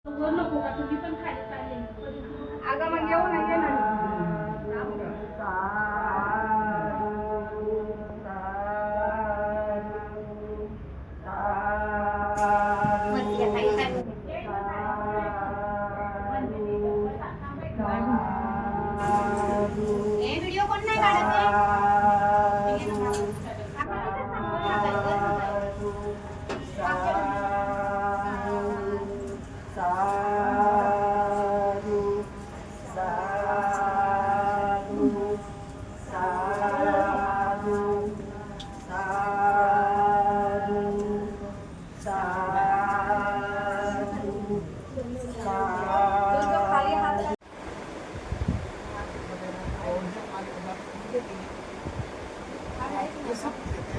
नको का तुम्ही पण खाली चालले अगं मग येऊ ना ये ना व्हिडिओ कोण नाही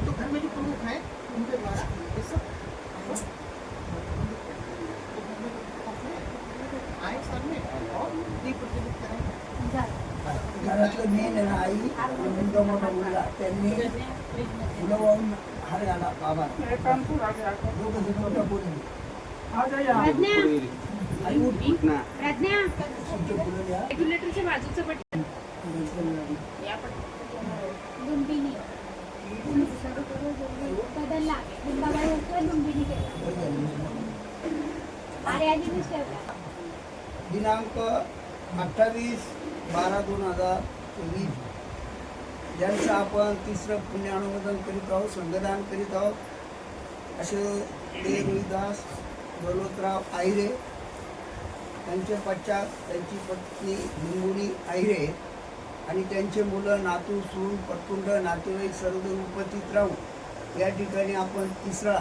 तो घर में जो प्रमुख है उनके द्वारा ये सब आए सामने और दीप प्रज्वलित करें। घरातलं मेन आहे ना आई मुलगा मोठा मुलगा त्यांनी फुलं वाहून हार घाला बाबा दोघं जण मोठ्या बोलले आई उठ ना फुलं द्या रेग्युलेटरच्या बाजूचं बटन या लुंबिनी बदलला लिंबाबाई होतो लुंबिनी केला अरे आधी ठेवला दिनांक 28/12/2024 ज्यांचं आपण तिसरं पुण्यानुमोदन करीत आहोत संगदान करीत आहोत असे रोहिदास दौलतराव आहिरे त्यांच्या पश्चात त्यांची पत्नी लिंबुनी आहिरे आणि त्यांचे मुलं नातू सून पटकुंड नातेवाईक सर्वजण उपस्थित राहू या ठिकाणी आपण तिसरा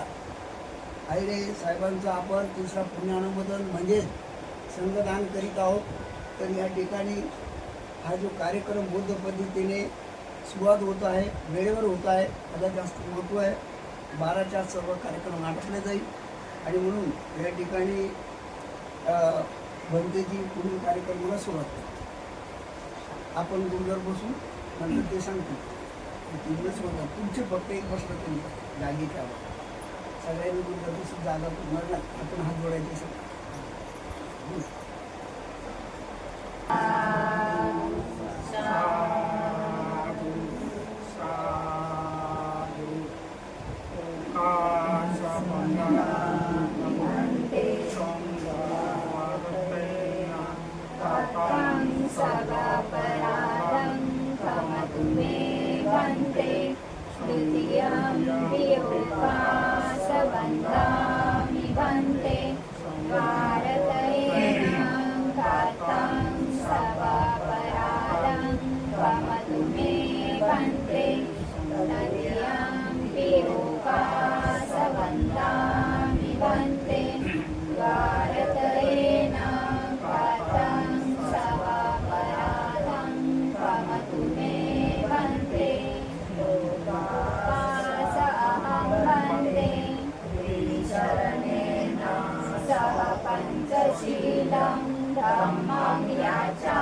आहिरे साहेबांचा आपण तिसरा पुण्यानुमोदन म्हणजेच संगदान करीत आहोत। तर या ठिकाणी हा जो कार्यक्रम बौद्ध पद्धतीने सुरुवात होत आहे वेळेवर होत आहे त्याला जास्त महत्त्व आहे 12च्या सर्व कार्यक्रम आटोपले जाईल आणि म्हणून या ठिकाणी भंतेची पुढील कार्यक्रमाला सुरुवात करू। आपण गुरुवर बसून नंतर ते सांगतो तिथूनच होतात तुमचे फक्त एक प्रश्न तरी जागी ठेवा सगळ्यांनी गुरुवर बसून जागा पुरणार ना आपण हात जोडायचे सगळं शीलं धम्मं याचामि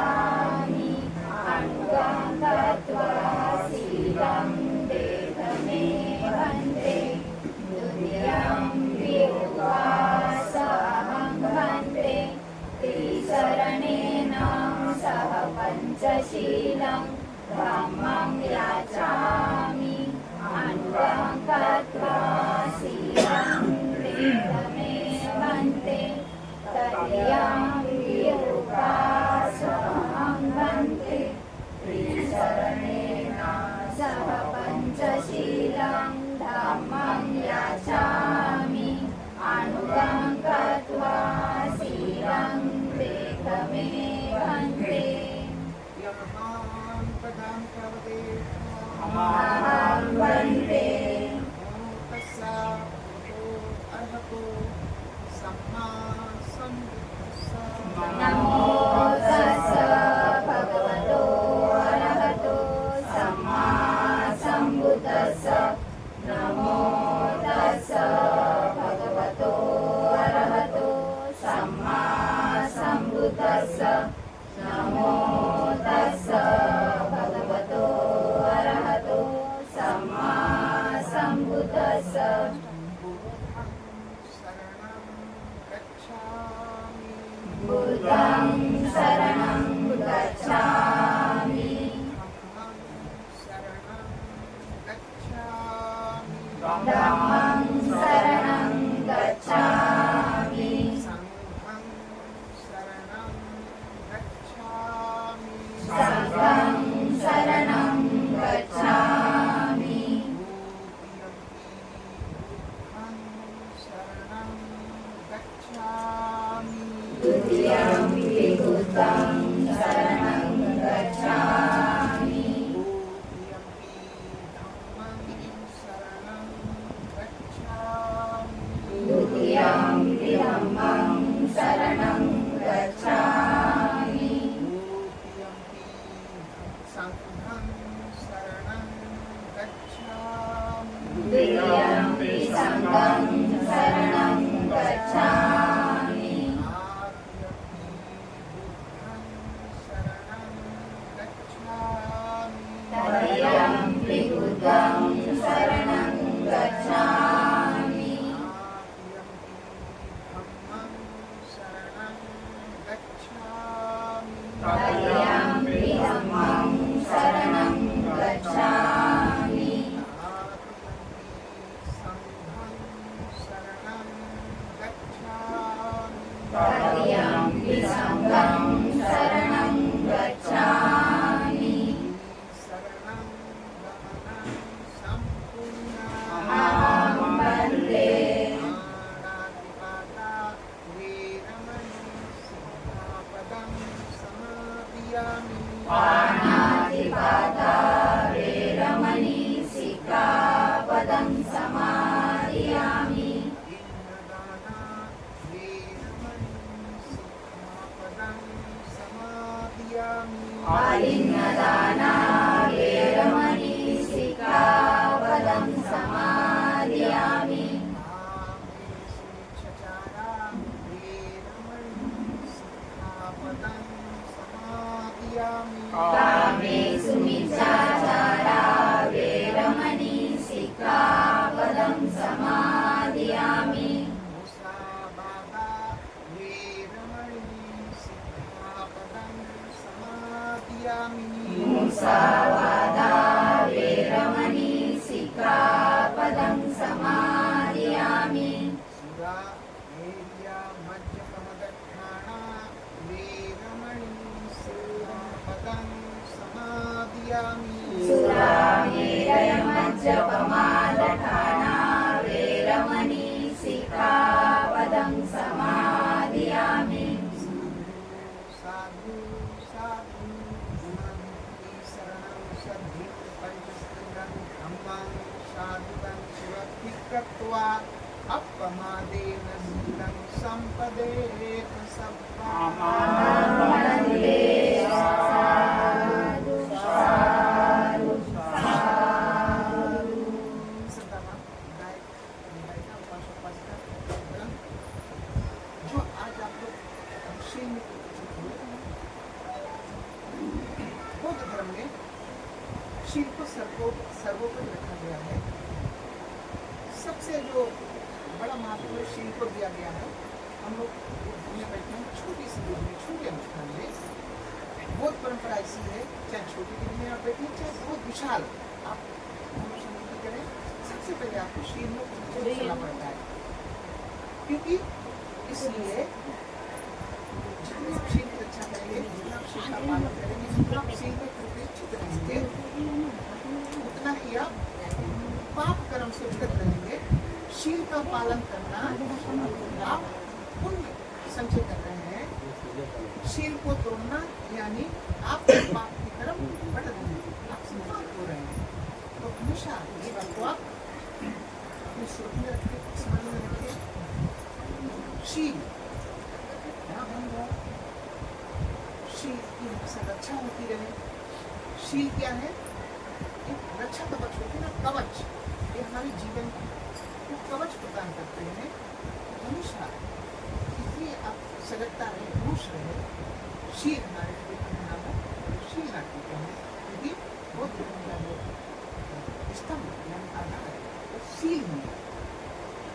अनुगं कृत्वा शीलं देहमे भन्ते तदीयं वियोगासहं भन्ते त्रिशरणेन सह पञ्चशीलं धम्मं याचामि अनुगं कृत्वा शीलं देहमे भन्ते प्रदान करते अहं वन्दे तस्सा अर्हतो सम्मा सम्बुद्धस्सा नमो तस्स भगवतो अरहतो सम्मा सम्बुद्धस्स नमो तस्स भगवतो अरहतो सम्मा सम्बुद्धस्स नमो तस्स भगवतो अरहतो सम्मा सम्बुद्धस्स शरणं गच्छामि बुद्धं शरणं गच्छामि धम्मं शरणं गच्छामि धम्मं शरणं गच्छामि संघं शरणं संघं गच्छामि शरणं गच्छामि द्वितीयं बुद्धं शरणं गच्छामि द्वितीयं धम्मं शरणं गच्छामि संघं शरणं गच्छामि द्वितीयं संघं शरणं गच्छामि तदीयं बुद्धं शरणं गच्छामि तदीयं धम्मं शरणं गच्छामि तदीयं संघं शरणं गच्छामि अहं वन्दे पाणातिपाता वेरमणि सिक्खापदं समादियामि आलिङ्गदाना वेरमणि सिक्खापदं समादियामि कामेषु मिथ्याचारा वेरमणि सिक्खापदं समादियामि मुसावादा वेरमणि सिक्खापदं समादियामि सुरामेरयमज्जपमादठाना वेरमणि सिक्खापदं समादियामि साधु साधु शरणं सद्धि पंचस्कंदं धम्मं साधुतं शिवत्तिकृत्वा अपमादेन सीलं संपदेत वन्दे साधु साधु साधु जो आज आप लोग शील में बौद्ध धर्म में शील को सर्वोपरि रखा गया है। सबसे जो बड़ा महत्व शील को दिया गया है। हम लोग घूमने बैठे हैं छोटी सी दूर में, छोटे अनुष्ठान में। बौद्ध परंपरा ऐसी है, चाहे छोटी दूर में आप बैठे चाहे बहुत विशाल आप अनुष्ठान करें, सबसे पहले आपको शील में चलना पड़ता है। क्योंकि इसलिए जितने आप शील की रक्षा करेंगे, जितना आप शील का पालन करेंगे, जितना आप शील में प्रतिष्ठित रहेंगे, उतना ही आप पाप कर्म से विरत रहेंगे। शील का पालन करना आप पुण्य संचय कर रहे हैं। शील को तोड़ना यानी आप पाप की तरफ बढ़ रहे हैं, आप संपात हो रहे हैं। तो हमेशा ये बात को आप अपने सोच में रखें, स्मरण में रखें। शील शील की हमसे रक्षा होती रहे। शील क्या है? एक रक्षा कवच होती है ना, कवच। ये हमारे जीवन को कवच प्रदान करते हैं। हमेशा इसलिए आप सजगता रहे, होश रहे। शील हमारे नाम है, शील नाट्य हैं, क्योंकि बहुत स्तंभ यानी आधार है, तो शील में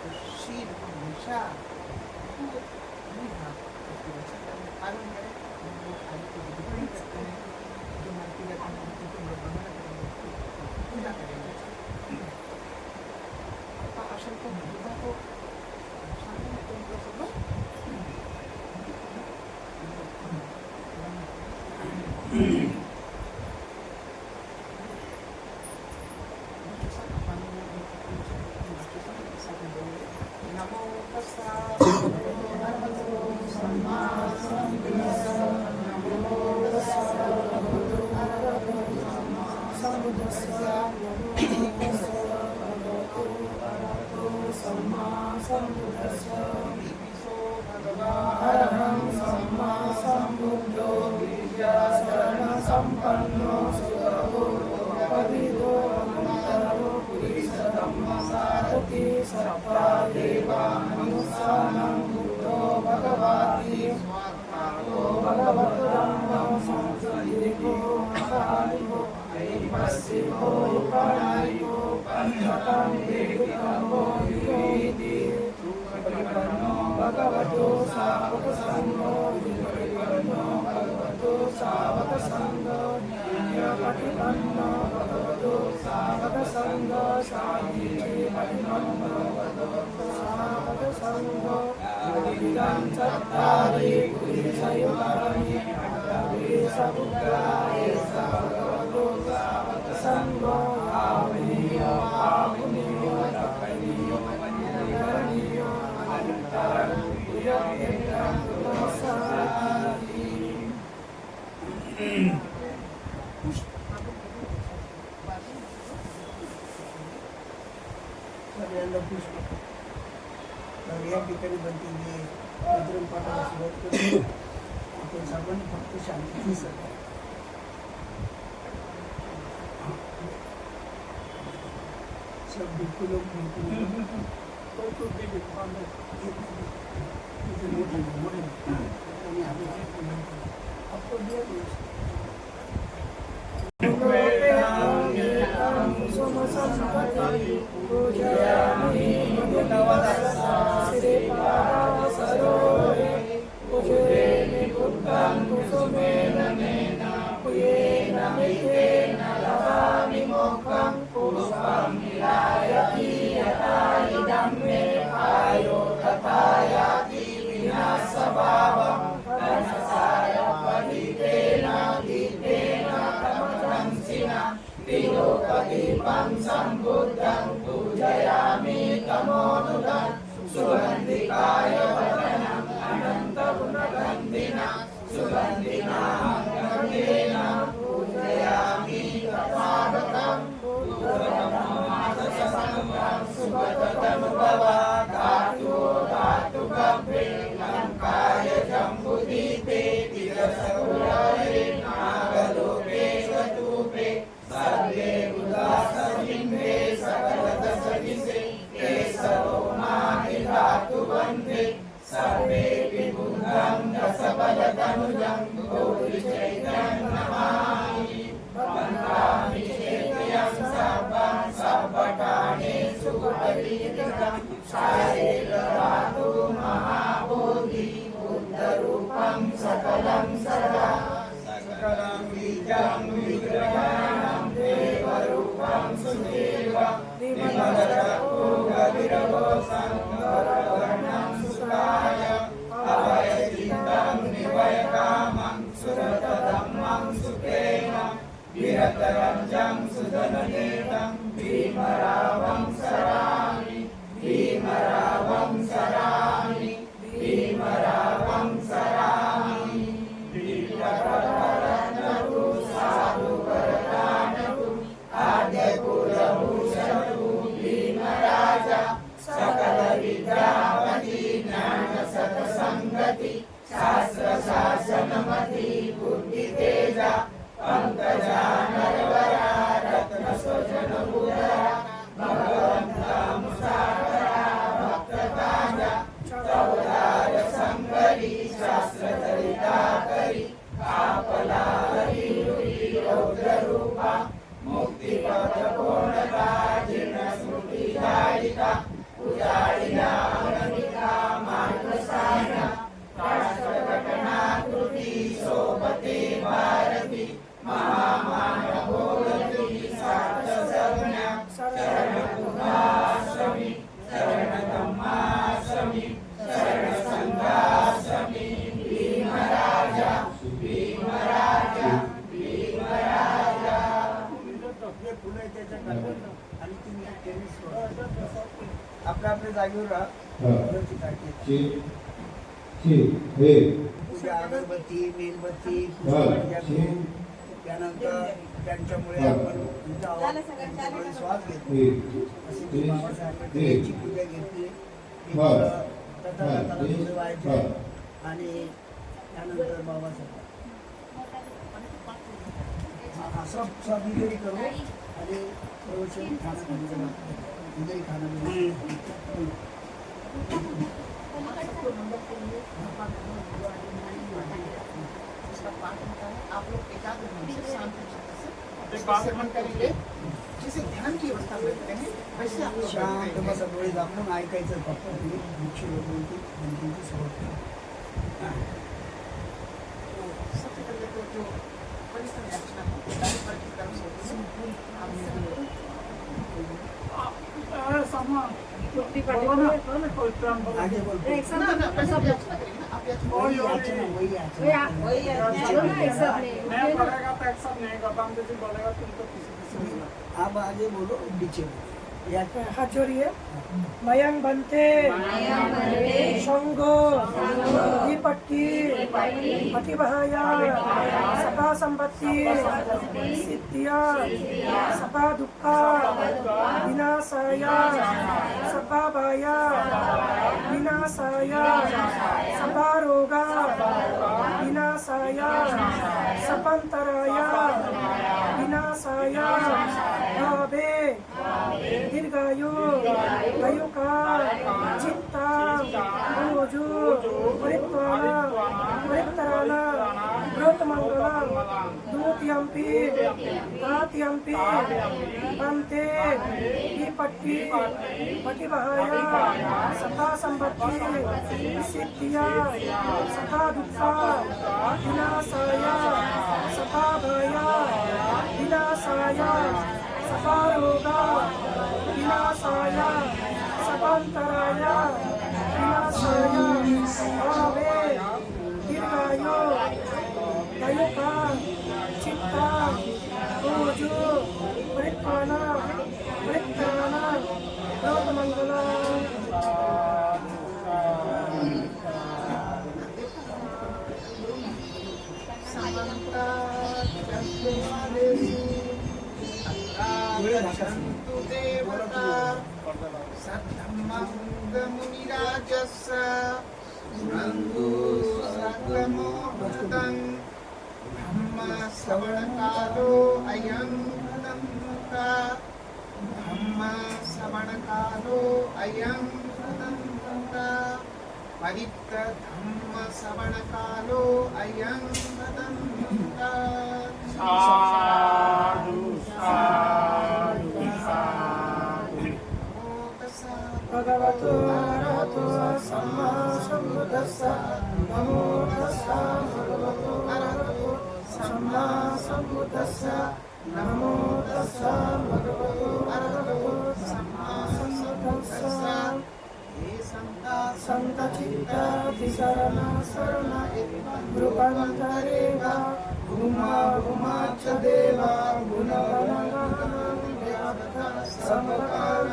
तो शील को हमेशा रक्षा करना अरहं सम्मा सम्बुद्धो विद्याशरणसम्पन्नो सुरगुरुपविदो अनन्तरो पुरीशतमसारथि सत्ता देवा मनुष्याणां बुद्धो भगवति भगवतो धम्मो संसदीको महालिको पश्चिमो उपनायिको पंचकं देवतमो विरोधि भगवतो सावक संगो विपरिपन्नो भगवतो सावक संगो नियमपटिपन्नो भगवतो सावक संगो शान्तिपटिपन्नो भगवतो सावक संगो विदं चत्तारि पुरीशयुगानि पुरीशपुत्राय भगवतो सावक संगो आमनीयो आमनीयो तपनीयो करणीयो सगळ्यांना पुष्प तर या ठिकाणी बनलेली रुद्रम पाठाला सुरुवात करू. आपण सर्वांनी फक्त शांती सगळं सब बिलकुल आपको दिया पूजयामि श्रीपादसरोवरे पूजयामि बुद्धं कुसुमेन पुयेन मितेन लभामि मोक्षं पुष्पं विलायति यथा इदं मे आयो तथा याति विनाशभावं मनसाय पतितेन गीतेन तमदंसिना विलोकदीपं सम्बुद्धं पूजयामि तमोनुदं सुगन्धिकाय वदनम् अनन्तगुणगन्धिना सुगन्धिना गन्धेन पूजयामि तथागतं बुद्धधम्माससङ्गं सुगततनुभवा धातु धातुकम्पे लङ्काय जम्बुदीपे तिरसकुलरे नागलोके स्वतूपे सर्वे उदासबिम्बे सकलदशदिशे केशरो माहिधातुबन्धे सर्वेऽपि बुद्धं दशबलतनुजं गौरीचैत्रं नमामि वन्दामि चैत्यं सर्वं सर्वकार्येषु परिनितं शारीरधातु महाबोधि बुद्धरूपं सकलं सदा सकलं बीजं विग्रहाणं देवरूपं सुदेव विमलचक्षु गविरवो शङ्करवर्णं सुताय अभयचित्तं निवयकामं सुरतधम्मं सुखेन विरतरञ्जं सुधननेतं भीमरावं सरामि भीमरावं सरामि भीमरावं सरामि भीमकरनतु साधुवरदानतु आद्यकुलभूषणतु भीमराजा सकलविद्यापति ज्ञानसतसङ्गति शास्त्रशासनमति बुद्धितेजा पंकजा नरवरा रत्नस्वजनभूधरा भगवन्ता मुसाफरा भक्तकाजा चौदार संगरी शास्त्रचरिताकरी आपलाहरी रौद्ररूपा मुक्तिपथपूर्णता जिनस्मृतिदायिका उदारिणा अनमिका मार्गसायना राष्ट्रघटनाकृति शोभते भारती महामानवोगति सार्थसज्ञा शरणकुमाश्रमी शरणधम्माश्रमी शरणसङ्घाश्रमी भीमराजा भीमराजा भीमराजा. फुलं आहे त्याच्या आणि तुम्ही टेनिस आपल्या आपल्या जागेवर राहा. पूजा अगरबत्ती मेणबत्ती पूजा करू. त्यानंतर त्यांच्यामुळे आपण त्यांच्यामुळे श्वास घेतो. अशी ती बाबासाहेबांची पूजा घेतली. व्हायचे आणि त्यानंतर बाबासाहेब सब इधरी करू आणि प्रवचन खाणं इधरी खाणं आप लोग एकाग्र मन से शांत सेवन करेंगे. जिसे ध्यान की अवस्था बैठते हैं वैसे आप लोग शांत बसा, डोळे दाबून ऐकायचं फक्त. मुख्य लोक त्यांची सुरुवात सबसे पहले तो जो परिश्रम रचना है ईश्वर की तरफ से आगे बोल. ना ना पहले याचना करेंगे ना. आप याचना वही याचना, वही याचना. आप आगे बोलो नीचे बोलो. हाथ जोड़िए. मयंक बनते शंगो दीपट्टी पतिबहाया सपा संपत्ति सिद्धिया सपा दुक्खा विनाशाया सपा बाया विनाशाया सपा रोगा विनाशाया सपंतराया विनाशाया भावे दीर्घायु गयुका चित्ता ओजु परित्वाना परित्राना ब्रतमंगला दूतियंपि तातियंपि पंते विपट्टी पतिबहाया सपा संपत्ति सिद्धिया सपा दुक्खा विनाशाया सपा भया विनाशाया सपा रोगा विनाशाया सपांतराया विनाशाया भावे दीर्घायु गयुका चित्ता ओजु परित्वाना परित्राणा लोकमंगला. श्रवणकालो अयं तदन्ता धम्म श्रवणकालो अयं तदन्ता पवित्र धम्म श्रवणकालो अयं तदन्ता. भगवतो अरहतो सम्मा सम्बुद्धस्स नमो तस्सा भगवतो अरहतो सम्मा सम्बुद्धस्स नमो तस्सा भगवतो अरहतो सम्मा सम्बुद्धस्स. संत चित्तातिशरण शरण रूपांतरेवा गुमा गुमाच देवा गुणगणगणं समकाल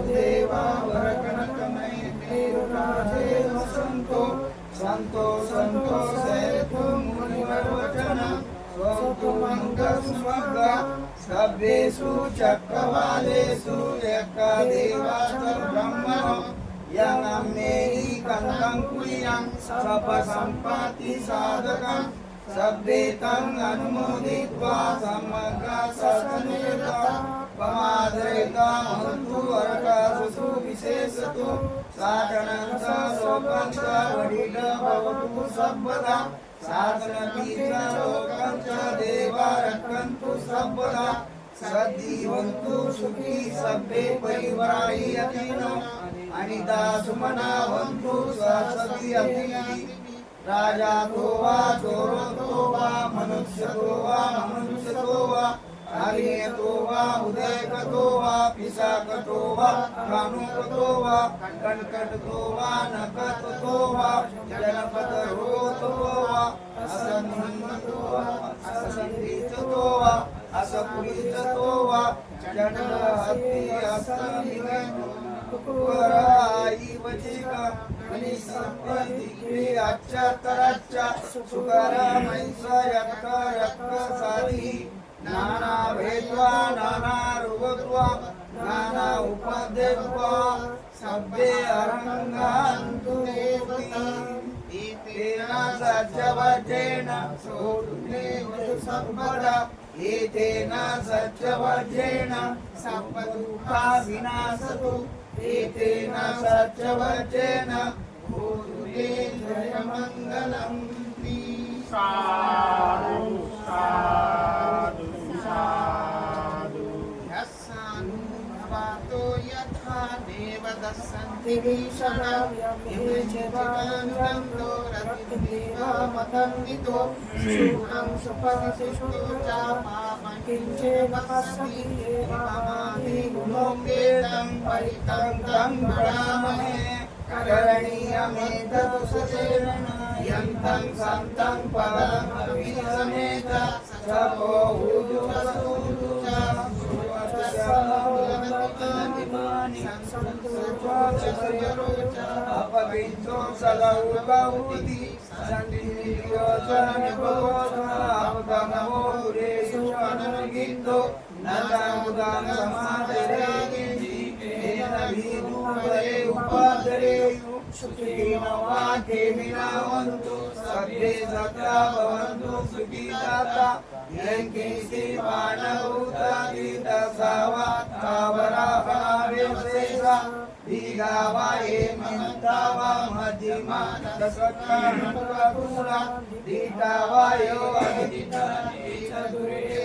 देवा वरगणकमय देवराजे वसंतो संतो संतो सेतु मुनिवर्वचन स्वतुमंगस्मग सभ्येषु चक्रवालेषु एकादेवाच ब्रह्मणो यंगमेहि कंकं कुर्यां सपसंपत्ति साधकं सभ्येतं अनुमोदित्वा समग्र ससनेरता पमादरेता हन्तु वरकासु विशेषतो साधनंत लोकंत वडिल भवतु सर्वदा साधनतीच लोकंच देवा रक्षन्तु सर्वदा सद्दीवन्तु सुखी सभ्ये परिवारी अतिनो अनिता सुमनावन्तु ससति अतिथि राजा तो वा चोरो तो वा मनुष्य तो वा मनुष्य वा आर्य तो वा उदयक तो वा पिशाक तो वा कानुक तो वा कनकट तो वा नकत तो वा जनपद रोत तो वा असंहित तो वा असंहित तो वा असपुरित तो वा जडल हत्ती असंहित कुकुराई वचिका मनीष श्री अच्युतरच्च सुकरमैस यक्क यक्क साधी नाना भेद्वा नाना रुगत्वा नाना उपदेत्वा सभ्ये अरंगान्तु देवती तेन सत्यवचेन सोऽग्ने वधुसम्पदा एतेन सत्यवचेन सर्वदुःखा विनाशतु एतेन सत्यवचेन भूतु ते जयमङ्गलम् साधु साधु साधु यस्यानुभातो यथा देव दस्सन्ति विषदाव्यमे जीवानुरन्तो रतिदेवमतन्वितो सुखं सुपतिषु च पापं किञ्चेव पश्यति एवमादि गुणोपेतं परितं तं भजामहे करणीयमेतत् सचेतन यन्तं सन्तं पदम् अभिसमेत सपो ऊर्ध्वसुषु अपवित्रो सदौर्बहुति सन्धियोजनभवोधनापदमो पुरेषु अननुगिन्दो न चामुदान समादरेगिन्ति येन भीरुपदे उपादरेयु सुखिनो वा केमिनावन्तु सभ्ये सत्ता भवन्तु सुखिताता यङ्किंसि बाणभूतादिदशावा तावराभावेशेषा दीघावा हेमन्तावा मध्यमा दशकामपुरा दीतावा यो अविदितानि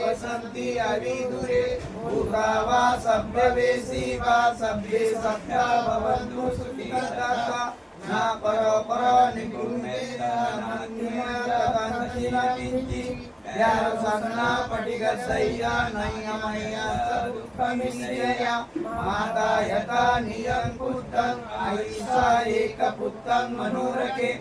वसन्ति अविदुरे भूतावा सभ्यवेशी वा सभ्ये सत्ता भवन्तु सुखिताता न पर निगुणेन नान्यतकञ्चिनमिति यारो सन्ना पटिगसय्या नयमया दुःखमिश्रया माता यथा नियं पुत्रं आयिषा एकपुत्रं मनोरके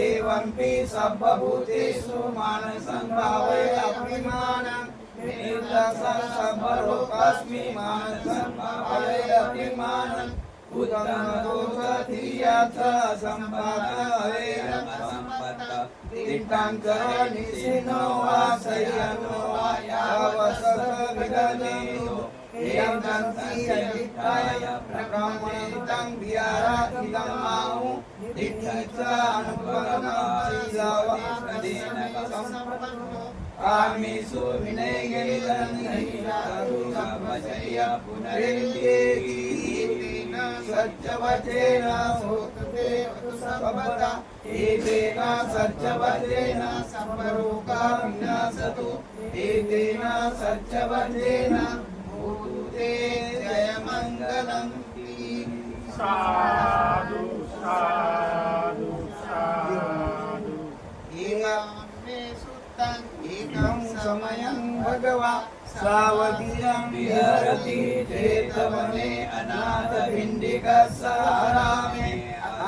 एवंपि सर्वभूतेषु मानसं भावय अभिमानं निर्दशं सर्वलोकस्मि मानसं भावय अभिमानं उदमदोषधियाथ सम्पादवेरं सम्पत्ता तीर्थङ्करो निशिनो वा शय्यनो वा यावसत विगतेषु एवं दन्ति अभिप्राय प्रक्रमणितं विहाराधिकं माहु दिट्ठिच अनुपगमं शीलवदेन सम्पन्नो कामेषु विनयगेतनिहितरुणभजय पुनरेत्येति सत्यवचेन सोतते सर्वदा एतेन सत्यवचेन सर्वरोगा विनाशतु एतेन सत्यवचेन भूतु ते जयमङ्गलम् साधु साधु साधु एवमे सुतं एकं समयं भगवा सावधिरं विहरति चेतवने अनाथभिण्डिकसारामे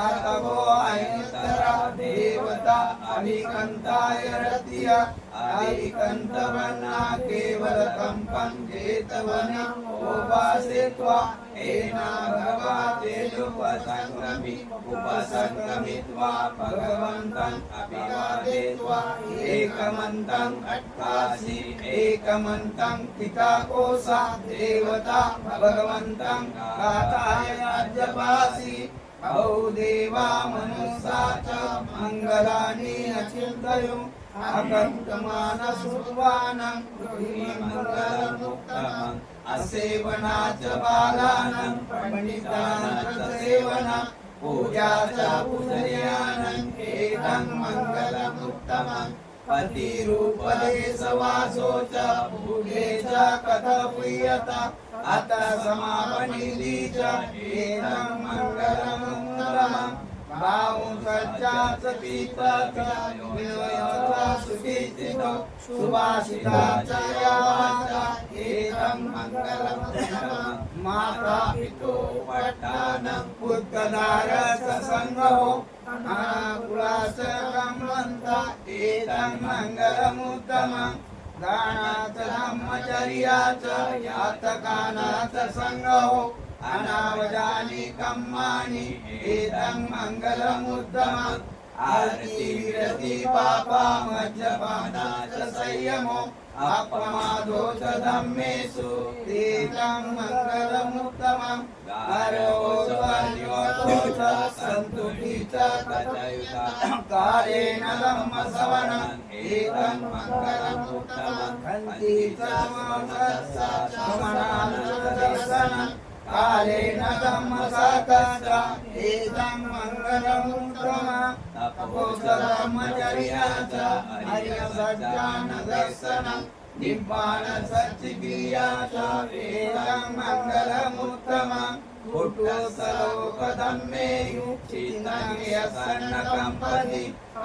आतवो अयन्तरा देवता अभिकन्ताय रतिया आदिकन्तवना केवलकम्पं चेतवनं उपासित्वा एना भगवतेजुपसङ्गमि उपसङ्गमित्वा भगवन्तम् अभिवादयित्वा एकमन्तं अट्ठासि एकमन्तं पिताकोसा देवता भगवन्तं गाताय जपासि देवा मनुष्या च मङ्गलानि अचिन्तयु अकन्तमानसुत्वानं गृहीमङ्गलमुत्तमम् असेवना च बालानां पण्डितानां च सेवना पूजा च पूजनीयानाम् एतं मङ्गलमुत्तमम् पतिरूपदेशवासो च पूजे च कथपूयता अतः समापनिधि च एतं मङ्गलमुत्तमम् बाहुसज्जा च पीता च विनयता सुखितितो सुभाषिता च यावाचा एतं मङ्गलमुत्तमम् माता पितो पट्टानं पुत्रदारस सङ्गहो अनाकुलास कम्मन्ता एतं मङ्गलमुत्तमम् दाना च ब्रह्मचर्या च यातकाना च सङ्गहो अनावजानि कम्मानि एतं मङ्गलमुत्तमम् आरती विरति पापा मज्जपाना च संयमो अपमादो च धम्मेषु तेजं मङ्गलमुत्तमम् आरोग्यवतो च सन्तुष्टि च कथयुता कालेन धम्मश्रवणम् एतं मङ्गलमुत्तमम् खन्ति च मनसा श्रवणान् च दर्शनम् कालेन धम्मसाकस्य एतं मङ्गलमुत्तमम् तपोधर्मचर्या च हरिसज्जानदर्शनम् निब्बाणसच्चिक्रिया च एतं मङ्गलमुत्तमम् पुट्टुसलोकधर्मेयुचिन्तयसन्नकम्पति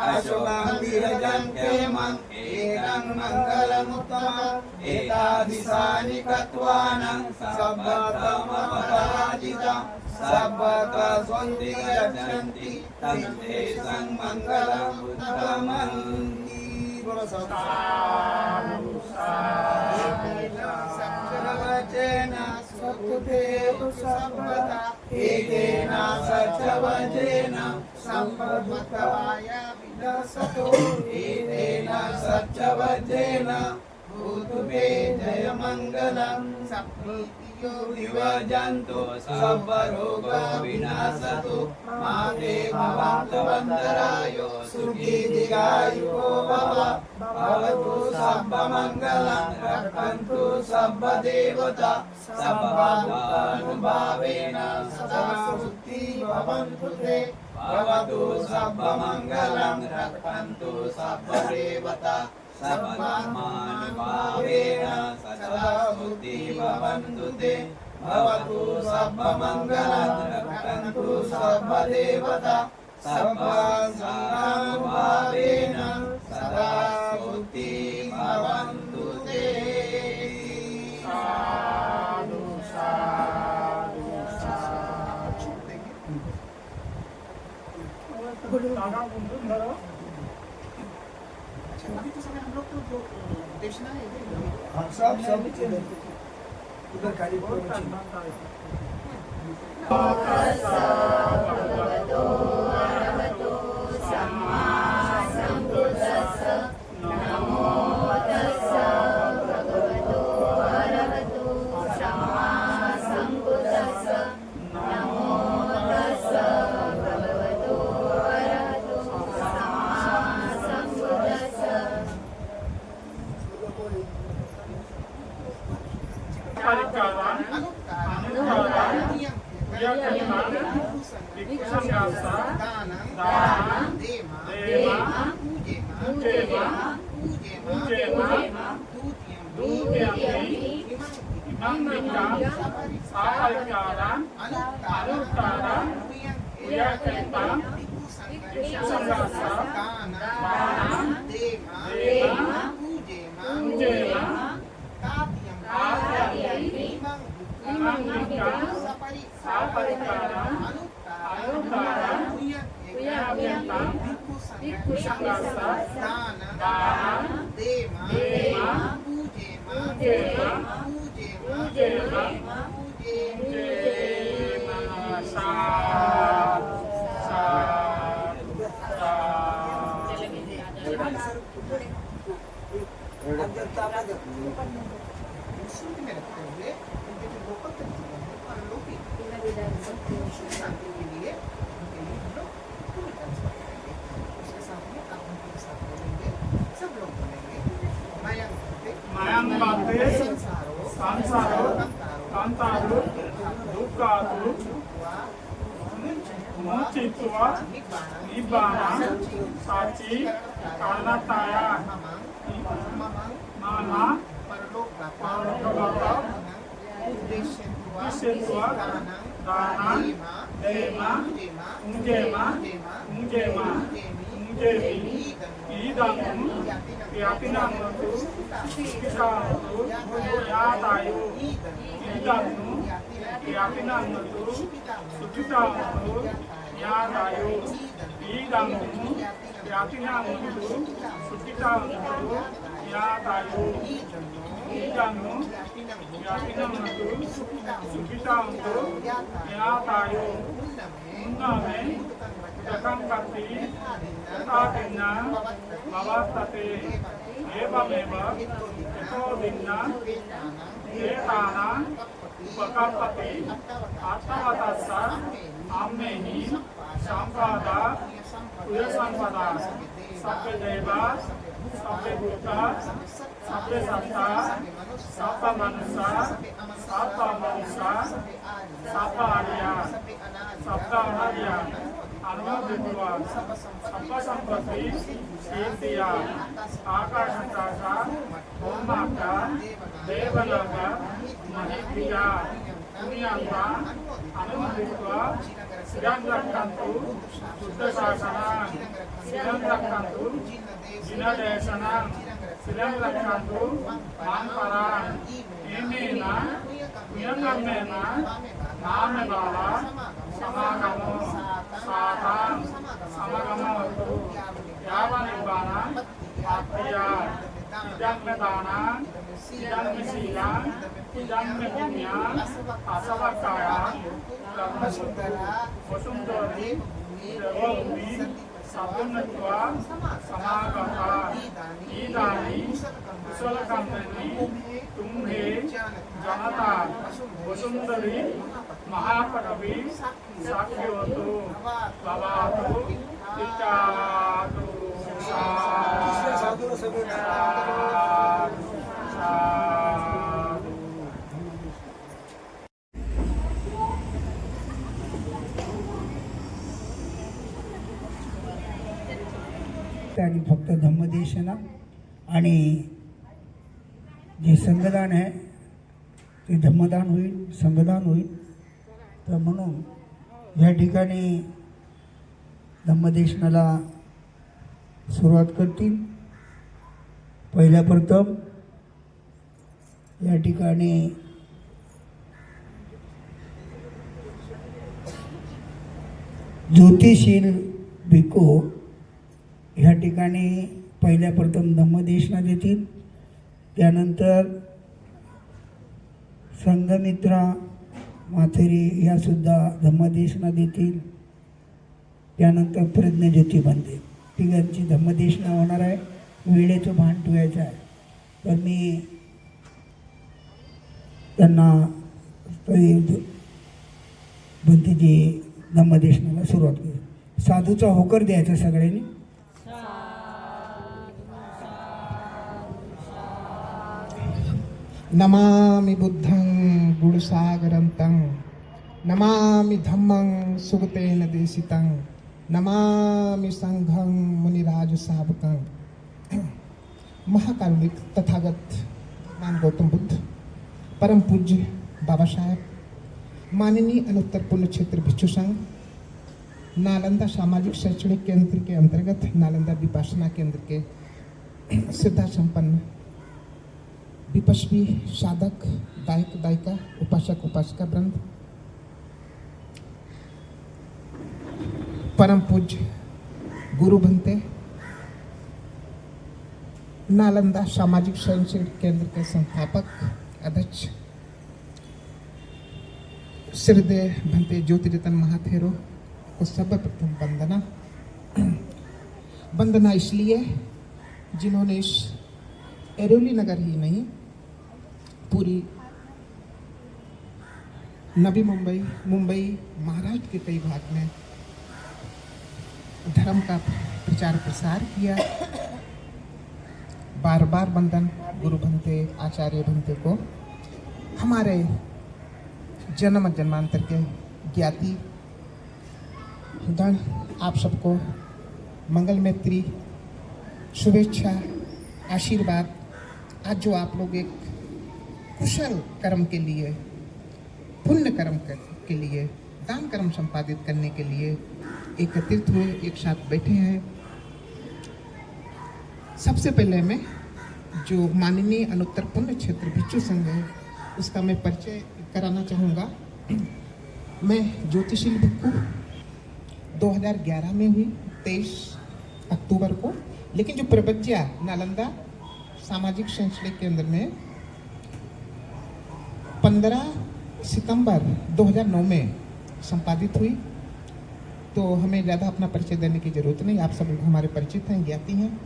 अशुभं विरजन् क्षेमम् एतं मङ्गलमुत्तमम् एतादृशानि कत्वानं सब्बतमपराजितं सब्बतस्वन्ति गच्छन्ति तं तेषां मङ्गलमुत्तमम् साधु सच्चवचेन स्वकुतेव सर्वदा एकेन सच्चवचेन सम्पद्भक्तवाय विलसतो एतेन सच्चवचेन भूतुमे जयमङ्गलं सप्रीतियो विवजन्तु सर्वरोगविनाशतु माते भवन्तवन्तरायो सुखी दीर्घायुः भव भवतु सर्वमङ्गलं रक्षन्तु सर्वदेवता सर्वानुभावेन सदा सुखी भवन्तु ते भवतु सर्वमङ्गलं रक्षन्तु सर्वदेवता सर्वधर्मानुभावेन सदा सुखी भवन्तु ते भवतु सर्वमङ्गलं रक्षन्तु सर्वदेवता सर्वसङ्गानुभावेन सदा सुखी भवन्तु ते साधु साधु साधु दादा गुंतून धरो अभी तो समय हम लोग को जो दक्षिणा है हाँ, सब उधर खाली शुद्ध में रखते हुए उनके जो लोकल तरीके हैं परलौकिक शांति के लिए उनके लिए हम लोग पूरी ट्रांसफर करेंगे। उसके साथ में आप उनके साथ बोलेंगे, सब लोग बोलेंगे मायंग बाते संसारो कांतारो दुःखातु मुचित्वा निब्बाण साची कारणताया नाना परलोकगता उद्देश्यत्वा दाना देमा मुजेमा मुजेमी ईदं यातिनामतु शिक्षामतु यातायु ईदं यातिनामतु सुखितामतु यातायु ईदं यातिनामतु सुखितामतु यातायु ईदं यातिनामतु सुखितामतु यातायु उन्नमे कथं कर्ति तथा भिन्ना भवस्तते एवमेव यतो भिन्ना एतानां उपकल्पते अर्थवतस्स आम्नेहि संपदा पुरुषसंपदा सभ्य देवा सभ्य भूता सभ्य सत्ता सभ्य मनुष्य सभ्य मनुष्य सभ्य आर्या सभ्य अनार्या अनुमोदित्वा सभ्य संपत्ति कीर्तिया आकाशंतासा होमाका देवलोका महित्या पुण्यांता अनुमोदित्वा शिरं रक्षन्तु शुद्धशासनं शिरं रक्षन्तु जिनदेशनं शिरं रक्षन्तु मांपरां एनेन नियंगमेन नामबाला समागमो सातां समागमोतु यावनिर्वाणा आत्मया इदं दानां इदं शीलां इदं पुण्यां असवकायां वसुंधरी देवभूमि सप्तमत्वा समागता इदानी कुशलकर्मणि तुम्हे जनता वसुंधरी महापटवी साक्ष्योतु भवातु इत्यादु साधू सगळे आणि फक्त धम्मदेशना आणि जे संघदान आहे ते धम्मदान होईल, संघदान होईल. तर म्हणून या ठिकाणी धम्मदेशनाला सुरुवात करतील. पहिल्या प्रथम या ठिकाणी ज्योतिषील भिको ह्या ठिकाणी पहिल्या प्रथम धम्मदेशना देतील. त्यानंतर संघमित्रा माथेरी या सुद्धा धम्मदेशना देतील. त्यानंतर प्रज्ञज्योती बंदे तिघांची धम्मदेशना होणार आहे. वेळेचं भान ठेवायचं आहे. तर मी त्यांना बंदीची धम्मदेशनाला सुरुवात करू. साधूचा होकर द्यायचा सगळ्यांनी. नमामि बुद्धं गुणसागरन्तं नमामि धम्मं सुगतेन देशितं नमामि संघं मुनिराजसावकं. महाकारुणिक तथागत मान गौतम बुद्ध, परम पूज्य बाबा साहेब, माननीय अनुत्तर पुण्य क्षेत्र भिक्षु संघ, नालंदा सामाजिक शैक्षणिक केंद्र के अंतर्गत नालंदा विपासना केंद्र के सिद्धा संपन्न विपश्वी साधक दायक दायिका उपासक उपासिका वृंद, परम पूज्य गुरु बनते, नालंदा सामाजिक शैक्षणिक केंद्र के संस्थापक अध्यक्ष श्रीदेव भंते ज्योतिरतन महाथेरो को सर्वप्रथम वंदना. वंदना इसलिए जिन्होंने इस एरोली नगर ही नहीं पूरी नवी मुंबई महाराष्ट्र के कई भाग में धर्म का प्रचार प्रसार किया. बार बार वंदन गुरु भंते आचार्य भंते को, हमारे जन्म जन्मांतर के ज्ञाति गण, आप सबको मंगल मैत्री शुभेच्छा आशीर्वाद. आज जो आप लोग एक कुशल कर्म के लिए, पुण्य कर्म के लिए, दान कर्म संपादित करने के लिए एकत्रित हुए, एक साथ बैठे हैं. सबसे पहले मैं जो माननीय अनुत्तर पुण्य क्षेत्र भिक्षु संघ है उसका मैं परिचय कराना चाहूँगा. मैं ज्योतिषील भिक्षु 2011 में हुई 23 अक्टूबर को, लेकिन जो प्रवज्ञा नालंदा सामाजिक शैक्षणिक केंद्र में 15 सितंबर 2009 में संपादित हुई. तो हमें ज़्यादा अपना परिचय देने की ज़रूरत नहीं, आप सब हमारे परिचित हैं, ज्ञाती हैं।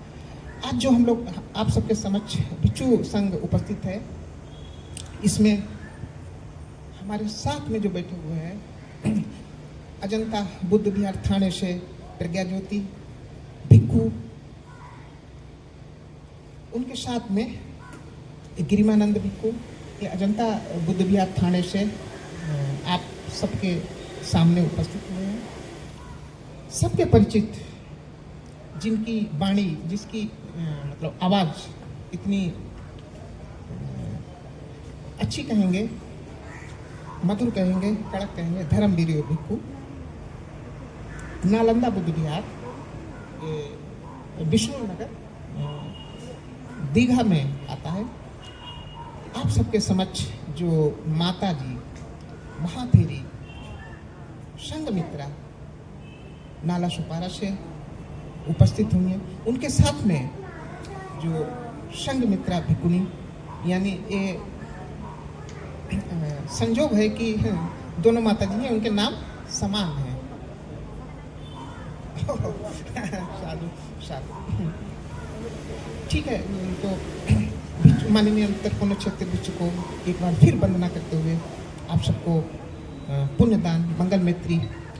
आज जो हम लोग आप सबके समक्ष भिक्षु संघ उपस्थित है, इसमें हमारे साथ में जो बैठे हुए हैं अजंता बुद्ध विहार थाने से प्रज्ञा ज्योति भिक्खु, उनके साथ में गिरिमानंद भिक्खु, ये अजंता बुद्ध विहार थाने से आप सबके सामने उपस्थित हुए हैं। सबके परिचित, जिनकी वाणी, जिसकी मतलब आवाज़ इतनी अच्छी कहेंगे, मधुर कहेंगे, कड़क कहेंगे, धर्मवीर भिक्खु, नालंदा बुद्ध विहार, विष्णु नगर, दीघा में आता है। आप सबके समक्ष जो माता जी महाथेरी संघमित्रा नाला सुपारा से उपस्थित हुई हैं, उनके साथ में जो संघमित्रा भिक्खुनी, यानी ये संजोग है कि दोनों माता जी हैं, उनके नाम समान हैं। साधु साधु, ठीक है। तो माननीय अंतरकोण क्षेत्र भिक्षु को एक बार फिर वंदना करते हुए आप सबको पुण्यदान मंगल मैत्री।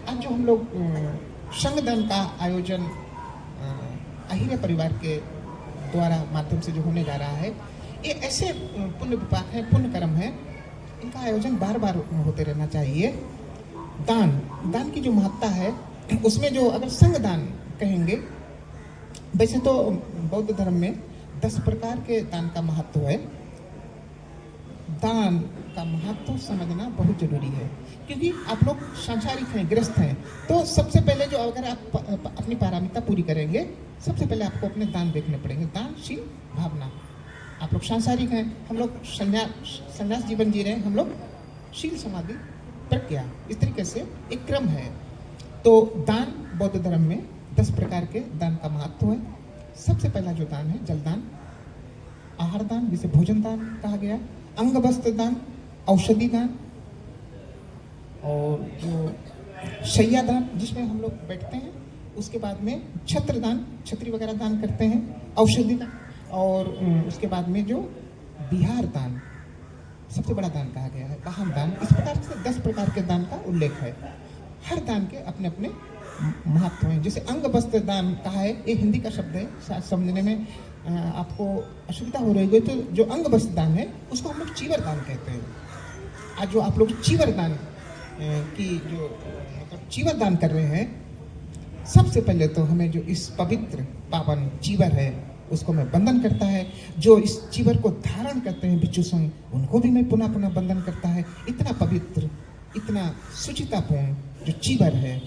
आज जो हम लोग संगदान का आयोजन अहिरे परिवार के द्वारा माध्यम से जो होने जा रहा है, ये ऐसे पुण्य विपाक है, पुण्य कर्म है, इनका आयोजन बार बार होते रहना चाहिए। दान की जो महत्ता है, उसमें जो अगर संगदान कहेंगे, वैसे तो बौद्ध धर्म में 10 प्रकार के दान का महत्व है। दान का महत्व समझना बहुत जरूरी है, क्योंकि आप लोग सांसारिक हैं, गृहस्थ हैं, तो सबसे पहले जो अगर आप अपनी पारमिता पूरी करेंगे, सबसे पहले आपको अपने दान देखने पड़ेंगे। दानशील भावना। आप लोग सांसारिक हैं, हम लोग संन्यास जीवन जी रहे हैं, हम लोग शील समाधि प्रज्ञा, इस तरीके से एक क्रम है। तो दान बौद्ध धर्म में 10 प्रकार के दान का महत्व है। सबसे पहला जो दान है जलदान, आहार दान जिसे भोजन दान कहा गया, अंग वस्त्र दान, औषधि दान, और जो शैया दान जिसमें हम लोग बैठते हैं, उसके बाद में छत्र दान, छतरी वगैरह दान करते हैं, औषधि दान, और उसके बाद में जो विहार दान सबसे बड़ा दान कहा गया है, वाहन दान। इस प्रकार से 10 प्रकार के दान का उल्लेख है। हर दान के अपने अपने महत्व हैं। जैसे अंग वस्त्र दान कहा है, ये हिंदी का शब्द है, शायद समझने में आपको असुविधा हो रही है, तो जो अंग वस्त्र दान है उसको हम लोग चीवर दान कहते हैं। आज जो आप लोग चीवर दान की जो मतलब चीवर दान कर रहे हैं, सबसे पहले तो हमें जो इस पवित्र पावन चीवर है उसको मैं वंदन करता है। जो इस चीवर को धारण करते हैं भिक्षु संघ, उनको भी मैं पुनः पुनः वंदन करता है। इतना पवित्र, इतना सुचितापूर्ण जो चीवर है,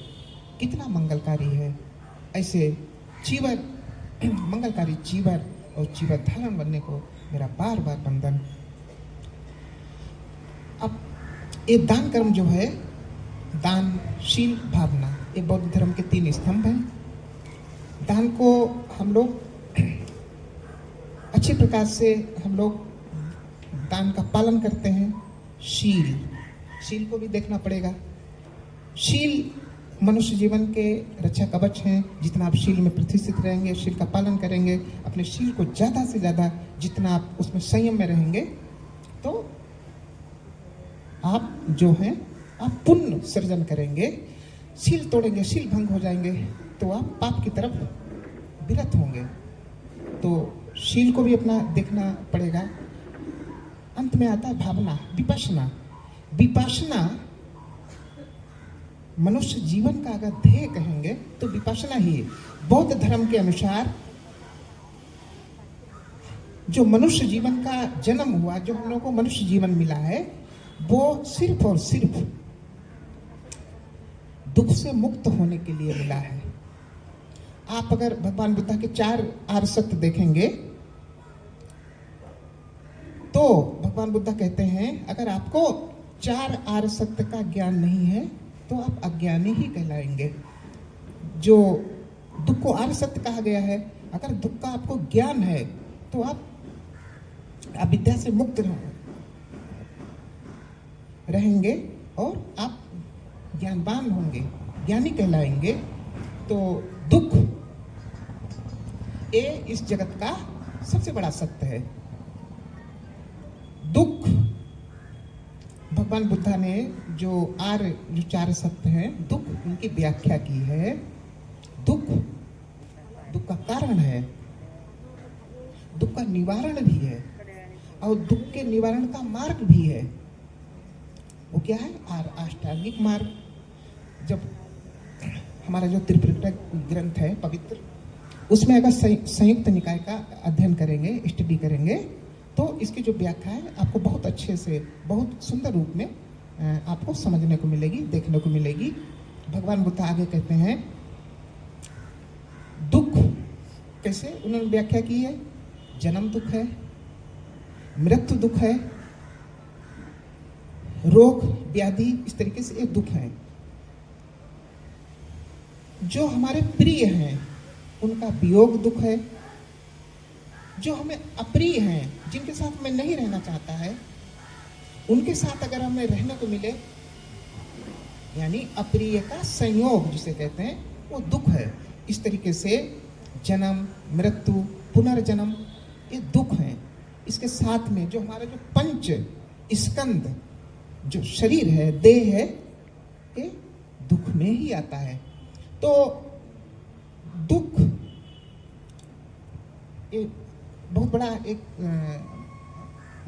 कितना मंगलकारी है। ऐसे चीवर, मंगलकारी चीवर और चीवर धारण बनने को मेरा बार बार वंदन। अब ये दान कर्म जो है, दानशील भावना, ये बौद्ध धर्म के 3 स्तंभ हैं। दान को हम लोग अच्छे प्रकार से हम लोग दान का पालन करते हैं। शील को भी देखना पड़ेगा। शील मनुष्य जीवन के रक्षा कवच हैं। जितना आप शील में प्रतिष्ठित रहेंगे, शील का पालन करेंगे, अपने शील को ज़्यादा से ज़्यादा जितना आप उसमें संयम में रहेंगे, तो आप जो हैं आप पुण्य सृजन करेंगे। शील तोड़ेंगे, शील भंग हो जाएंगे, तो आप पाप की तरफ विरत होंगे। तो शील को भी अपना देखना पड़ेगा। अंत में आता है भावना, विपश्यना। विपश्यना मनुष्य जीवन का अगर ध्येय कहेंगे तो विपश्यना ही है। बौद्ध धर्म के अनुसार जो मनुष्य जीवन का जन्म हुआ, जो हम लोगों को मनुष्य जीवन मिला है, वो सिर्फ और सिर्फ दुख से मुक्त होने के लिए मिला है। आप अगर भगवान बुद्ध के 4 आर्य सत्य देखेंगे तो भगवान बुद्ध कहते हैं, अगर आपको 4 आर्य सत्य का ज्ञान नहीं है तो आप अज्ञानी ही कहलाएंगे। जो दुख को आर्य सत्य कहा गया है, अगर दुख का आपको ज्ञान है तो आप अविद्या से मुक्त रहेंगे और आप ज्ञानवान होंगे, ज्ञानी कहलाएंगे। तो दुख ये इस जगत का सबसे बड़ा सत्य है। दुख भगवान बुद्धा ने जो चार सत्य हैं, दुख उनकी व्याख्या की है। दुख का कारण है, दुख का निवारण भी है, और दुख के निवारण का मार्ग भी है। वो क्या है? अष्टांगिक मार्ग। जब हमारा जो त्रिपिटक ग्रंथ है पवित्र, उसमें अगर संयुक्त निकाय का अध्ययन करेंगे, स्टडी करेंगे, तो इसकी जो व्याख्या है आपको बहुत अच्छे से, बहुत सुंदर रूप में आपको समझने को मिलेगी, देखने को मिलेगी। भगवान बुद्ध आगे कहते हैं दुख कैसे उन्होंने व्याख्या की है। जन्म दुख है, मृत्यु दुख है, रोग व्याधि, इस तरीके से ये दुख है। जो हमारे प्रिय हैं उनका वियोग दुख है। जो हमें अप्रिय हैं, जिनके साथ में नहीं रहना चाहता है, उनके साथ अगर हमें रहने को मिले, यानी अप्रिय का संयोग जिसे कहते हैं, वो दुख है। इस तरीके से जन्म, मृत्यु, पुनर्जन्म, ये दुख हैं। इसके साथ में जो हमारा जो पंच स्कंद जो शरीर है, देह है, ये दुख में ही आता है। तो दुख ये बहुत बड़ा एक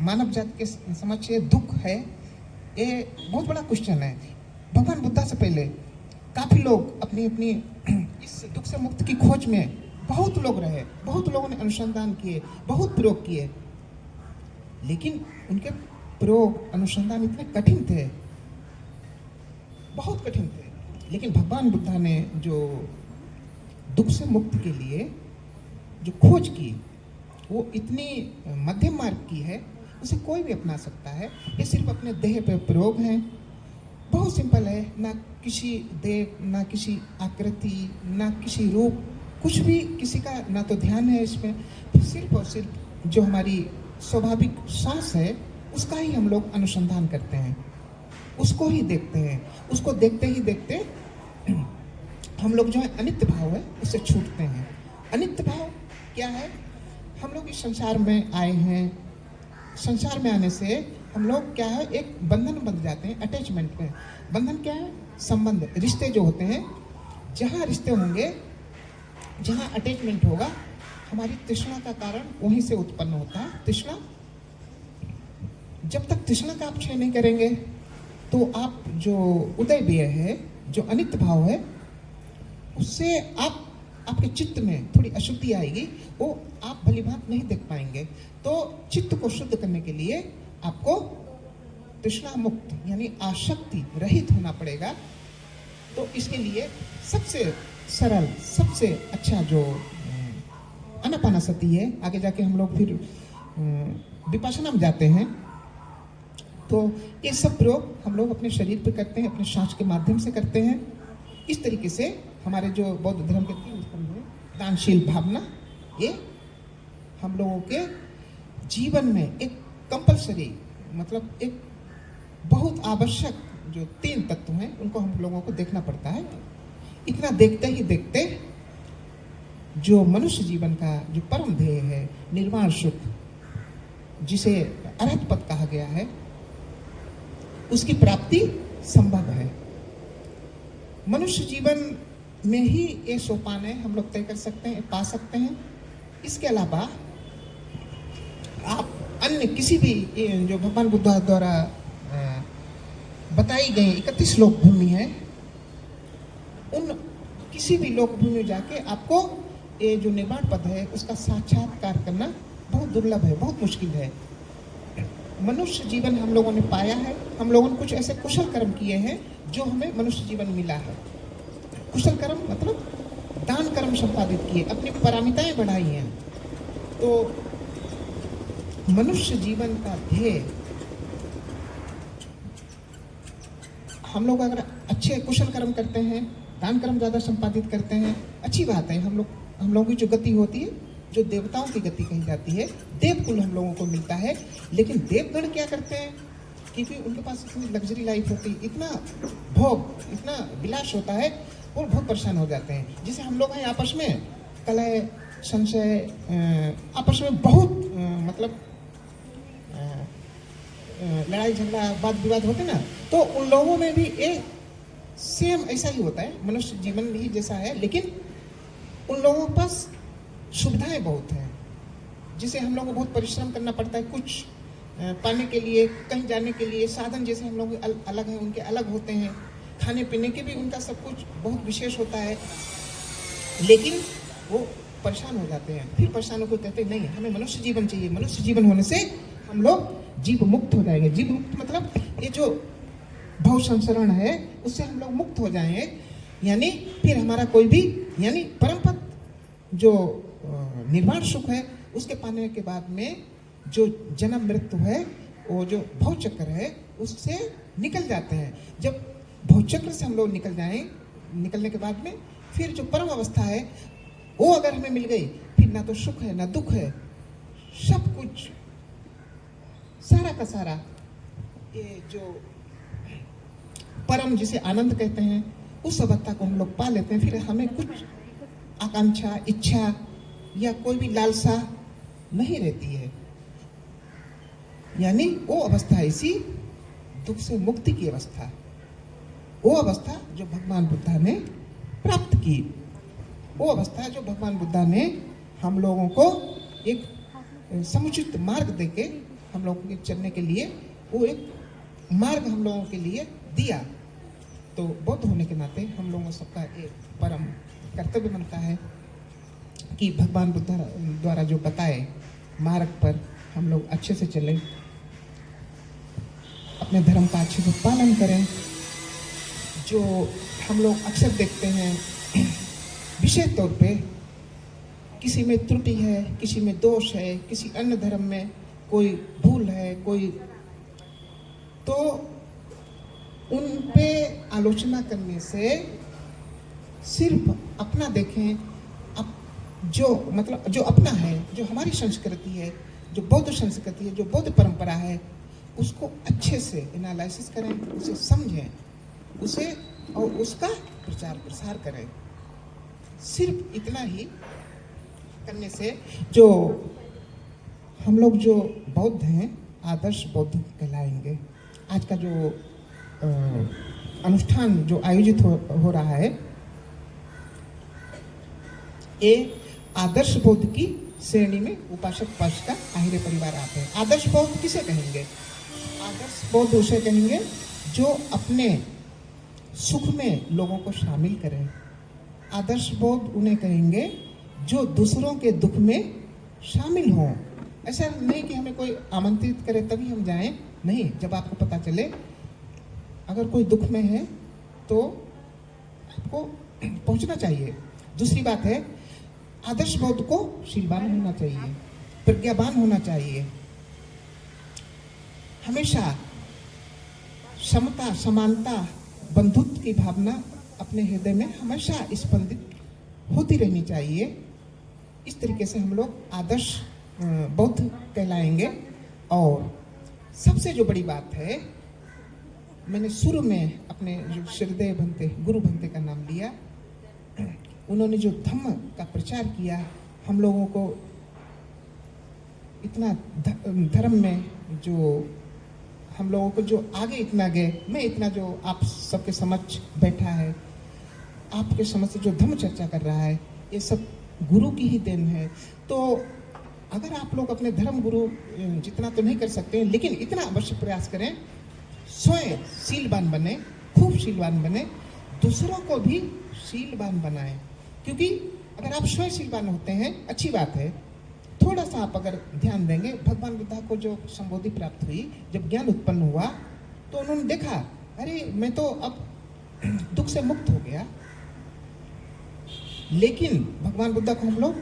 मानव जाति के समक्ष ये दुख है, ये बहुत बड़ा क्वेश्चन है। भगवान बुद्धा से पहले काफी लोग अपनी अपनी इस दुख से मुक्त की खोज में बहुत लोग रहे, बहुत लोगों ने अनुसंधान किए, बहुत प्रयोग किए, लेकिन उनके प्रयोग अनुसंधान इतने कठिन थे, बहुत कठिन थे। लेकिन भगवान बुद्धा ने जो दुख से मुक्ति के लिए जो खोज की, वो इतनी मध्यम मार्ग की है, उसे कोई भी अपना सकता है। ये सिर्फ अपने देह पे प्रयोग है, बहुत सिंपल है। ना किसी देह, ना किसी आकृति, ना किसी रूप, कुछ भी किसी का ना तो ध्यान है इसमें। सिर्फ और सिर्फ जो हमारी स्वाभाविक सांस है, उसका ही हम लोग अनुसंधान करते हैं, उसको ही देखते हैं। उसको देखते ही देखते हम लोग जो है अनित्य भाव है उससे छूटते हैं। अनित्य भाव क्या है? हम लोग इस संसार में आए हैं, संसार में आने से हम लोग क्या है, एक बंधन बंध जाते हैं, अटैचमेंट में। बंधन क्या है? संबंध, रिश्ते जो होते हैं। जहाँ रिश्ते होंगे, जहाँ अटैचमेंट होगा, हमारी तृष्णा का कारण वहीं से उत्पन्न होता है। तृष्णा, जब तक तृष्णा का आप क्षय नहीं करेंगे, तो आप जो उदय व्यय है, जो अनित्य भाव है, उससे आपके चित्त में थोड़ी अशुद्धि आएगी, वो आप भली भांति नहीं देख पाएंगे। तो चित्त को शुद्ध करने के लिए आपको तृष्णा मुक्त यानी आसक्ति रहित होना पड़ेगा। तो इसके लिए सबसे सरल, सबसे अच्छा जो आनापानसति है, आगे जाके हम लोग फिर विपश्यना में जाते हैं, तो ये सब प्रयोग हम लोग अपने शरीर पे करते हैं, अपने सांस के माध्यम से करते हैं। इस तरीके से हमारे जो बौद्ध धर्म के 3 स्तंभ हैं, दानशील भावना, ये हम लोगों के जीवन में एक कंपलसरी, मतलब एक बहुत आवश्यक जो 3 तत्व हैं, उनको हम लोगों को देखना पड़ता है। इतना देखते ही देखते जो मनुष्य जीवन का जो परम ध्येय है, निर्वाण सुख, जिसे अरहत पद कहा गया है, उसकी प्राप्ति संभव है। मनुष्य जीवन में ही ये सोपान है, हम लोग तय कर सकते हैं, पा सकते हैं। इसके अलावा आप अन्य किसी भी जो भगवान बुद्ध द्वारा बताई गई 31 लोक भूमि है, उन किसी भी लोक भूमि में जाके आपको ये जो निर्वाण पद है उसका साक्षात्कार करना बहुत दुर्लभ है, बहुत मुश्किल है। मनुष्य जीवन हम लोगों ने पाया है, हम लोगों ने कुछ ऐसे कुशल कर्म किए हैं जो हमें मनुष्य जीवन मिला है। कुशल कर्म मतलब दान कर्म संपादित किए, अपनी पारमिताएं बढ़ाई हैं। तो मनुष्य जीवन का ध्येय, हम लोग अगर अच्छे कुशल कर्म करते हैं, दान कर्म ज़्यादा संपादित करते हैं, अच्छी बात है। हम लोगों की जो गति होती है, जो देवताओं की गति कही जाती है, देवकुल हम लोगों को मिलता है। लेकिन देवगण क्या करते हैं? क्योंकि उनके पास इतनी लग्जरी लाइफ होती, इतना भोग, इतना विलास होता है, और बहुत परेशान हो जाते हैं। जिसे हम लोग हैं आपस में कलह, संशय, आपस में बहुत मतलब लड़ाई झगड़ा, वाद विवाद होते ना, तो उन लोगों में भी एक सेम ऐसा ही होता है। मनुष्य जीवन भी जैसा है, लेकिन उन लोगों के पास सुविधाएं बहुत हैं, जिसे हम लोगों को बहुत परिश्रम करना पड़ता है कुछ पाने के लिए, कहीं जाने के लिए। साधन जैसे हम लोग अलग हैं, उनके अलग होते हैं, खाने पीने के भी उनका सब कुछ बहुत विशेष होता है, लेकिन वो परेशान हो जाते हैं। फिर परेशान होकर कहते हैं नहीं, हमें मनुष्य जीवन चाहिए। मनुष्य जीवन होने से हम लोग जीव मुक्त हो जाएंगे। जीव मुक्त मतलब ये जो भव संसरण है उससे हम लोग मुक्त हो जाएंगे, यानी फिर हमारा कोई भी, यानी परम पद जो निर्वाण सुख है उसके पाने के बाद में जो जन्म मृत्यु है, वो जो भव चक्र है उससे निकल जाते हैं। जब भव चक्र से हम लोग निकल जाएं, निकलने के बाद में फिर जो परम अवस्था है वो अगर हमें मिल गई, फिर ना तो सुख है ना दुख है, सब कुछ सारा का सारा ये जो परम जिसे आनंद कहते हैं उस अवस्था को हम लोग पा लेते हैं। फिर हमें कुछ आकांक्षा, इच्छा या कोई भी लालसा नहीं रहती है, यानी वो अवस्था ऐसी दुख से मुक्ति की अवस्था, वो अवस्था जो भगवान बुद्धा ने प्राप्त की, वो अवस्था जो भगवान बुद्धा ने हम लोगों को एक समुचित मार्ग देके हम लोगों के चलने के लिए, वो एक मार्ग हम लोगों के लिए दिया। तो बौद्ध होने के नाते हम लोगों सबका एक परम कर्तव्य बनता है कि भगवान बुद्ध द्वारा जो बताए मार्ग पर हम लोग अच्छे से चलें, अपने धर्म का अच्छे से पालन करें। जो हम लोग अक्सर देखते हैं विशेष तौर पे किसी में त्रुटि है, किसी में दोष है, किसी अन्य धर्म में कोई भूल है, कोई, तो उन पे आलोचना करने से सिर्फ अपना देखें, जो मतलब जो अपना है, जो हमारी संस्कृति है, जो बौद्ध संस्कृति है, जो बौद्ध परंपरा है, उसको अच्छे से एनालिसिस करें, उसे समझें, उसे और उसका प्रचार प्रसार करें। सिर्फ इतना ही करने से जो हम लोग जो बौद्ध हैं आदर्श बौद्ध कहलाएंगे। आज का जो अनुष्ठान जो आयोजित हो रहा है, ये आदर्श बौद्ध की श्रेणी में उपासक उपासिका आहिरे परिवार आते हैं। आदर्श बौद्ध किसे कहेंगे? आदर्श बौद्ध उसे कहेंगे जो अपने सुख में लोगों को शामिल करें। आदर्श बौद्ध उन्हें कहेंगे जो दूसरों के दुख में शामिल हों। ऐसा नहीं कि हमें कोई आमंत्रित करे तभी हम जाएं, नहीं, जब आपको पता चले अगर कोई दुख में है तो आपको पहुंचना चाहिए। दूसरी बात है, आदर्श बौद्ध को शीलवान होना चाहिए, प्रज्ञावान होना चाहिए, हमेशा समता, समानता, बंधुत्व की भावना अपने हृदय में हमेशा स्पंदित होती रहनी चाहिए। इस तरीके से हम लोग आदर्श बौद्ध कहलाएंगे। और सबसे जो बड़ी बात है, मैंने शुरू में अपने जो श्रद्धेय भंते, गुरु भंते का नाम लिया, उन्होंने जो धम्म का प्रचार किया, हम लोगों को इतना धर्म में जो हम लोगों को जो आगे इतना गए, मैं इतना जो आप सबके समक्ष बैठा है, आपके समक्ष जो धम्म चर्चा कर रहा है, ये सब गुरु की ही देन है। तो अगर आप लोग अपने धर्म गुरु जितना तो नहीं कर सकते, लेकिन इतना अवश्य प्रयास करें, स्वयं शीलवान बने, खूब शीलवान बने, दूसरों को भी शीलवान बनाएं। क्योंकि अगर आप स्वयं शीलवान होते हैं, अच्छी बात है, थोड़ा सा आप अगर ध्यान देंगे, भगवान बुद्धा को जो संबोधि प्राप्त हुई, जब ज्ञान उत्पन्न हुआ तो उन्होंने देखा, अरे मैं तो अब दुख से मुक्त हो गया। लेकिन भगवान बुद्धा को हम लोग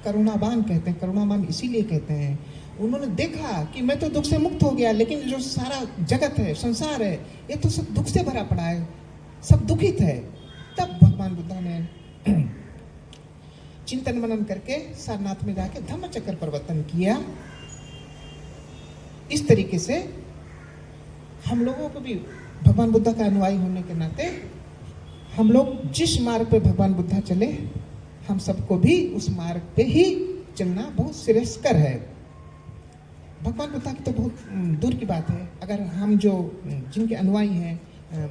करुणावान कहते हैं। करुणावान इसीलिए कहते हैं, उन्होंने देखा कि मैं तो दुख से मुक्त हो गया, लेकिन जो सारा जगत है, संसार है, ये तो सब दुख से भरा पड़ा है, सब दुखित है। तब भगवान बुद्धा ने चिंतन मनन करके सारनाथ में जाके धम्म चक्र प्रवर्तन किया। इस तरीके से हम लोगों को भी भगवान बुद्ध का अनुयायी होने के नाते हम लोग जिस मार्ग पे भगवान बुद्ध चले, हम सबको भी उस मार्ग पे ही चलना बहुत श्रेयस्कर है। भगवान बुद्ध की तो बहुत दूर की बात है। अगर हम जो जिनके अनुयायी हैं,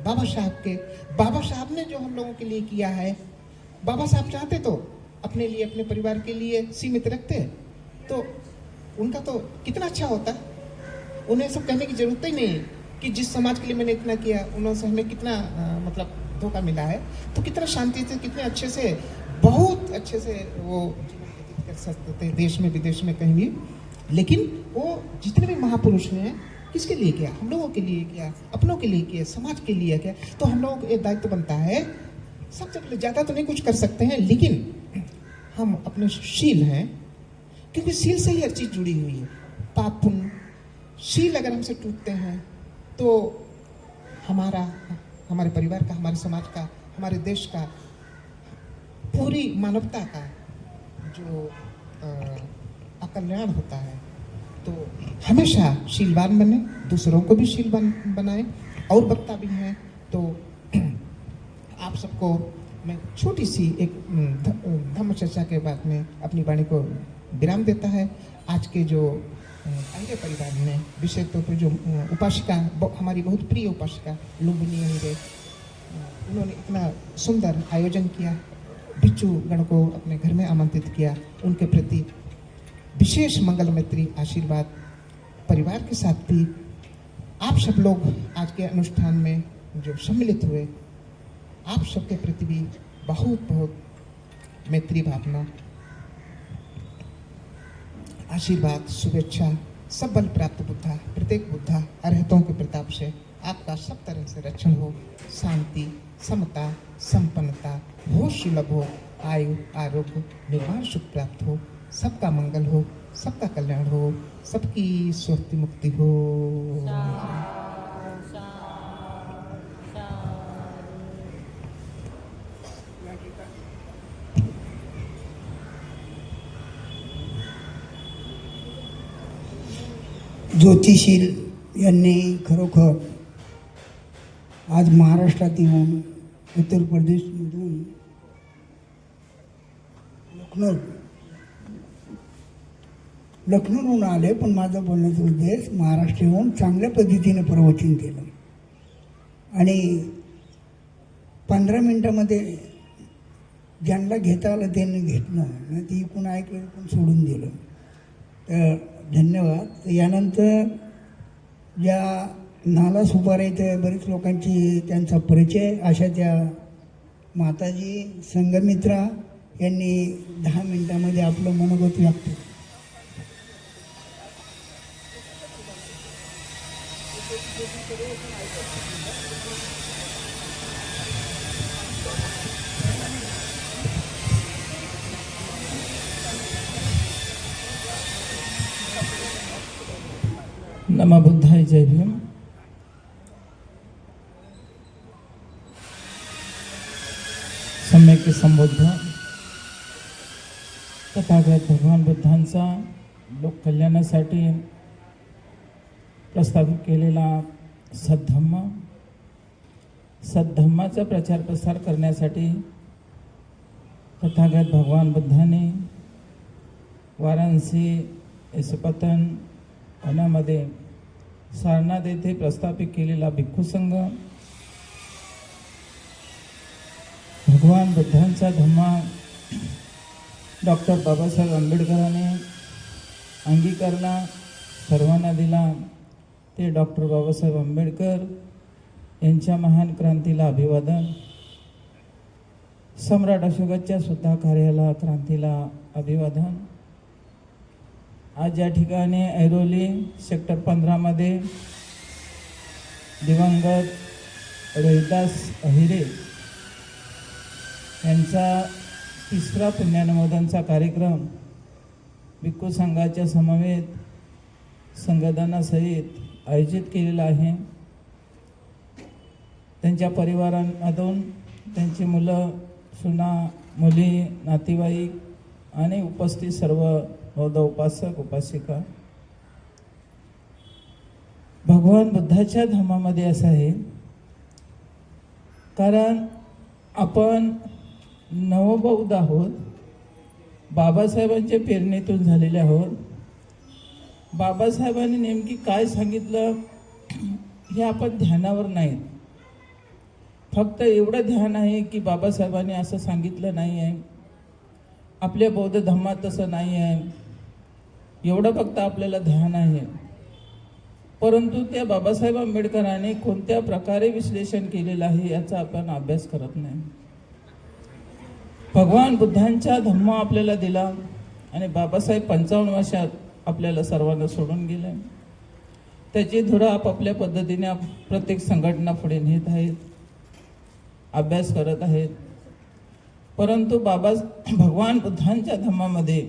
बाबा साहब ने जो हम लोगों के लिए किया है, बाबा साहब चाहते तो अपने लिए, अपने परिवार के लिए सीमित रखते तो उनका तो कितना अच्छा होता। उन्हें सब कहने की जरूरत ही नहीं कि जिस समाज के लिए मैंने इतना किया, उन्होंने हमें कितना मतलब धोखा मिला है। तो कितना शांति से, कितने अच्छे से, बहुत अच्छे से वो जीवन व्यतीत कर सकते थे, देश में विदेश में कहीं भी। लेकिन वो जितने भी महापुरुष हैं, किसके लिए किया? हम लोगों के लिए किया, अपनों के लिए किया, समाज के लिए किया। तो हम लोगों को एक दायित्व बनता है, सबसे पहले ज़्यादा तो नहीं कुछ कर सकते हैं, लेकिन हम अपने शील हैं, क्योंकि शील से ही हर चीज़ जुड़ी हुई है। पाप पुण्य, शील अगर हमसे टूटते हैं तो हमारे परिवार का, हमारे समाज का, हमारे देश का, पूरी मानवता का जो अकल्याण होता है। तो हमेशा शीलवान बने, दूसरों को भी शीलवान बनाए। और वक्ता भी हैं तो आप सबको मैं छोटी सी एक धम्म चर्चा के बाद में अपनी वाणी को विराम देता है। आज के जो अंगे परिवार ने, विशेष तौर पर जो उपासिका, हमारी बहुत प्रिय उपासिका लुम्बिनी अंगे, उन्होंने इतना सुंदर आयोजन किया, भिक्षु गण को अपने घर में आमंत्रित किया। उनके प्रति विशेष मंगल मैत्री आशीर्वाद परिवार के साथ भी आप सब लोग आज के अनुष्ठान में जो सम्मिलित हुए, आप सबके प्रति भी बहुत बहुत मैत्री भावना, आशीर्वाद, शुभेच्छा। सब बल प्राप्त बुद्धा, प्रत्येक बुद्धा अरहतों के प्रताप से आपका सब तरह से रक्षण हो, शांति, समता, संपन्नता हो, सुलभ हो, आयु, आरोग्य, निर्वाण सुख प्राप्त हो, सबका मंगल हो, सबका कल्याण हो, सबकी स्वस्थ मुक्ति हो। ज्योतिषील यांनी खरोखर आज महाराष्ट्रात येऊन उत्तर प्रदेशमधून लखनौहून आले, पण माझं बोलण्याचा उद्देश महाराष्ट्र येऊन चांगल्या पद्धतीने प्रवचन केलं आणि 15 मिनिटामध्ये ज्यांना घेता आलं त्यांनी घेतलं, नाही ती इकून ऐकलं, इकून सोडून दिलं. तर धन्यवाद. यानंतर ज्या नाला सुपार इथे बरीच लोकांची त्यांचा परिचय, अशा त्या माताजी संघमित्रा यांनी 10 मिनिटांमध्ये आपलं मनोगत व्यक्त केलं. नमः बुद्धाय, जय भीम. सम्यक संबोध तथागत भगवान बुद्धांचा लोक कल्याणासाठी प्रस्तावित केलेला सद्धम्माचा प्रचार प्रसार करण्यासाठी तथागत भगवान बुद्धाने वाराणसी, इसपतन वनामध्ये सारनाथ येथे प्रस्थापित केलेला भिक्खू संघ, भगवान बुद्धांचा धम्मा डॉक्टर बाबासाहेब आंबेडकरांनी अंगीकारला, सर्वांना दिला. ते डॉक्टर बाबासाहेब आंबेडकर यांच्या महान क्रांतीला अभिवादन. सम्राट अशोकाच्या सुद्धा कार्याला, क्रांतीला अभिवादन. आज या ठिकाणी ऐरोली सेक्टर 15 दिवंगत रोहिदास अहिरे यांचा 3रा पुण्यानुमोदनचा कार्यक्रम भिक्खू संघाच्या समवेत संघटनासहित आयोजित केलेला आहे. त्यांच्या परिवारांमधून त्यांची मुलं, सुना, मुली, नातेवाईक आणि उपस्थित सर्व बौद्ध उपासक, उपासिका, भगवान बुद्धाच्या धर्मामध्ये असं आहे, कारण आपण नवबौद्ध आहोत, बाबासाहेबांच्या प्रेरणेतून झालेले आहोत. बाबासाहेबांनी नेमकी काय सांगितलं हे आपण ध्यानावर नाहीत. फक्त एवढं ध्यान आहे की बाबासाहेबांनी असं सांगितलं नाही आहे, आपल्या बौद्ध धर्मात तसं नाही आहे, एवढं फक्त आपल्याला ध्यान आहे. परंतु त्या बाबासाहेब आंबेडकरांनी कोणत्या प्रकारे विश्लेषण केलेलं आहे याचा आपण अभ्यास करत नाही. भगवान बुद्धांचा धम्म आपल्याला दिला आणि बाबासाहेब 55 वर्षात आपल्याला सर्वांना सोडून गेले. त्याची धुरा आपापल्या पद्धतीने प्रत्येक संघटना पुढे नेत आहेत, अभ्यास करत आहेत. परंतु भगवान बुद्धांच्या धम्मामध्ये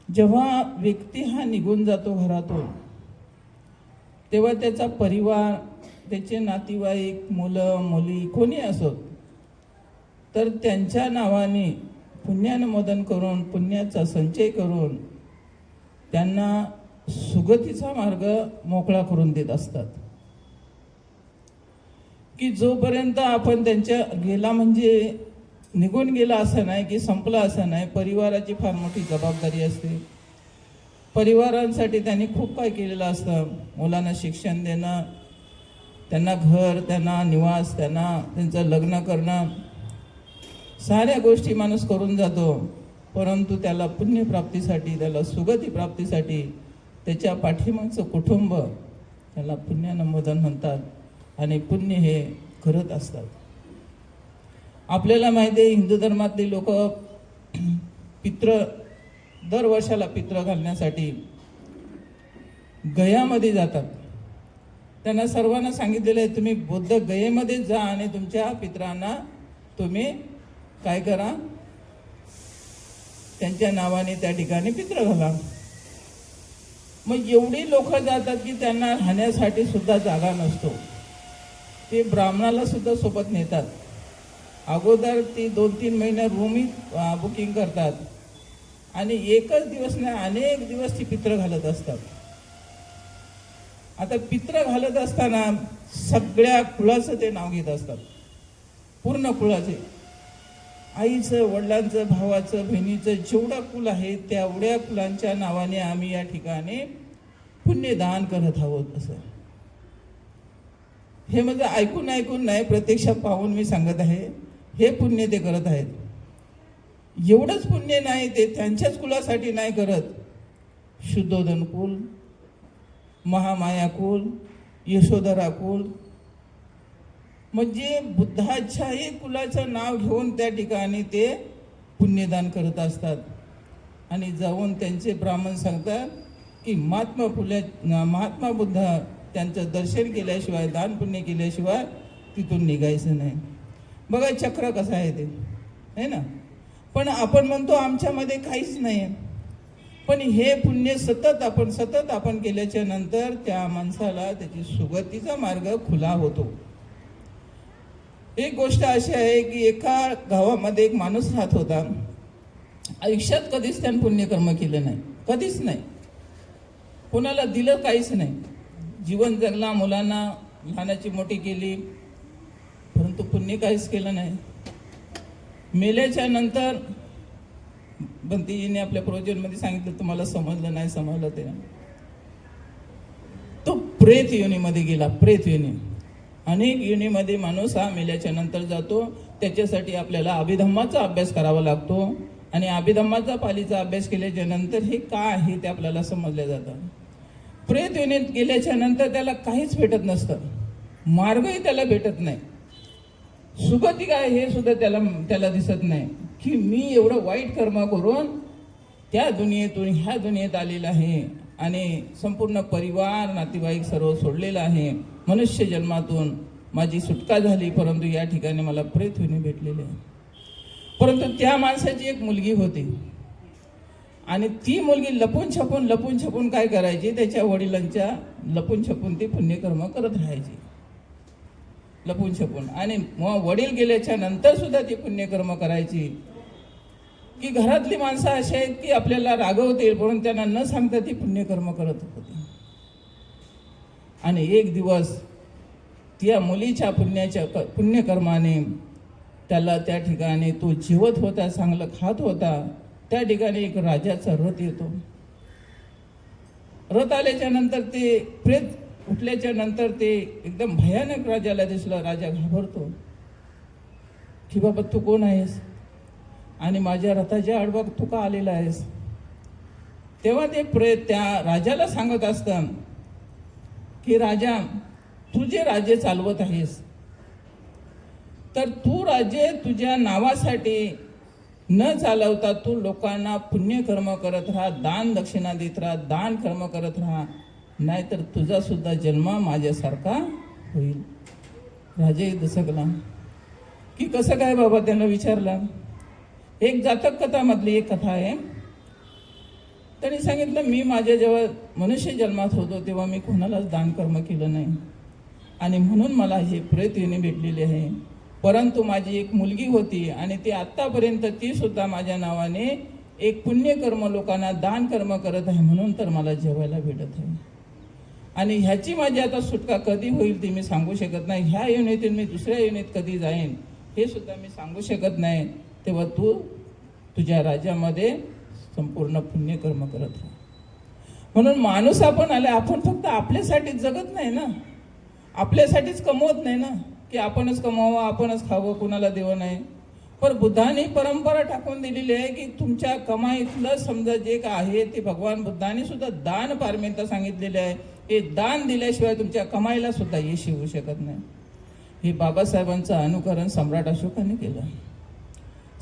जेव्हा व्यक्ती हा निघून जातो घरातून, तेव्हा त्याचा परिवार, त्याचे नातेवाईक, मुलं मुली कोणी असोत, तर त्यांच्या नावाने पुण्यानुमोदन करून, पुण्याचा संचय करून त्यांना सुगतीचा मार्ग मोकळा करून देत असतात. की जोपर्यंत आपण त्यांच्या गेला म्हणजे निघून गेला असं नाही, की संपला असं नाही. परिवाराची फार मोठी जबाबदारी असते. परिवारांसाठी त्यांनी खूप काय केलेलं असतं. मुलांना शिक्षण देणं, त्यांना घर, त्यांना निवास, त्यांचं लग्न करणं, साऱ्या गोष्टी माणूस करून जातो. परंतु त्याला पुण्यप्राप्तीसाठी, त्याला सुगती प्राप्तीसाठी त्याच्या पाठीमागचं कुटुंब त्याला पुण्यानुमोदन म्हणतात आणि पुण्य हे करत असतात. आपल्याला माहिती आहे, हिंदू धर्मातली लोक दर वर्षाला पित्र घालण्यासाठी गयामध्ये जातात. त्यांना सर्वांना सांगितलेलं आहे, तुम्ही बुद्ध गयेमध्ये जा आणि तुमच्या पित्रांना तुम्ही काय करा, त्यांच्या नावाने त्या ठिकाणी पित्र घाला. मग एवढी लोक जातात की त्यांना राहण्यासाठी सुद्धा जागा नसतो. ते ब्राह्मणाला सुद्धा सोबत नेतात. अगोदर ती 2-3 महिने रूमही बुकिंग करतात आणि एकच दिवस नाही, अनेक दिवस ती पित्र घालत असतात. आता पित्र घालत असताना सगळ्या कुळाचं ते नाव घेत असतात, पूर्ण कुळाचे, आईचं, वडिलांचं, भावाचं, बहिणीचं, जेवढा कुल आहे तेवढ्या कुलांच्या नावाने आम्ही या ठिकाणी पुण्यदान करत आहोत. असं हे म्हणजे ऐकून नाही, प्रत्यक्षात पाहून मी सांगत आहे. हे पुण्य ते करत आहेत. एवढंच पुण्य नाही, ते त्यांच्याच कुलासाठी नाही करत. शुद्धोधन कुल, महामाया कुल, यशोधरा कुल, म्हणजे बुद्धाच्याही कुलाचं नाव घेऊन त्या ठिकाणी ते पुण्यदान करत असतात. आणि जाऊन त्यांचे ब्राह्मण सांगतात की महात्मा बुद्ध त्यांचं दर्शन केल्याशिवाय, दान पुण्य केल्याशिवाय तिथून निघायचं नाही. बघा चक्र कसं आहे ते, है ना. पण आपण म्हणतो आमच्यामध्ये काहीच नाही. पण हे पुण्य सतत आपण केल्याच्या नंतर त्या माणसाला त्याची सुगतीचा मार्ग खुला होतो. एक गोष्ट अशी आहे की एका गावामध्ये एक माणूस राहत होता. आयुष्यात कधीच त्याने पुण्यकर्म केलं नाही, कधीच नाही. कोणाला दिलं काहीच नाही. जीवन जगला, मुलांना लहानाची मोठी केली, परंतु पुण्य काहीच केलं नाही. मेल्याच्या नंतर बंतीजीने आपल्या प्रोजेक्टमध्ये सांगितलं, तुम्हाला समजलं नाही, समजलं ते, तो प्रेत योनीमध्ये गेला. प्रेत योनी, अनेक योनीमध्ये माणूस हा मेल्याच्या नंतर जातो. त्याच्यासाठी आपल्याला अभिधम्माचा अभ्यास करावा लागतो आणि अभिधम्माचा पालीचा अभ्यास केल्याच्या नंतर हे काय आहे ते आपल्याला समजलं जातं. प्रेत योनीत गेल्याच्या नंतर त्याला काहीच भेटत नसतं, मार्गही त्याला भेटत नाही. सुगती काय हे सुद्धा त्याला दिसत नाही की मी एवढं वाईट कर्म करून त्या दुनियेतून ह्या दुनियेत आलेला आहे आणि संपूर्ण परिवार, नातेवाईक सर्व सोडलेलं आहे. मनुष्य जन्मातून माझी सुटका झाली, परंतु या ठिकाणी मला प्रेत योनी भेटलेली आहे. परंतु त्या माणसाची एक मुलगी होती आणि ती मुलगी लपून छपून काय करायची, त्याच्या वडिलांच्या लपून छपून ती पुण्यकर्म करत राहायची, लपून छपून. आणि मग वडील गेल्याच्या नंतर सुद्धा ती पुण्यकर्म करायची. की घरातली माणसं अशी आहेत की आपल्याला रागवतील, म्हणून त्यांना न सांगता ती पुण्यकर्म करत होती. आणि एक दिवस त्या मुलीच्या पुण्यकर्माने त्याला त्या ठिकाणी तो जीवत होता, चांगलं खात होता. त्या ठिकाणी एक राजाचा रथ येतो. रथ आल्याच्या नंतर ते प्रेत उठल्याच्या नंतर ते एकदम भयानक राजाला दिसलं. राजा घाबरतो की बाबा तू कोण आहेस आणि माझ्या रथाच्या आडवा तू का आलेला आहेस. तेव्हा ते प्रेत त्या राजाला सांगत असतं की राजा, तू जे राज्य चालवत आहेस तर तू राज्य तुझ्या नावासाठी न चालवता तू लोकांना पुण्यकर्म करत राहा, दान दक्षिणा देत राहा, दान कर्म करत राहा, नाहीतर तुझा सुद्धा जन्म माझ्यासारखा होईल. राजाही दसकला की कसं काय बाबा. त्यानं विचारला. एक जातक कथामधली एक कथा आहे. त्यांनी सांगितलं मी माझ्या जेव्हा मनुष्य जन्मात होतो तेव्हा मी कोणालाच दान कर्म केलं नाही आणि म्हणून मला हे प्रेत योनी भेटलेली आहे. परंतु माझी एक मुलगी होती आणि ती आत्तापर्यंत ती सुद्धा माझ्या नावाने एक पुण्यकर्म लोकांना दान कर्म करत आहे, म्हणून तर मला जेवायला भेटत आहे. आणि ह्याची माझी आता सुटका कधी होईल ती मी सांगू शकत नाही. ह्या योनीतून मी दुसऱ्या योनीत कधी जाईन हे सुद्धा मी सांगू शकत नाही. तेव्हा तू तुझ्या राज्यामध्ये संपूर्ण पुण्यकर्म करत राहा. म्हणून माणूस आपण आले, आपण फक्त आपल्यासाठीच जगत नाही ना, आपल्यासाठीच कमवत नाही ना की आपणच कमवावं, आपणच खावं, कुणाला देवं नाही. पण बुद्धाने परंपरा टाकून दिलेली आहे की तुमच्या कमाईतलं समजा जे काय आहे ते भगवान बुद्धाने सुद्धा दान पारमिता सांगितलेले आहे. हे दान दिल्याशिवाय तुमच्या कमाईला सुद्धा यश येऊ शकत नाही. हे बाबासाहेबांचं अनुकरण सम्राट अशोकाने केलं.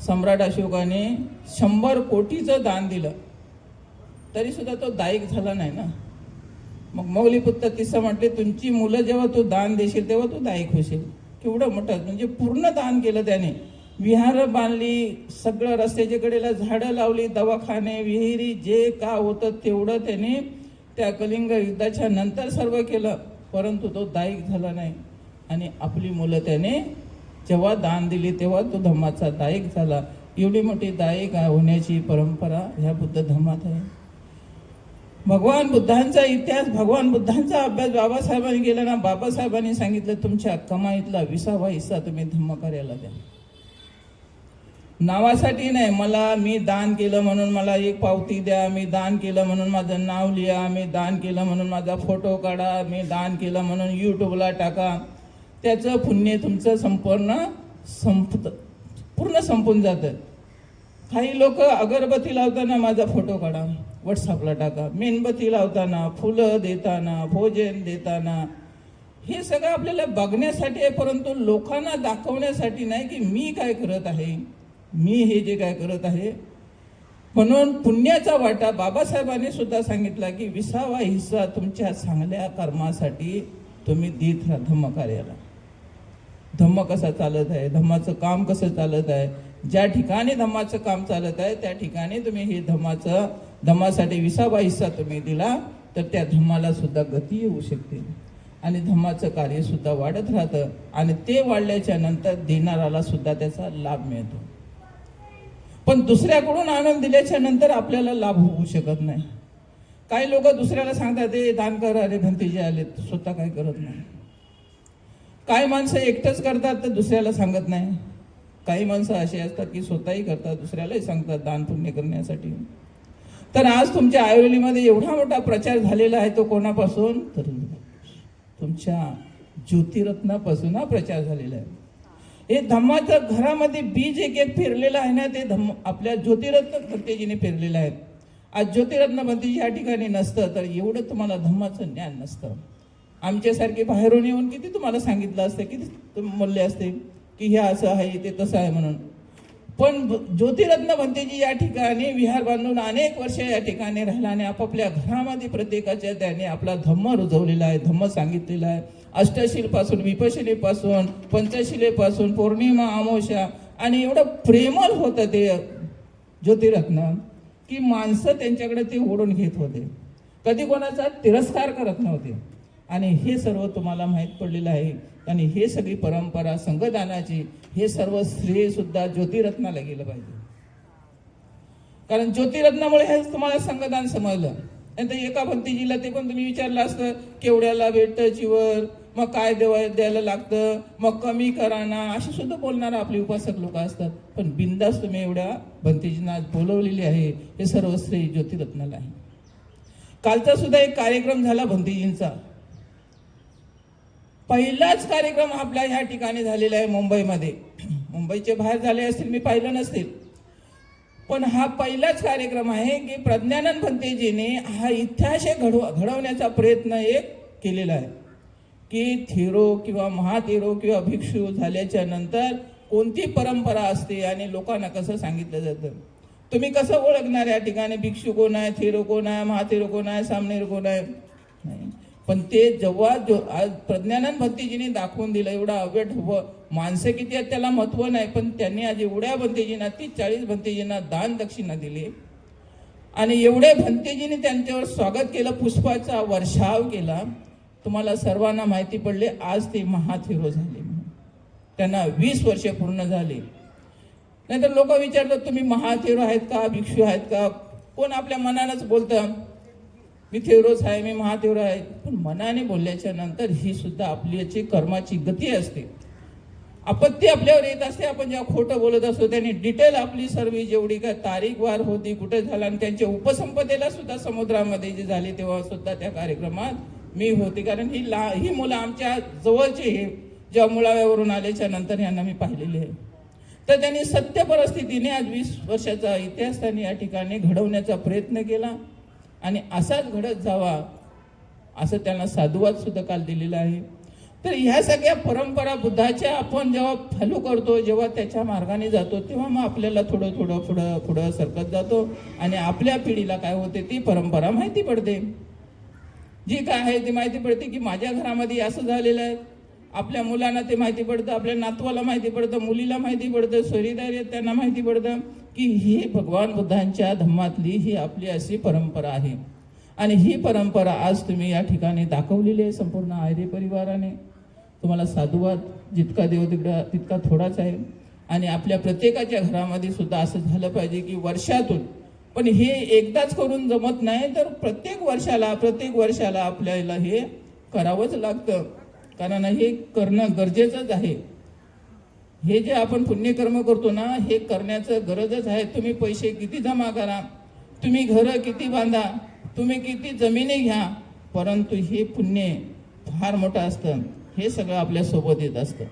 सम्राट अशोकाने 100 कोटीचं दान दिलं तरी सुद्धा तो दायक झाला नाही ना. मग मौलीपुत्र तिसं म्हटले तुमची मुलं जेव्हा तू दान देशील तेव्हा तू दायक होशील. केवढं मोठं म्हणजे पूर्ण दान केलं त्याने. विहार बांधली, सगळं रस्त्याच्या कडेला झाडं लावली, दवाखाने, विहिरी, जे का होतं तेवढं त्याने त्या कलिंग युद्धाच्या नंतर सर्व केलं. परंतु तो दायक झाला नाही आणि आपली मुलं त्याने जेव्हा दान दिली तेव्हा तो धम्माचा दायक झाला. एवढी मोठी दायक होण्याची परंपरा ह्या बुद्ध धर्मात आहे. भगवान बुद्धांचा इतिहास, भगवान बुद्धांचा अभ्यास बाबासाहेबांनी केला ना. बाबासाहेबांनी सांगितलं तुमच्या कमाईतला 20वा हिस्सा तुम्ही धम्मकार्याला द्या. नावासाठी नाही, मी दान केलं म्हणून मला एक पावती द्या, मी दान केलं म्हणून माझं नाव लिहा, मी दान केलं म्हणून माझा फोटो काढा, मी दान केलं म्हणून यूट्यूबला टाका. त्याचं पुण्य तुमचं पूर्ण संपून जातं. काही लोक अगरबत्ती लावताना माझा फोटो काढा, व्हॉट्सअपला टाका. मेणबत्ती लावताना, फुलं देताना, भोजन देताना, हे सगळं आपल्याला बघण्यासाठी आहे, परंतु लोकांना दाखवण्यासाठी नाही की मी काय करत आहे, मी हे जे काय करत आहे. म्हणून पुण्याचा वाटा बाबासाहेबांनी सुद्धा सांगितला की 20वा हिस्सा तुमच्या चांगल्या कर्मासाठी तुम्ही देत राहा धम्मकार्याला. धम्म कसा चालत आहे, धम्माचं काम कसं चालत आहे, ज्या ठिकाणी धम्माचं काम चालत आहे त्या ठिकाणी तुम्ही हे धम्मासाठी 20वा हिस्सा तुम्ही दिला तर त्या धम्माला सुद्धा गती येऊ शकते आणि धम्माचं कार्य सुद्धा वाढत राहतं आणि ते वाढल्याच्या नंतर देणाऱ्याला सुद्धा त्याचा लाभ मिळतो. पण दुसऱ्याकडून आनंद दिल्याच्या नंतर आपल्याला लाभ होऊ शकत नाही. काही लोक दुसऱ्याला सांगतात ते दान कर, अरे भंतीजी आले, स्वतः काय करत नाही. काही माणसं एकटंच करतात तर दुसऱ्याला सांगत नाही. काही माणसं असे असतात की स्वतःही करतात, दुसऱ्यालाही सांगतात दान पुण्य करण्यासाठी. तर आज तुमच्या आयुर्वेलीमध्ये एवढा मोठा प्रचार झालेला आहे तो कोणापासून, तर तुमच्या ज्योतिरत्नापासून हा प्रचार झालेला आहे. हे धम्माचं घरामध्ये बीज एक फिरलेलं आहे ना, ते आपल्या ज्योतिरत्न भंतेजीने फिरलेलं आहे. आज ज्योतिरत्न भंतेजी या ठिकाणी नसतं तर एवढं तुम्हाला धम्माचं ज्ञान नसतं. आमच्यासारखे बाहेरून येऊन किती तुम्हाला सांगितलं असतं, किती बोलले असते की हे असं आहे ते तसं आहे म्हणून. पण ज्योतिरत्न भंतेजी या ठिकाणी विहार बांधून अनेक वर्ष या ठिकाणी राहिला आणि आपापल्या घरामध्ये प्रत्येकाच्या त्याने आपला धम्म रुजवलेला आहे, धम्म सांगितलेला आहे. अष्टशिलेपासून, विपशिलेपासून, पंचशिलेपासून, पौर्णिमा, अमावस्या, आणि एवढं प्रेमळ होतं ते ज्योतिरत्न की माणसं त्यांच्याकडे ते ओढून घेत होते, कधी कोणाचा तिरस्कार करत नव्हते. आणि हे सर्व तुम्हाला माहीत पडलेलं आहे. आणि हे सगळी परंपरा संघदानाची, हे सर्व श्रेय सुद्धा ज्योतिरत्नाला गेलं पाहिजे. कारण ज्योतिरत्नामुळे हे तुम्हाला संघदान समजलं. नंतर एका भंतेजीला ते पण तुम्ही विचारलं असतं केवढ्याला भेटतं चिवर, मग काय द्यायला लागतं, मग कमी करा ना, अशी सुद्धा बोलणारा आपले उपासक लोक असतात. पण बिंदास तुम्ही एवढ्या भंतेजींना आज बोलवलेली आहे, हे सर्व श्रेय ज्योतिरत्नाला आहे. कालचा सुद्धा एक कार्यक्रम झाला भंतेजींचा. पहिलाच कार्यक्रम आपल्या ह्या ठिकाणी झालेला आहे मुंबईमध्ये. मुंबईच्या बाहेर झाले असतील, मी पाहिलं नसतील, पण हा पहिलाच कार्यक्रम आहे की प्रज्ञानंद भंतेजीने हा इतिहास घडवण्याचा प्रयत्न एक केलेला आहे की थेरो किंवा महाथेरो किंवा भिक्षू झाल्याच्या नंतर कोणती परंपरा असते आणि लोकांना कसं सांगितलं जातं. तुम्ही कसं ओळखणार या ठिकाणी भिक्षू कोण आहे, थेरो कोण आहे, महाथेरो कोण आहे, सामनेर कोण आहे, नाही. पण ते जेव्हा आज प्रज्ञानंद भंतेजीने दाखवून दिलं, एवढा अवेट माणसं किती आहेत त्याला महत्व नाही, पण त्यांनी आज एवढ्या भंतेजींना 30-40 भंतेजींना दान दक्षिणा दिली आणि एवढ्या भंतेजींनी त्यांच्यावर स्वागत केलं, पुष्पाचा वर्षाव केला. तुम्हाला सर्वांना माहिती पडले आज ते महाथेरो झाले, त्यांना 20 वर्ष पूर्ण झाले. नंतर लोक विचारतात तुम्ही महाथेरो आहेत का, भिक्षू आहेत का? कोण आपल्या मनानंच बोलतं मी थेरोच आहे, मी महाथेरो आहे. पण मनाने बोलल्याच्या नंतर ही सुद्धा आपली कर्माची गती असते. आपत्ती आपल्यावर येत असते. आपण जेव्हा खोटं बोलत असतो त्यांनी डिटेल आपली सर्व जेवढी काय तारीख वार होती, कुठे झाला, आणि त्यांच्या उपसंपदेला सुद्धा समुद्रामध्ये जे झाले तेव्हा सुद्धा त्या कार्यक्रमात मी होते. कारण ही मुलं आमच्या जवळचे हे जेव्हा मुळाव्यावरून आल्याच्या नंतर यांना मी पाहिलेले आहे. तर त्यांनी सत्य परिस्थितीने आज 20 वर्षाचा इतिहास त्यांनी या ठिकाणी घडवण्याचा प्रयत्न केला आणि असाच घडत जावा असं त्यांना साधुवाद सुद्धा काल दिलेला आहे. तर ह्या सगळ्या परंपरा बुद्धाच्या आपण जेव्हा फॉलो करतो, जेव्हा त्याच्या मार्गाने जातो, तेव्हा मग आपल्याला थोडं थोडं पुढं सरकत जातो आणि आपल्या पिढीला काय होते ती परंपरा माहिती पडते. जी काय आहे ती माहिती पडते की माझ्या घरामध्ये असं झालेलं आहे. आपल्या मुलांना ते माहिती पडतं, आपल्या नातवाला माहिती पडतं, मुलीला माहिती पडतं, सोयरीदार त्यांना माहिती पडतं की ही भगवान बुद्धांच्या धम्मातली ही आपली अशी परंपरा आहे. आणि ही परंपरा आज तुम्ही या ठिकाणी दाखवलेली आहे संपूर्ण आयरे परिवाराने. तुम्हाला साधुवाद जितका देव तितका थोडाच आहे. आणि आपल्या प्रत्येकाच्या घरामध्ये सुद्धा असं झालं पाहिजे की वर्षातून, पण हे एकदाच करून जमत नाही, तर प्रत्येक वर्षाला आपल्याला हे करावंच लागतं. कारण हे करणं गरजेचंच आहे. हे जे आपण पुण्यकर्म करतो ना, हे करण्याचं गरजच आहे. तुम्ही पैसे किती जमा करा, तुम्ही घरं किती बांधा, तुम्ही किती जमिनी घ्या, परंतु हे पुण्य फार मोठं असतं. हे सगळं आपल्यासोबत येत असतं.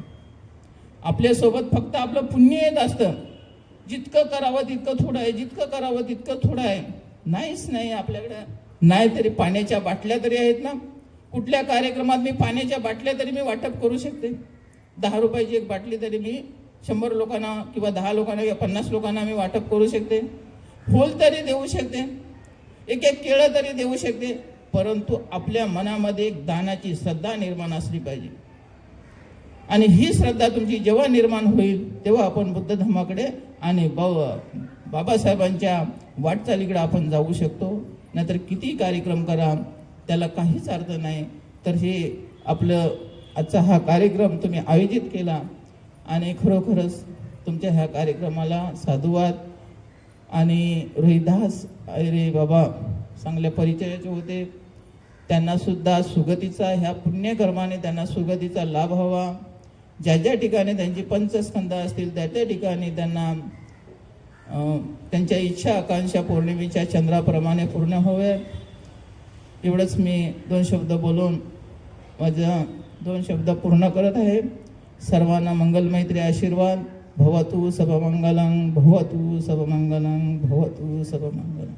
आपल्यासोबत फक्त आपलं पुण्य येत असतं. जितकं करावं तितकं थोडं आहे, जितकं करावं तितकं थोडं आहे. नाहीच नाही आपल्याकडं. नाही तरी पाण्याच्या बाटल्या तरी आहेत ना. कुठल्या कार्यक्रमात मी पाण्याच्या बाटल्या तरी मी वाटप करू शकते. 10 रुपयाची एक बाटली तरी मी 100 लोकांना किंवा 10 लोकांना किंवा 50 लोकांना मी वाटप करू शकते. फूल तरी देऊ शकते, एक केळं तरी देऊ शकते. परंतु आपल्या मनामध्ये एक दानाची श्रद्धा निर्माण असली पाहिजे. आणि ही श्रद्धा तुमची जेव्हा निर्माण होईल तेव्हा आपण बुद्ध धर्माकडे आणि बाबासाहेबांच्या वाटचालीकडे आपण जाऊ शकतो. नाहीतर किती कार्यक्रम करा त्याला काहीच अर्थ नाही. तर हे आपलं आजचा हा कार्यक्रम तुम्ही आयोजित केला आणि खरोखरच तुमच्या ह्या कार्यक्रमाला साधुवाद. आणि रोहिदास आयरे बाबा चांगल्या परिचयाचे होते, त्यांना सुद्धा सुगतीचा, ह्या पुण्यकर्माने त्यांना सुगतीचा लाभ व्हावा. ज्या ज्या ठिकाणी त्यांची पंचस्कंद असतील त्या त्या ठिकाणी त्यांना त्यांच्या इच्छा आकांक्षा पौर्णिमेच्या चंद्राप्रमाणे पूर्ण हवे. एवढंच मी 2 शब्द बोलून माझा 2 शब्द पूर्ण करत आहे. सर्वांना मंगलमैत्री आशीर्वाद. भवतु सबमंगलं, भवतु सबमंगलं, भवतु सबमंगलं.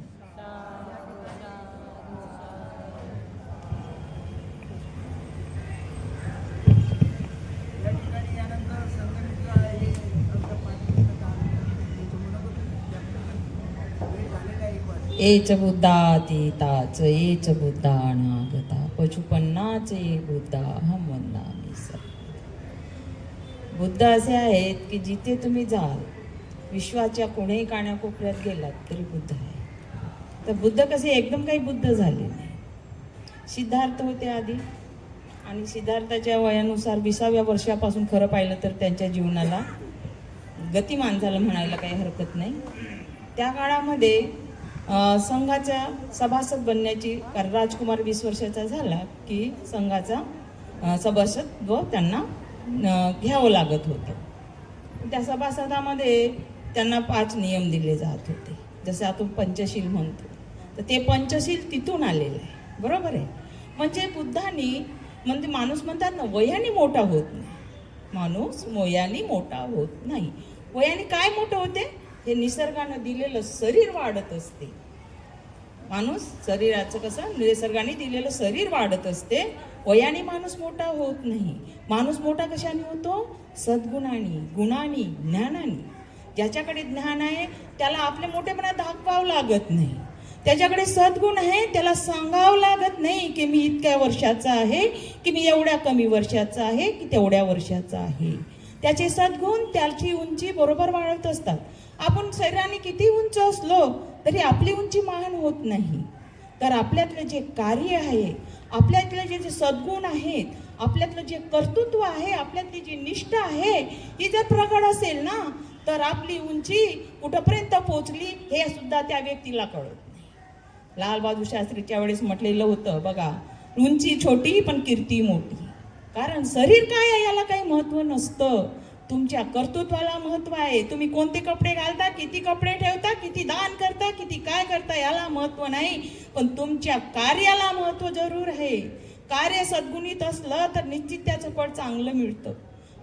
एच बुद्धातीताच एच बुद्धानागता पशुपन्नाच ए बुद्धा हम वंदामी सब. बुद्ध असे आहेत की जिथे तुम्ही जाल, विश्वाच्या कोणीही कानाकोपऱ्यात गेलात तरी बुद्ध आहे. तर बुद्ध कसे एकदम काही बुद्ध झाले नाही. सिद्धार्थ होते आधी, आणि सिद्धार्थाच्या वयानुसार 20व्या वर्षापासून खरं पाहिलं तर त्यांच्या जीवनाला गतिमान झालं म्हणायला काही हरकत नाही. त्या काळामध्ये संघाच्या सभासद बनण्याची, कारण राजकुमार 20 वर्षाचा झाला की संघाचा सभासद व त्यांना घ्यावं लागत होतं. त्या सभासदामध्ये त्यांना 5 नियम दिले जात होते, जसे आपण पंचशील म्हणतो. तर ते पंचशील तिथून आलेलं आहे, बरोबर आहे. म्हणजे बुद्धांनी म्हणजे माणूस म्हणतात ना, वयाने मोठा होत नाही. माणूस वयाने मोठा होत नाही. वयाने काय मोठं होते? हे निसर्गानं दिलेलं शरीर वाढत असते. माणूस शरीराचं कसं निसर्गाने दिलेलं शरीर वाढत असते. वयाने माणूस मोठा होत नाही. माणूस मोठा कशाने होतो? सद्गुणाने, गुणाने, ज्ञानाने. ज्याच्याकडे ज्ञान आहे त्याला आपल्या मोठेपणा दाखवावं लागत नाही. त्याच्याकडे सद्गुण आहे त्याला सांगावं लागत नाही की मी इतक्या वर्षाचा आहे, की मी एवढ्या कमी वर्षाचा आहे, की तेवढ्या वर्षाचा आहे. त्याचे सद्गुण त्याची उंची बरोबर वाढत असतात. आपण शरीराने किती उंच असलो तरी आपली उंची महान होत नाही. तर आपल्यातलं जे कार्य आहे, आपल्यातले जे सद्गुण आहेत, आपल्यातलं जे कर्तृत्व आहे, आपल्यातली जी निष्ठा आहे, ही जर प्रगट असेल ना, तर आपली उंची कुठपर्यंत पोहोचली हे सुद्धा त्या व्यक्तीला कळत नाही. लाल बहादूर शास्त्रीच्या वेळेस म्हटलेलं होतं बघा, उंची छोटी पण कीर्ती मोठी. कारण शरीर काय आहे याला काही महत्त्व नसतं, तुमच्या कर्तृत्वाला महत्त्व आहे. तुम्ही कोणते कपडे घालता, किती कपडे ठेवता, किती दान करता, किती काय करता याला महत्त्व नाही, पण तुमच्या कार्याला महत्त्व जरूर आहे. कार्य सद्गुणित असलं तर निश्चित त्याचं फळ चांगलं मिळतं.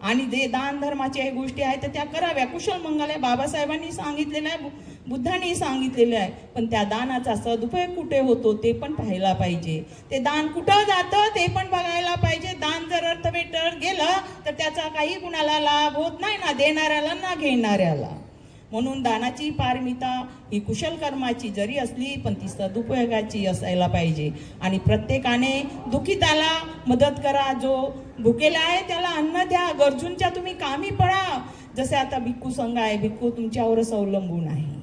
आणि जे दान धर्माच्या काही गोष्टी आहेत तर त्या कराव्या. कुशल मंगल आहे, बाबासाहेबांनी सांगितलेलं आहे, बुद्धांनी सांगितलेलं आहे. पण त्या दानाचा सदुपयोग कुठे होतो ते पण पाहायला पाहिजे. ते दान कुठं जातं ते पण बघायला पाहिजे. दान जर अर्थवेटर गेलं तर त्याचा काही कुणाला लाभ होत नाही, ना देणाऱ्याला ना घेणाऱ्याला. म्हणून दानाची पारमिता ही कुशल कर्माची जरी असली पण ती सदुपयोगाची असायला पाहिजे. आणि प्रत्येकाने दुखिताला मदत करा, जो भुकेला आहे त्याला अन्न द्या, गरजूंच्या तुम्ही कामी पडा. जसे आता भिक्खू संघ आहे, भिक्खू तुमच्यावरच अवलंबून आहे.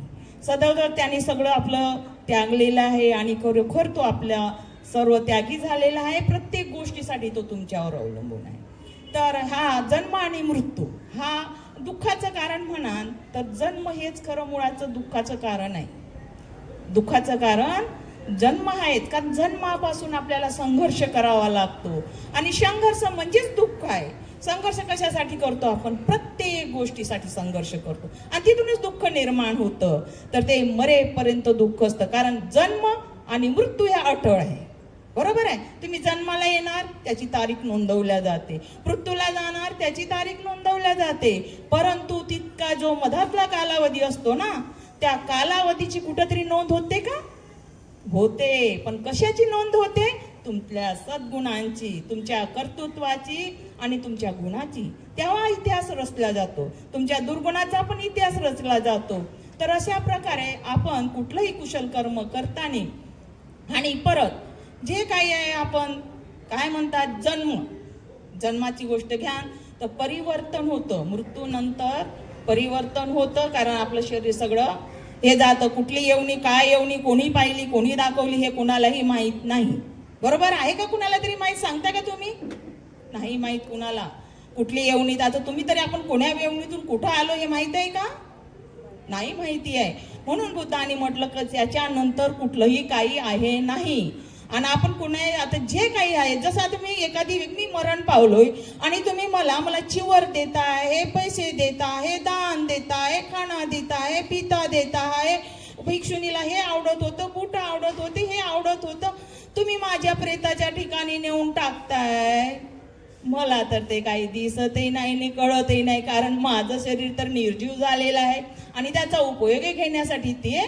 सदैव त्याने सगळं आपलं त्यागलेलं आहे आणि खरोखर तो आपल्या सर्व त्यागी झालेला आहे. प्रत्येक गोष्टीसाठी तो तुमच्यावर अवलंबून आहे. तर हा जन्म आणि मृत्यू हा दुःखाचं कारण म्हणाल तर जन्म हेच खरं मुळाचं दुःखाचं कारण आहे. दुःखाचं कारण जन्म आहेत, कारण जन्मापासून आपल्याला संघर्ष करावा लागतो. आणि संघर्ष म्हणजेच दुःख आहे. संघर्ष कशासाठी करतो आपण? प्रत्येक गोष्टीसाठी संघर्ष करतो आणि तिथूनच दुःख निर्माण होतं. तर ते मरेपर्यंत दुःख असतं, कारण जन्म आणि मृत्यू हे अटळ आहे, बरोबर आहे. तुम्ही जन्माला येणार त्याची तारीख नोंदवल्या जाते, मृत्यूला जाणार त्याची तारीख नोंदवल्या जाते. परंतु तितका जो मधातला कालावधी असतो ना, त्या कालावधीची कुठेतरी नोंद होते का? होते. पण कशाची नोंद होते? तुमच्या सद्गुणांची, तुमच्या कर्तृत्वाची आणि तुमच्या गुणाची. तेव्हा इतिहास रचला जातो. तुमच्या दुर्गुणाचा पण इतिहास रचला जातो. तर अशा प्रकारे आपण कुठलंही कुशल कर्म करताना आणि परत जे काही आहे आपण काय म्हणतात जन्माची गोष्ट घ्या तर परिवर्तन होतं. मृत्यूनंतर परिवर्तन होतं, कारण आपलं शरीर सगळं हे जातं. कुठली येवणी काय येवणी कोणी पाहिली कोणी दाखवली हे कुणालाही माहीत नाही, बरोबर आहे का? कुणाला तरी माहीत सांगता का तुम्ही? नाही माहीत कुणाला. कुठली येवणीत आता तुम्ही तरी आपण कोण्या येवणीतून कुठं आलो हे माहीत आहे का? नाही माहिती आहे. म्हणून बुद्धांनी म्हटलं की त्याच्यानंतर कुठलंही काही आहे नाही. आणि आपण कुणा आता जे काही आहे, जसं तुम्ही एखादी मी मरण पावलोय आणि तुम्ही मला चिवर देता आहे, पैसे देता आहे, दान देता आहे, खाना देता आहे, पिता देता आहे, भिक्षुणीला हे आवडत होतं, बुट आवडत होते, हे आवडत होतं, तुम्ही माझ्या प्रेताच्या ठिकाणी नेऊन टाकताय. मला तर ते काही दिसतही नाही आणि कळतही नाही, कारण माझं शरीर तर निर्जीव झालेलं आहे आणि त्याचा उपयोग घेण्यासाठी ते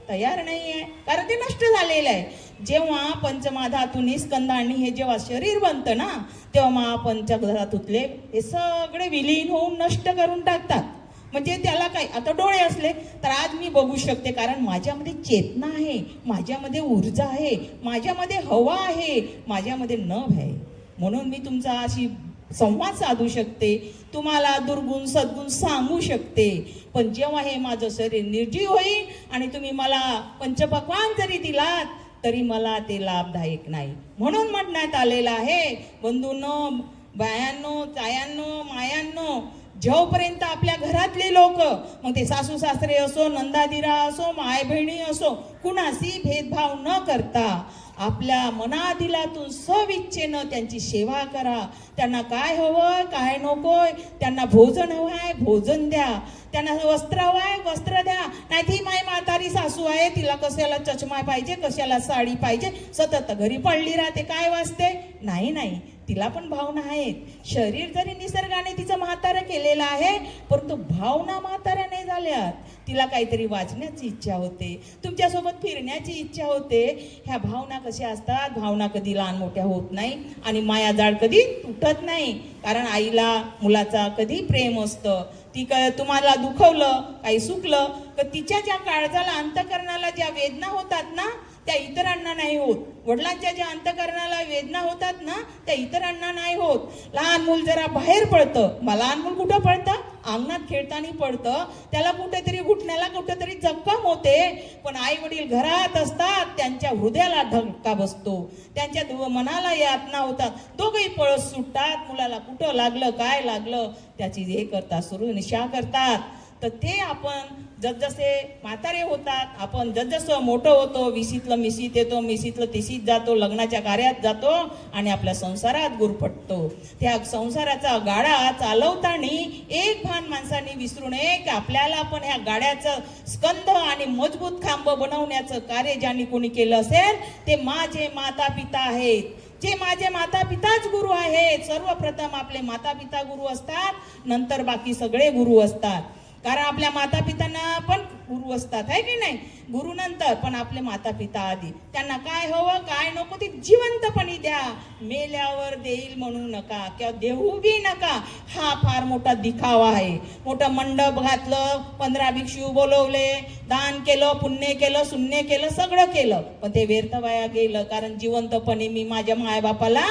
तयार नाही आहे, कारण ते नष्ट झालेलं आहे. जेव्हा पंचमाधातून स्कंदांनी हे जेव्हा शरीर बनतं ना, तेव्हा महापंचधातूतले हे सगळे विलीन होऊन नष्ट करून टाकतात. म्हणजे त्याला काय, आता डोळे असले तर आज मी बघू शकते, कारण माझ्यामध्ये चेतना आहे, माझ्यामध्ये ऊर्जा आहे, माझ्यामध्ये हवा आहे, माझ्यामध्ये नभ आहे. म्हणून मी तुमचा अशी संवाद साधू शकते, तुम्हाला दुर्गुण सद्गुण सांगू शकते. पण जेव्हा हे माझं शरीर निर्जीव होईल आणि तुम्ही मला पंचपक्वान जरी दिलात तरी मला ते लाभदायक नाही. म्हणून म्हणण्यात आलेलं आहे, बंधूंनो, बायांनो, तायांनो, मायांनो, जोपर्यंत आपल्या घरातले लोक, मग ते सासू सासरे असो, नंदादिरा असो, माय बहिणी असो, कुणाशी भेदभाव न करता आपल्या मनादिलातून सविच्छेनं त्यांची सेवा करा. त्यांना काय हवंय, काय नकोय, त्यांना भोजन हवंय, भोजन द्या, त्यांना वस्त्र हवंय, वस्त्र द्या. नाही ती माय म्हातारी सासू आहे, तिला कशाला चष्मा पाहिजे, कशाला साडी पाहिजे, सतत घरी पडली राहते, काय वाजते. नाही, तिला पण भावना आहेत. शरीर जरी निसर्गाने तिचं म्हातारं केलेलं आहे, परंतु भावना म्हाताऱ्या नाही झाल्यात. तिला काहीतरी वाचण्याची इच्छा होते, तुमच्यासोबत फिरण्याची इच्छा होते. ह्या भावना कशा असतात, भावना कधी लहान मोठ्या होत नाही आणि मायाजाळ कधी तुटत नाही. कारण आईला मुलाचा कधी प्रेम असतं. ती तुम्हाला दुखवलं, काही सुकलं, तर तिच्या ज्या काळजाला, अंतकरणाला ज्या वेदना होतात ना, त्या इतरांना नाही होत. वडिलांच्या ज्या अंतकरणाला वेदना होतात ना, त्या इतरांना नाही होत. लहान मूल जरा बाहेर पडतं, लहान मूल कुठं पडतं, अंगणात खेळताना पडतं, त्याला कुठेतरी घुटण्याला कुठेतरी जखम होते. पण आई वडील घरात असतात, त्यांच्या हृदयाला धक्का बसतो, त्यांच्या मनाला यातना होतात, दोघंही पळस सुटतात. मुलाला कुठं लागलं, काय लागलं, त्याची हे करतात, सुरू निशा करतात. तर ते आपण जसजसे म्हातारे होतात, आपण जसजसं मोठं होतो, विशीतलं मिशीत येतो, मिशीतलं तिशीत जातो, लग्नाच्या कार्यात जातो आणि आपल्या संसारात गुरफटतो. त्या संसाराचा गाडा चालवताना एक भान माणसांनी विसरू नये की आपल्याला पण ह्या गाड्याचं स्कंद आणि मजबूत खांब बनवण्याचं कार्य ज्यांनी कोणी केलं असेल, ते माझे माता पिता आहेत. जे माझे माता पिताच गुरु आहेत. सर्वप्रथम आपले माता पिता गुरु असतात, नंतर बाकी सगळे गुरु असतात. कारण आपल्या माता पितांना पण गुरु असतात, आहे की नाही, गुरु नंतर, पण आपले माता पिता आधी. त्यांना काय हवं, काय नको ते जिवंतपणी द्या. मेल्यावर देईल म्हणू नका किंवा देऊ बी नका. हा फार मोठा दिखावा आहे. मोठं मंडप घातलं, 15 भिक्षू बोलवले, दान केलं, पुण्य केलं, शून्य केलं, सगळं केलं, पण ते व्यर्थ वाया गेलं. कारण जिवंतपणे मी माझ्या मायबापाला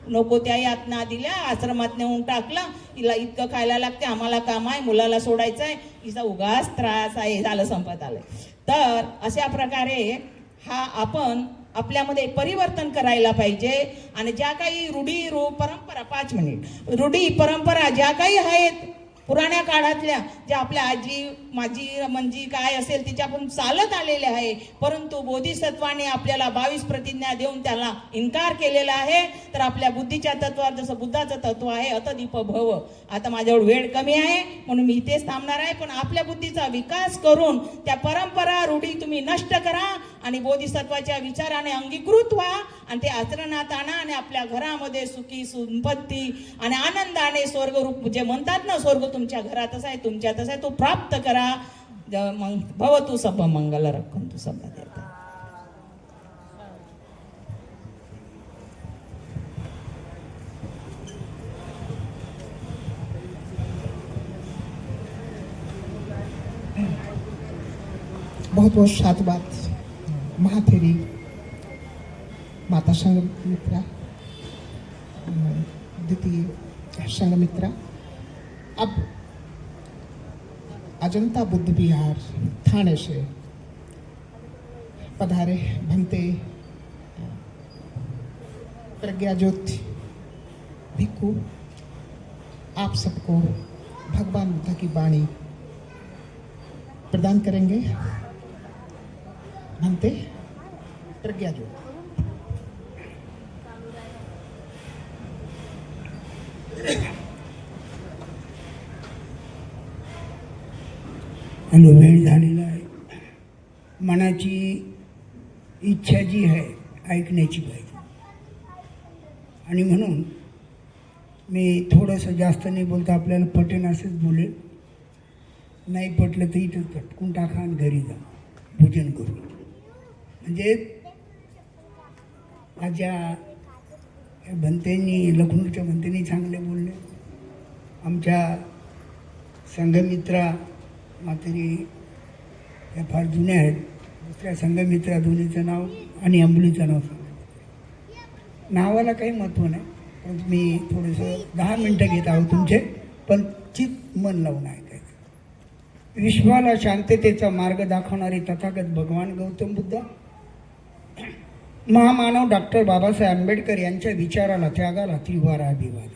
नको त्या यातना दिल्या, आश्रमात नेऊन टाकलं, हिला इतकं खायला लागते, आम्हाला काम आहे, मुलाला सोडायचं आहे, हिचा उगाच त्रास आहे, झालं, संपत आलं. तर अशा प्रकारे हा आपण आपल्यामध्ये परिवर्तन करायला पाहिजे. आणि ज्या काही रूढी परंपरा, 5 मिनिट, रूढी परंपरा ज्या काही आहेत पुराण्या काळातल्या, ज्या आपल्या आजी माझी म्हणजे काय असेल तिच्यापासून चालत आलेले आहे, परंतु बोधिसत्वाने आपल्याला 22 प्रतिज्ञा देऊन त्याला इन्कार केलेला आहे. तर आपल्या बुद्धीच्या तत्वावर जसं बुद्धाचं तत्व आहे, अतदीप भव. आता माझ्यावर वेळ कमी आहे म्हणून मी इथेच थांबणार आहे, पण आपल्या बुद्धीचा विकास करून त्या परंपरा रूढी तुम्ही नष्ट करा आणि बोधिसत्वाच्या विचाराने अंगीकृत व्हा आणि ते आचरणात आणा आणि आपल्या घरामध्ये सुखी संपत्ती आणि आनंदाने स्वर्गरूप जे म्हणतात ना, स्वर्ग तुमच्या घरातच आहे, तुमच्यातच आहे, तो प्राप्त करा. मग भवतु सब मंगल रक्षन्तु सब देवता. बहुत बहुत साधुवाद महाथेरी माता संघमित्रा, द्वितीय संघमित्रा. अब अजंता बुद्ध विहार थाने से पधारे भंते प्रज्ञा ज्योति भिक्खु आप सबको भगवान बुद्ध की वाणी प्रदान करेंगे. भंते प्रज्ञा ज्योति. हॅलो, वेळ झालेला आहे. मनाची इच्छा जी आहे ऐकण्याची पाहिजे, आणि म्हणून मी थोडंसं जास्त नाही बोलता, आपल्याला पटेन असंच बोलेल. नाही पटलं तर इथंच पटकून टाका आणि घरी जा, भोजन करू. म्हणजे माझ्या भंतेंनी, लखनूच्या भंतेंनी चांगले बोलले. आमच्या संघमित्रा म्हातारी या फार जुन्या आहेत. दुसऱ्या संघमित्रा दोन्हीचं नाव आणि अंबुलीचं नाव सांगा. नावाला काही महत्त्व नाही, पण मी थोडंसं 10 मिनटं घेत आहोत तुमचे, पण चित्त मन लावून ऐकायचं. विश्वाला शांततेचा मार्ग दाखवणारे तथागत भगवान गौतम बुद्ध, महामानव डॉक्टर बाबासाहेब आंबेडकर यांच्या विचाराला, त्यागाला त्रिवार अभिवादन.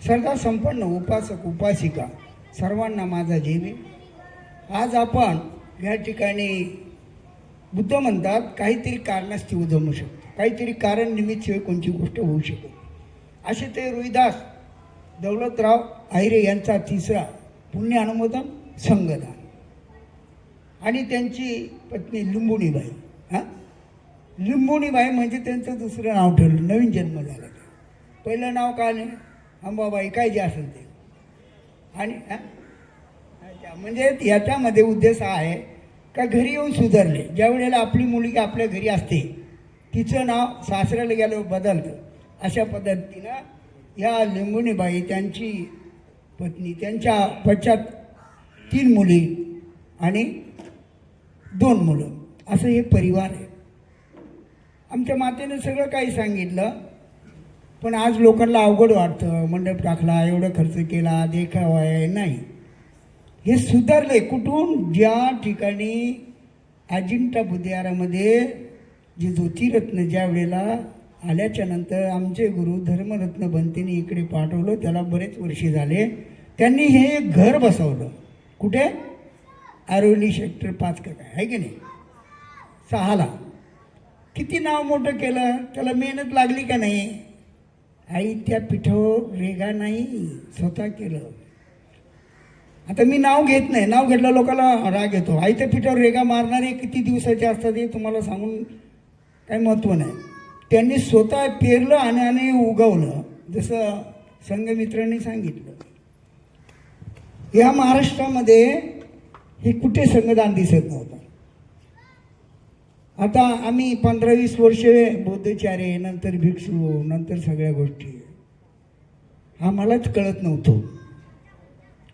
सरदार संपन्न उपासक उपासिका सर्वांना माझा जय भीम. आज आपण या ठिकाणी बुद्ध म्हणतात काहीतरी कारणास्तव जमू शकतो, काहीतरी कारण निमित्तशिवाय कोणती गोष्ट होऊ शकते. असे ते रोहिदास दौलतराव आहिरे यांचा तिसरा पुण्य अनुमोदन संघदान आणि त्यांची पत्नी लिंबुणीबाई. हां, लिंबुणीबाई म्हणजे त्यांचं दुसरं नाव ठरलं, नवीन जन्म झाला. पहिलं नाव काय नाही, अंबाबाई काय जे असेल ते. आणि म्हणजे याच्यामध्ये उद्देश हा आहे का घरी येऊन सुधारले. ज्या वेळेला आपली मुलगी आपल्या घरी असते तिचं नाव सासऱ्याला गेल्यावर बदलतं. अशा पद्धतीनं या लिंबुणीबाई, त्यांची पत्नी, त्यांच्या पश्चात 3 मुली आणि 2 मुलं, असं हे परिवार आहे. आमच्या मातेने सगळं काही सांगितलं, पण आज लोकांना अवघड वाटतं. मंडप टाकला, एवढा खर्च केला, देखावा आहे. नाही, हे सुधारले. कुठून? ज्या ठिकाणी अजिंठा बुद्धिविहारामध्ये जे ज्योतिरत्न ज्या वेळेला आल्याच्या नंतर आमचे गुरु धर्मरत्न बनतेने इकडे पाठवलं. त्याला बरेच वर्षे झाले. त्यांनी हे एक घर बसवलं. कुठे? आरोली सेक्टर 5 का काय आहे की नाही, 6ला. किती नाव मोठं केलं, त्याला मेहनत लागली का नाही? आई त्या पिठावर रेगा नाही, स्वतः केलं. आता मी नाव घेत नाही, नाव घेतलं लोकांना राग येतो. आई त्या पिठावर रेगा मारणारे किती दिवसाचे असतात हे तुम्हाला सांगून काही महत्त्व नाही. त्यांनी स्वतः पेरलं आणि उगवलं. जसं संघमित्रांनी सांगितलं, या महाराष्ट्रामध्ये हे कुठे संघदान दिसत नव्हतं. आता आम्ही 15-20 वर्षे बौद्धचार्य, नंतर भिक्षू, नंतर सगळ्या गोष्टी आम्हालाच कळत नव्हतं.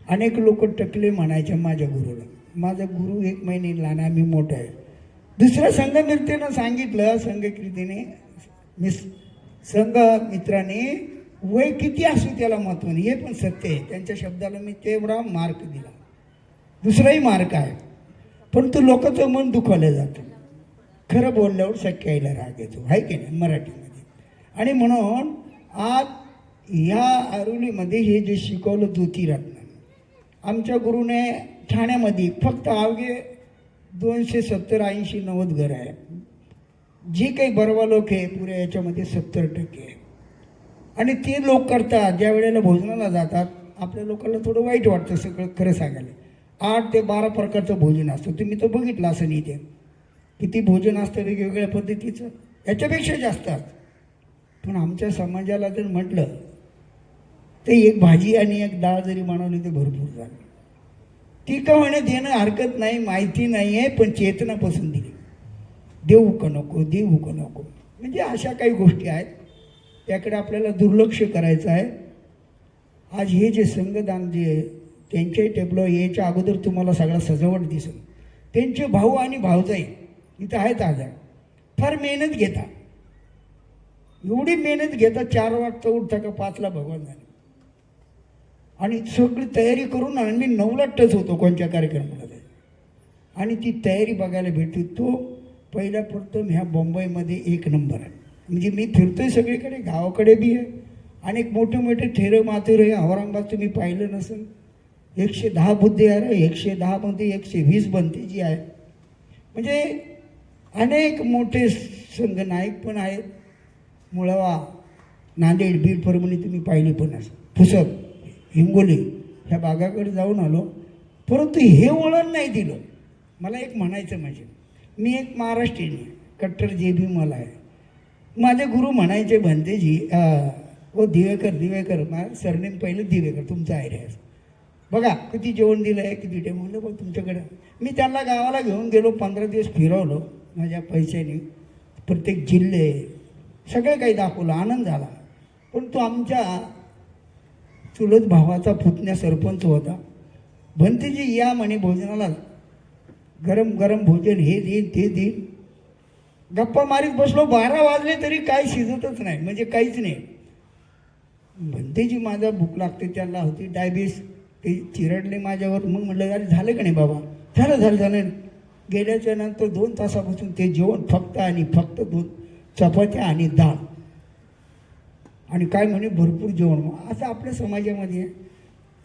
अनेक लोक टकले म्हणायचे माझ्या गुरुला. माझा गुरु 1 महिने लहान, आम्ही मोठा आहे. दुसऱ्या संघमित्रानं सांगितलं, संघमित्राने वय किती असू त्याला महत्त्व नाही, हे पण सत्य आहे. त्यांच्या शब्दाला मी तेवढा मार्क दिला. दुसराही मार्क आहे, पण तो लोकांचं मन दुखावलं जातं. खरं बोलल्यावर शक्य यायला राग येतो, आहे की नाही मराठीमध्ये. आणि म्हणून आज ह्या आरोलीमध्ये हे जे शिकवलं ज्योतिरत्न, आमच्या गुरुने ठाण्यामध्ये फक्त अवघे 270-80-90 घर आहे. जे काही बरवा लोक आहे पुऱ्या याच्यामध्ये 70% आहे. आणि ते लोक करतात, ज्या वेळेला भोजनाला जातात आपल्या लोकांना थोडं वाईट वाटतं. सगळं खरं सांगायला 8 ते 12 प्रकारचं भोजन असतं. तुम्ही तर बघितलं असं नाही, ते किती भोजन असतं वेगवेगळ्या पद्धतीचं, याच्यापेक्षा जास्त असतं. पण आमच्या समाजाला जर म्हटलं तर एक भाजी आणि एक डाळ जरी बनवली तर भरपूर झाली. ती का म्हणे देणं हरकत नाही, माहिती नाही आहे, पण चेतनापासून दिली. देऊ का नको, देऊ का नको, म्हणजे अशा काही गोष्टी आहेत, त्याकडे आपल्याला दुर्लक्ष करायचं आहे. आज हे जे संघदान जे त्यांच्या टेबल यायच्या अगोदर तुम्हाला सगळा सजावट दिसेल. त्यांचे भाऊ आणि भाऊजाई इथं आहेत. आज फार मेहनत घेता, एवढी मेहनत घेता. 4 वाजता उठता का 5ला भगवान झाले, आणि सगळी तयारी करून आम्ही 9ला टच होतो कोणत्या कार्यक्रमाला. आणि ती तयारी बघायला भेटते. तो पहिला प्रथम ह्या बॉम्बईमध्ये 1 नंबर आहे. म्हणजे मी फिरतोय सगळीकडे, गावाकडे बी आहे. आणि मोठे मोठे थेरं माथेर आहे. औरंगाबाद तुम्ही पाहिलं नसेल, 110 बुद्धविहार आहे. 110 मध्ये 120 बनतेजी आहे. म्हणजे अनेक मोठे संघ नायक पण आहेत. मुळावा, नांदेड, बीड, परभणी तुम्ही पाहिली पण असेल. पुसद, हिंगोली ह्या भागाकडे जाऊन आलो, परंतु हे वळण नाही दिलं. मला एक म्हणायचं म्हणजे, मी एक महाराष्ट्रीयन आहे, कट्टर जे बी मला आहे. माझे गुरु म्हणायचे भंतेजी, ओ दिवेकर, माझं सरनेम पहिलं दिवेकर, तुमचं आहे रे. बघा किती जेवण दिलं आहे, किती ते. म्हणलं बघ तुमच्याकडं. मी त्यांना गावाला घेऊन गेलो, 15 दिवस फिरवलो माझ्या पैशाने. प्रत्येक जिल्हे सगळं काही दाखवलं, आनंद झाला. पण तो आमच्या चुलत भावाचा पुतण्या सरपंच होता. भंतेजी या म्हणे भोजनाला, गरम गरम भोजन हे देईन ते देईन. गप्पा मारीत बसलो, 12 वाजले तरी काही शिजतच नाही, म्हणजे काहीच नाही. भंतेजी माझा भूक लागते, त्यांना होती डायबिटीस, ते चिरडले माझ्यावर. मग म्हटलं अरे झालं का नाही बाबा? झालं. गेल्याच्या नंतर 2 तासापासून ते जेवण फक्त आणि फक्त 2 चपात्या आणि डाळ, आणि काय म्हणे भरपूर जेवण. असं आपल्या समाजामध्ये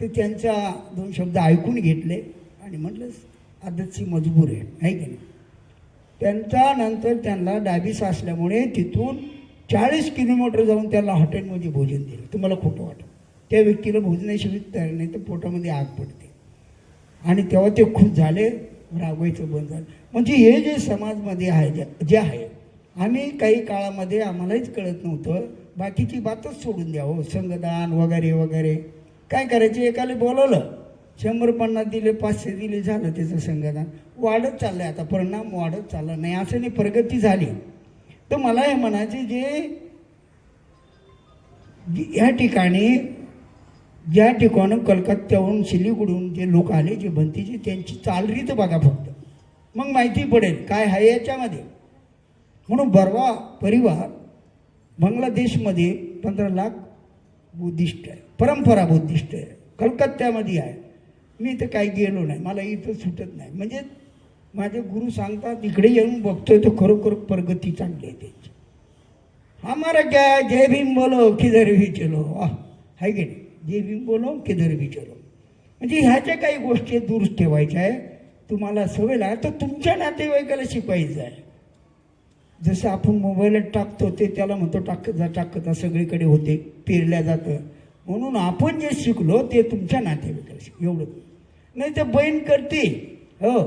ते त्यांचा 2 शब्द ऐकून घेतले आणि म्हटलं आदतची मजबूर आहे की नाही. त्यांच्यानंतर त्यांना डायबिटीस असल्यामुळे तिथून 40 किलोमीटर जाऊन त्याला हॉटेलमध्ये भोजन दिलं. तुम्हाला खोटं वाटतं, त्या व्यक्तीला भोजनाशिवाय तयार नाही तर पोटामध्ये आग पडते. आणि तेव्हा ते खूप झाले, रागवायचं बंद झालं. म्हणजे हे जे समाजमध्ये आहे जे आहे, आम्ही काही काळामध्ये आम्हालाच कळत नव्हतं, बाकीची बातच सोडून द्यावं. संघदान वगैरे वगैरे काय करायचे, एकाला बोलवलं 100-50 दिले, 500 दिले, झालं त्याचं संघदान. वाढत चाललं आहे आता, परिणाम वाढत चालला नाही असं नाही, प्रगती झाली. तर मला हे म्हणायचे या ठिकाणी ज्या ठिकाणी कलकत्त्याहून सिलीगुडून जे लोक आले, जे भंतीचे, त्यांची चालरीत बघा फक्त, मग माहिती पडेल काय आहे याच्यामध्ये. म्हणून बर्वा परिवार बांगलादेशमध्ये 15 लाख बुद्धिस्ट आहे, परंपरा बुद्धिस्ट आहे, कलकत्त्यामध्ये आहे. मी तर काही गेलो नाही, मला इथं सुटत नाही. म्हणजे माझे गुरु सांगतात, इकडे येऊन बघतोय तर खरोखर प्रगती चांगली आहे त्यांची. हमारा क्या, जय भीम बोलो किधर भी चलो, आहे की नाही, जय भीम बोलो किधर भी चलो. म्हणजे ह्याच्या काही गोष्टी दूर ठेवायच्या आहे. तुम्हाला सवय लागेल तर तुमच्या नातेवाईकाला शिकवायचं आहे. जसं आपण मोबाईलात टाकतो ते त्याला म्हणतो टाकता सगळीकडे होते, पेरल्या जातं. म्हणून आपण जे शिकलो ते तुमच्या नातेवाईकाला शिक, एवढं. नाही तर बहीण करते, हो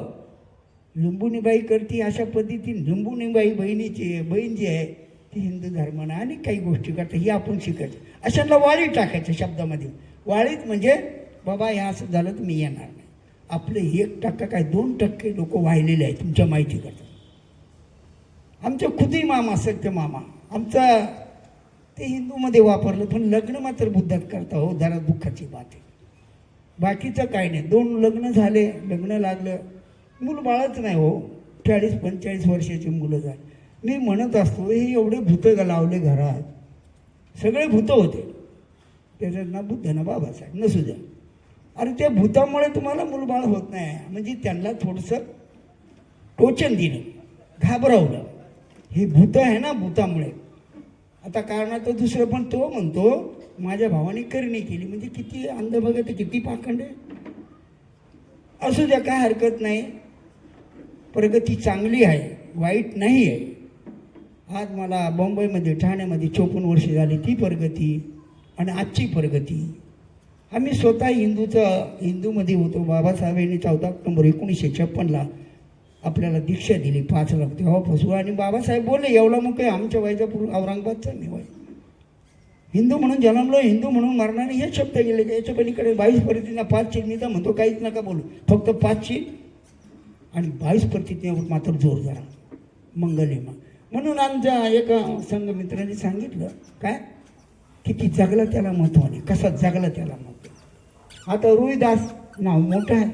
लिंबुनीबाई करते, अशा पद्धतीने लिंबुनीबाई बहिणीची बहीण जी आहे ती हिंदू धर्मानं आणि काही गोष्टी करतात, ही आपण शिकायचं. अशांना वाळीत टाकायचं शब्दामध्ये. वाळीत म्हणजे बाबा हे असं झालं तर मी येणार नाही. आपले 1% काय 2% लोक वाहिलेले आहेत तुमच्या माहिती करतात. आमच्या खुदी मामा सत्य मामा आमचा ते हिंदूमध्ये वापरलं, पण लग्न मात्र बुद्धात करता. हो, जरा दुःखाची बात आहे. बाकीचं काय नाही. 2 लग्न झाले, लग्न लागलं, मुलं बाळच नाही. हो, 40-45 वर्षाची मुलं झाली. मी म्हणत असतो हे एवढे भूतं लावले घरात, सगळे भूतं होते, त्याच्यात ना बुद्ध ना बाबासाहेब नसू द्या. अरे त्या भूतामुळे तुम्हाला मुलबाळ होत नाही, म्हणजे त्यांना थोडंसं टोचन दिलं, घाबरवलं. हे भूत आहे ना, भूतामुळे. आता कारणाचं दुसरं पण तो म्हणतो माझ्या भावाने करणी केली, म्हणजे किती अंधभगत, किती पाखंड आहे. असू द्या, काय हरकत नाही. प्रगती चांगली आहे, वाईट नाही आहे. आज मला बॉम्बेमध्ये ठाण्यामध्ये 54 वर्ष झाली ती प्रगती आणि आजची प्रगती. आम्ही स्वतः हिंदूमध्ये होतो. बाबासाहेबांनी 14 ऑक्टोबर 1956 आपल्याला दीक्षा दिली 5 लाख तेव्हापासून. आणि बाबासाहेब बोलले एवढा मग काय आमच्या व्हायचा पूर्ण औरंगाबादचा मी व्हाय. हिंदू म्हणून जन्मलो, हिंदू म्हणून मरणार, हे शब्द गेले. याच्या पलीकडे 22 प्रतिज्ञा 5 चिन्ह म्हणतो, काहीच नका बोलू, फक्त 5 चिन्ह आणि 22 प्रतिज्ञेवर मात्र जोर जरा मंगलिमा. म्हणून आमच्या एका संघमित्रांनी सांगितलं काय, किती जगला त्याला महत्वाने, कसा जगला त्याला महत्व. आता रोहिदास नाव मोठं आहे.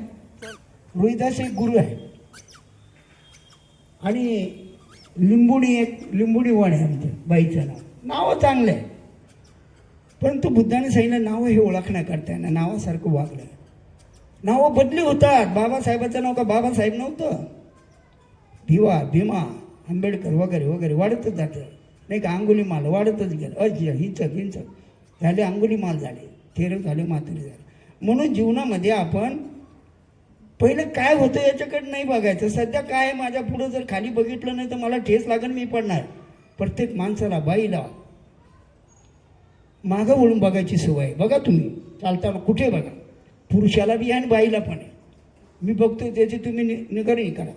रोहिदास एक गुरु आहे आणि लिंबुणी वण आहे आमच्या बाईचं नाव चांगलं आहे. परंतु बुद्धाने सांगितलं नावं हे ओळखण्याकरता ना, नावासारखं वागलं. नावं बदली होतात. बाबासाहेबाचं नाव का बाबासाहेब नव्हतं, भीमा आंबेडकर वगैरे वगैरे वाढतच जातं नाही का. अंगुलीमाल वाढतच गेलं, हिंचक झाले, अंगुलीमाल झाले, थेरम झाले, माथुरी झाले. म्हणून जीवनामध्ये आपण पहिलं काय होतं याच्याकडे नाही बघायचं. सध्या काय माझ्या पुढं जर खाली बघितलं नाही तर मला ठेस लागेल, मी पडणार. प्रत्येक माणसाला, बाईला मागं वळून बघायची सवय. बघा तुम्ही चालताना कुठे बघा, पुरुषाला बी आणि बाईला पण आहे. मी बघतो त्याची तुम्ही निगराणी करा.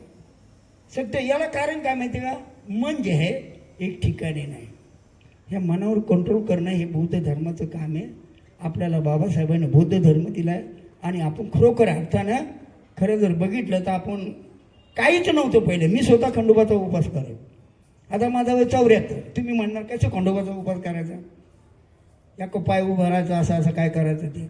सत्य याला कारण काय माहिती का, मन जे आहे एक ठिकाणी नाही. ह्या मनावर कंट्रोल करणं हे बौद्ध धर्माचं काम आहे. आपल्याला बाबासाहेबांनी बौद्ध धर्म दिला आहे आणि आपण खरोखर अर्थानं खरं जर बघितलं तर आपण काहीच नव्हतं पहिले. मी स्वतः खंडोबाचा उपास करायचो. आता माझा वय 74. तुम्ही म्हणणार कसं खंडोबाचा उपास करायचा, या पाय उभं राहायचं, असं काय करायचं. ते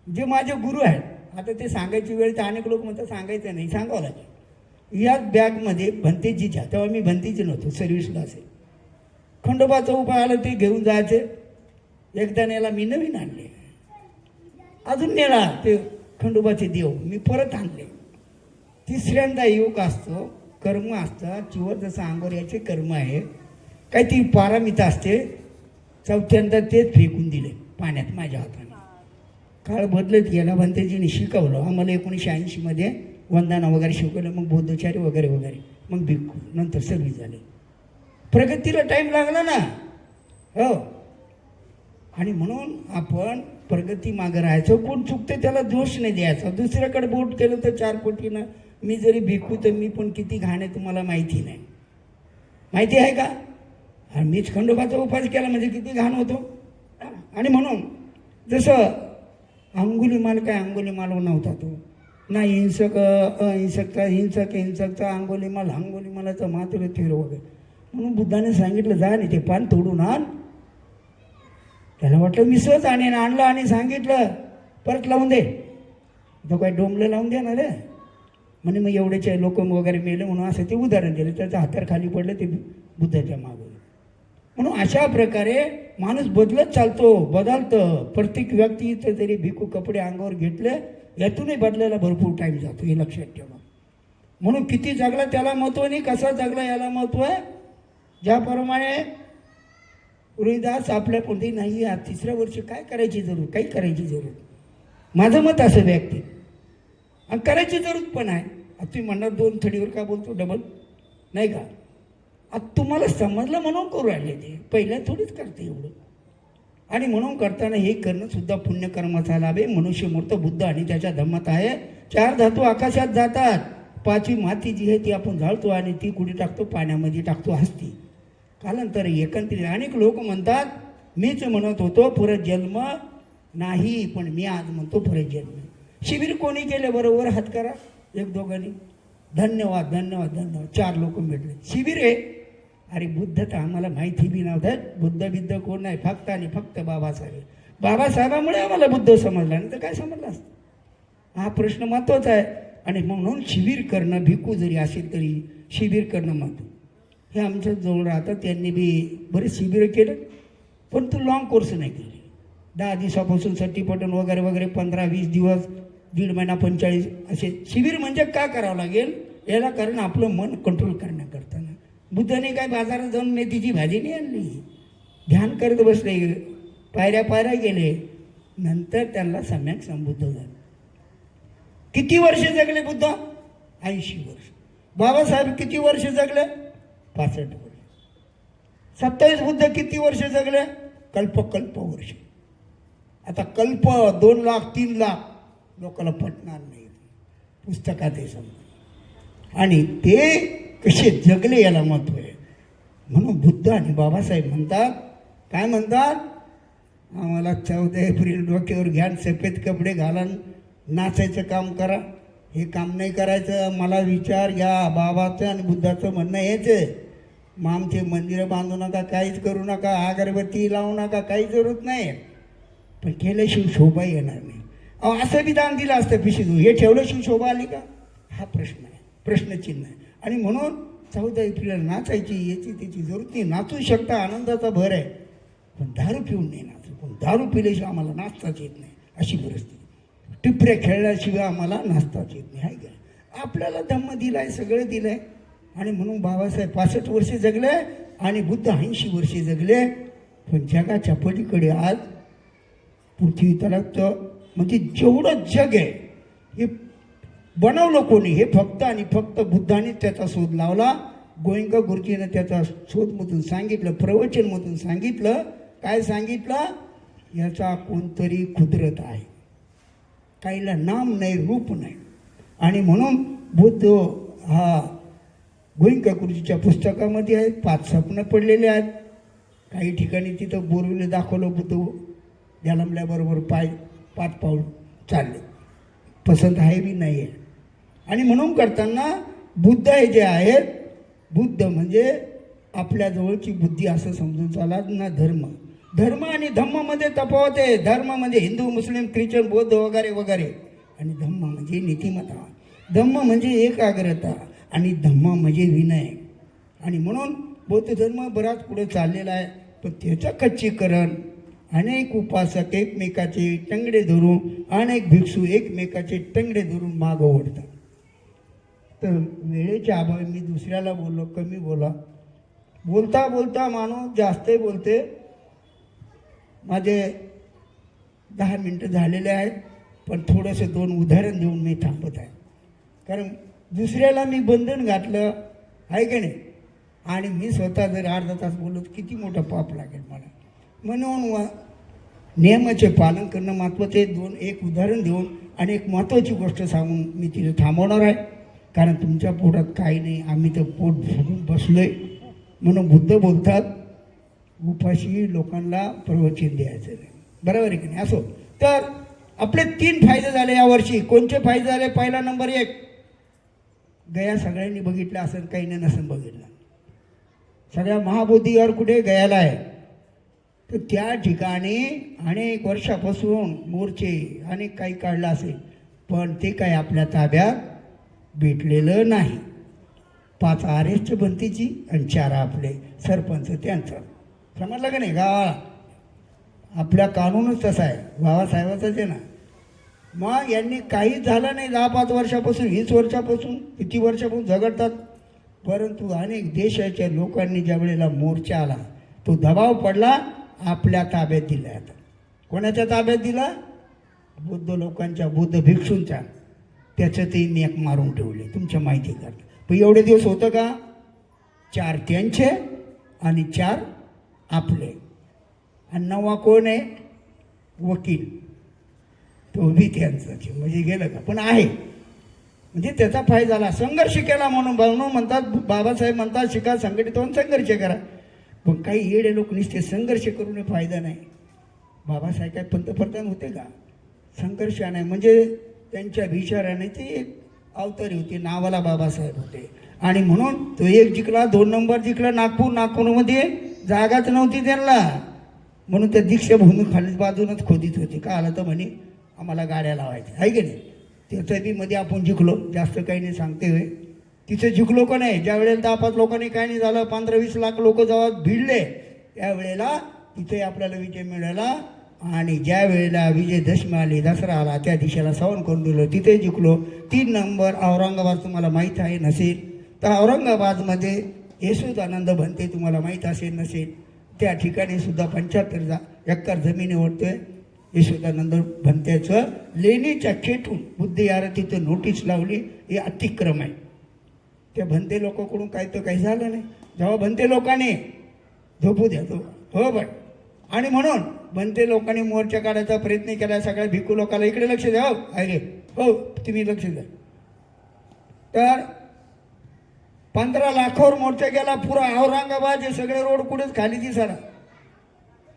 जे माझे गुरु आहेत, आता ते सांगायची वेळ तर अनेक लोक म्हणतात सांगायचं नाही, सांगावं लागेल. याच बॅगमध्ये भंतेजीच्या, तेव्हा मी भंतेजी नव्हतो, सर्व्हिसला असेल, खंडोबाचा उपाय आला ते घेऊन जायचे. एकदा नेला मी, नवीन आणले, अजून नेला ते खंडोबाचे देव, मी परत आणले. तिसऱ्यांदा योग असतो, कर्म असतं, चिवर जसं अंगावर याचे कर्म आहे, काहीतरी पारामिता असते. चौथ्यांदा तेच फेकून दिले पाण्यात माझ्या हाताने. काळ बदलत गेला भंतेजीने शिकवलं आम्हाला 1980मध्ये वंदना वगैरे शिकवलं, मग बौद्धचारी वगैरे वगैरे, मग भिक्खू, नंतर सगळी झाले. प्रगतीला टाईम लागला ना. हो. आणि म्हणून आपण प्रगती मागं राहायचं. कोण चुकते त्याला दोष नाही द्यायचा. दुसऱ्याकडे बोट केलं तर 4 कोटीनं. मी जरी भिकू तर मी पण किती घाण आहे तुम्हाला माहिती नाही. माहिती आहे का? आणि मीच खंडोबाचा उपास केला म्हणजे किती घाण होतो. आणि म्हणून जसं अंगुलीमाल काय अंगुलीमाल नव्हता तो ना, हिंसक हिंसकचा अंगुलीमालाचा मात्र तीर वगैरे. म्हणून बुद्धाने सांगितलं जा आणि ते पान तोडून आण. त्याला वाटलं मी सहज आणलं आणि सांगितलं परत लावून दे. तो काय डोंबलं लावून देणार रे म्हणे. मग एवढेचे लोक वगैरे मेले म्हणून असं ते उदाहरण दिलं. त्याच्या हातार खाली पडलं ते बुद्धाच्या मागं. म्हणून अशा प्रकारे माणूस बदलत चालतो, बदलतं. प्रत्येक व्यक्तीचं जरी भिकू कपडे अंगावर घेतले यातूनही बदलायला भरपूर टाईम जातो, हे लक्षात ठेवा. म्हणून किती जगला त्याला महत्त्व नाही, कसा जगला याला महत्त्व आहे. ज्याप्रमाणे रोहिदास आपल्या पुढे नाही, 3ऱ्या वर्षी काय करायची जरूर, काही करायची जरूर. माझं मत असं व्यक्ती आणि करायची जरूर पण आहे. आता तुम्ही म्हणणार 2 थडीवर का बोलतो डबल, नाही का? आता तुम्हाला समजलं म्हणून करू राहिले ते, पहिल्या थोडीच करते एवढं. आणि म्हणून करताना हे करणं सुद्धा पुण्यकर्माचा लाभ आहे. मनुष्यमूर्त बुद्ध आणि त्याच्या धम्मात आहे. 4 धातू आकाशात जातात, 5वी माती जी आहे ती आपण जाळतो आणि ती कुठे टाकतो, पाण्यामध्ये टाकतो, हसती. कालांतर एकंदरीत अनेक लोक म्हणतात मीच म्हणत होतो परत जन्म नाही, पण मी आज म्हणतो परत जन्म. शिबिर कोणी केले बरोबर हात करा, 1-2 धन्यवाद धन्यवाद धन्यवाद. 4 लोक भेटले. शिबिर आहे. अरे बुद्ध तर आम्हाला माहिती बी नव्हतं. बुद्ध कोण नाही, फक्त आणि फक्त बाबासाहेब. बाबासाहेबामुळे आम्हाला बुद्ध समजला, नाही तर काय समजला असतं. हा प्रश्न महत्त्वाचा आहे. आणि म्हणून शिबिर करणं, भिकू जरी असेल तरी शिबिर करणं महत्त्व. हे आमच्या जवळ राहतात, त्यांनी बी बरेच शिबिरं केलं, पण तू लॉंग कोर्स नाही केली. 10 दिवसापासून सट्टीपटन वगैरे वगैरे, 15-20 दिवस, 1.5 महिना, 45 असे शिबिर. म्हणजे काय करावं लागेल याला, कारण आपलं मन कंट्रोल करण्याकरता. बुद्धाने काय बाजारात जाऊन मेथीची भाजी नाही आणली, ध्यान करत बसले, पायऱ्या गेले, नंतर त्यांना सम्यक संबुद्ध झाले. किती वर्ष जगले बुद्ध? 80 वर्ष. बाबासाहेब किती वर्ष जगले? 65 वर्ष. 27 बुद्ध किती वर्ष जगले? कल्प वर्ष. आता कल्प 2 लाख 3 लाख लोकांना पटणार नाही, पुस्तकात हे समजा. आणि ते कसे जगले याला महत्त्व आहे. म्हणून बुद्ध आणि बाबासाहेब म्हणतात, काय म्हणतात, आम्हाला 14 एप्रिल डोक्यावर घ्या, सफेद कपडे घाला, नाचायचं काम करा. हे काम नाही करायचं. मला विचार घ्या. बाबाचं आणि बुद्धाचं म्हणणं हेच आहे. मग आमचे मंदिरं बांधू नका, काहीच करू नका, अगरबत्ती लावू नका, काही जरूरत नाही. पण केल्याशिवाय शोभा येणार नाही. असं विधान दिलं असतं पिशीदू, हे ठेवल्याशिवाय शोभा आली का? हा प्रश्न आहे, प्रश्नचिन्ह आहे. आणि म्हणून 14 एप्रिलला नाचायची याची त्याची जरूरत नाही. नाचू शकता, आनंदाचा भर आहे, पण दारू पिऊन नाही नाचू. पण दारू पिल्याशिवाय आम्हाला नाचताच येत नाही, अशी परिस्थिती. टिपऱ्या खेळल्याशिवाय आम्हाला नाचताच येत नाही. आहे का? आपल्याला धम्म दिला आहे, सगळं दिलं आहे. आणि म्हणून बाबासाहेब 65 वर्ष जगले आणि बुद्ध 80 वर्ष जगले. पण जगाच्या पलीकडे आज पृथ्वी तलाचं म्हणजे जेवढं जग आहे हे बनवलं कोणी? हे फक्त आणि फक्त बुद्धाने त्याचा शोध लावला. गोएंका गुरुजीनं त्याचा शोधमधून सांगितलं, प्रवचनमधून सांगितलं. काय सांगितलं? याचा कोणतरी कुदरत आहे, काहीला नाम नाही, रूप नाही. आणि म्हणून बुद्ध हा गोएंका गुरुजीच्या पुस्तकामध्ये आहे. 5 स्वप्न पडलेले आहेत. काही ठिकाणी तिथं बोरविले दाखवलं, बुद्ध जन्मल्याबरोबर 5 पाऊल चालले. पसंत आहे बी नाही आहे. आणि म्हणून करताना बुद्ध हे जे आहेत, बुद्ध म्हणजे आपल्याजवळची बुद्धी असं समजून चाला ना. धर्म आणि धम्मामध्ये तफावत आहे. धर्म म्हणजे हिंदू, मुस्लिम, ख्रिश्चन, बौद्ध वगैरे वगैरे, आणि धम्म म्हणजे नीतिमत्ता. धम्म म्हणजे एकाग्रता आणि धम्म म्हणजे विनय. आणि म्हणून बौद्ध धर्म बराच पुढे चाललेला आहे. पण त्याचं कच्चीकरण, अनेक उपासक एकमेकाचे टंगडे धरून, अनेक भिक्षू एकमेकाचे टंगडे धरून मागं ओढतात. तर वेळेच्या अभावी मी दुसऱ्याला बोललो, कमी बोलता माणूस जास्त बोलते. माझे 10 मिनटं झालेले आहेत, पण थोडंसं 2 उदाहरण देऊन मी थांबत आहे. कारण दुसऱ्याला मी बंधन घातलं आहे की नाही, आणि मी स्वतः जर अर्धा तास बोललो तर किती मोठं पाप लागेल मला. म्हणून नियमाचे पालन करणं महत्त्वाचं आहे. एक उदाहरण देऊन आणि एक महत्त्वाची गोष्ट सांगून मी तिथे थांबवणार आहे. कारण तुमच्या पोटात काही नाही, आम्ही तर पोट भरून बसलो आहे. म्हणून बुद्ध बोलतात, उपाशी लोकांना प्रवचन द्यायचं नाही. बरोबर आहे की नाही? असो, तर आपले 3 फायदे झाले यावर्षी. कोणते फायदे झाले? पहिला नंबर 1, गया सगळ्यांनी बघितलं असेल, काही नाही नसेल बघितलं. सगळ्या महाबोधीवर कुठे गयाला आहे, तर त्या ठिकाणी अनेक वर्षापासून मोर्चे अनेक काही काढलं असेल, पण ते काही आपल्या ताब्यात भेटलेलं नाही. 5 आरेच्या बंतीची आणि 4 आपले सरपंच त्यांचं. समजलं का नाही? गावाला आपल्या कानूनच तसा आहे, बाबासाहेबाचाच आहे ना. मग यांनी काहीच झालं नाही 10-5 वर्षापासून, 20 वर्षापासून, किती वर्षापासून झगडतात. परंतु अनेक देशाच्या लोकांनी ज्या वेळेला मोर्चा आला, तो दबाव पडला, आपल्या ताब्यात दिला. आता कोणाच्या ताब्यात दिला? बुद्ध लोकांच्या, बुद्ध भिक्षूंच्या. त्याचं ते नेक मारून ठेवले तुमच्या माहिती करता. पण एवढे दिवस होतं का? 4 त्यांचे आणि 4 आपले. आणि 9वा कोण आहे? वकील. तो बी त्यांचाच. म्हणजे गेलं का? पण आहे, म्हणजे त्याचा फायदा झाला. संघर्ष केला म्हणून म्हणतात, बाबासाहेब म्हणतात, शिका, संघटित होऊन संघर्ष करा. पण काही येडे लोक नुसते संघर्ष करून फायदा नाही. बाबासाहेब काय पंतप्रधान होते का? संघर्ष नाही, म्हणजे त्यांच्या विचाराने ते एक अवतारी होते, नावाला बाबासाहेब होते. आणि म्हणून तो 1 जिंकला, 2 नंबर जिंकला नागपूरमध्ये जागाच नव्हती त्यांना. म्हणून त्या दीक्षाभूमी खाली बाजूनच खोदीत होते. का आला तर म्हणे आम्हाला गाड्या लावायच्या, आहे की नाही? त्याचं बी मध्ये आपण जिंकलो, जास्त काही नाही सांगते होय. तिथे जिंकलो का नाही? ज्या वेळेला 10-5 लोकांनी काही नाही झालं, 15-20 लाख लोक जेव्हा भिडले, त्यावेळेला तिथे आपल्याला विजय मिळाला. आणि ज्या वेळेला विजयदशमी आली, दसरा आला, त्या दिशेला सवण करून दिलं, तिथे जिंकलो. 3 नंबर औरंगाबाद तुम्हाला माहीत आहे नसेल तर औरंगाबादमध्ये येशोदानंद भंते तुम्हाला माहीत असेल नसेल, त्या ठिकाणी सुद्धा 75 एकर जमिनी ओढतोय. यशोदानंद भंत्याचं लेणीच्या खेटून बुद्ध यार तिथं नोटीस लावली, हे अतिक्रम आहे. त्या भंते लोकांकडून काही तर काही झालं नाही. जेव्हा भंते लोकांनी झोपू द्या तो, हो बाय. आणि म्हणून भंते लोकांनी मोर्चा काढायचा प्रयत्न केला. सगळ्या भिक्खू लोकांना इकडे लक्ष द्या, हो अरे हो तुम्ही लक्ष द्या. तर 15 लाखावर मोर्चा केला. पुरा औरंगाबाद हे सगळे रोड कुठेच खाली दिसाला.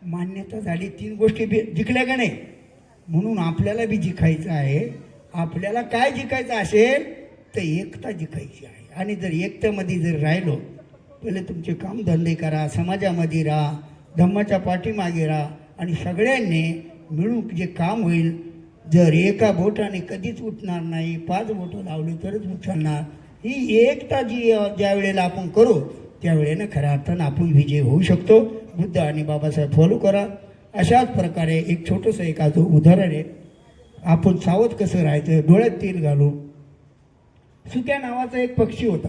मान्यता झाली. 3 गोष्टी जिंकल्या का नाही? म्हणून आपल्याला बी जिंकायचं आहे. आपल्याला काय जिंकायचं असेल तर एकता जिंकायची आहे. आणि जर एकतेमध्ये जर राहिलो, पहिले तुमचे कामधंदे करा, समाजामध्ये राहा, धम्माच्या पाठीमागे राहा, आणि सगळ्यांनी मिळून जे काम होईल. जर एका बोटाने कधीच उठणार नाही, 5 बोटं लावली तरच उचलणार. ही एकता जी ज्या वेळेला आपण करू, त्यावेळेला खऱ्या अर्थानं आपण विजय होऊ शकतो. बुद्ध आणि बाबासाहेब फॉलो करा. अशाच प्रकारे एक छोटंसं एक अजून उदाहरण आहे. आपण सावध कसं राहायचं, डोळ्यात तेल घालून. सुक्या नावाचा एक पक्षी होता.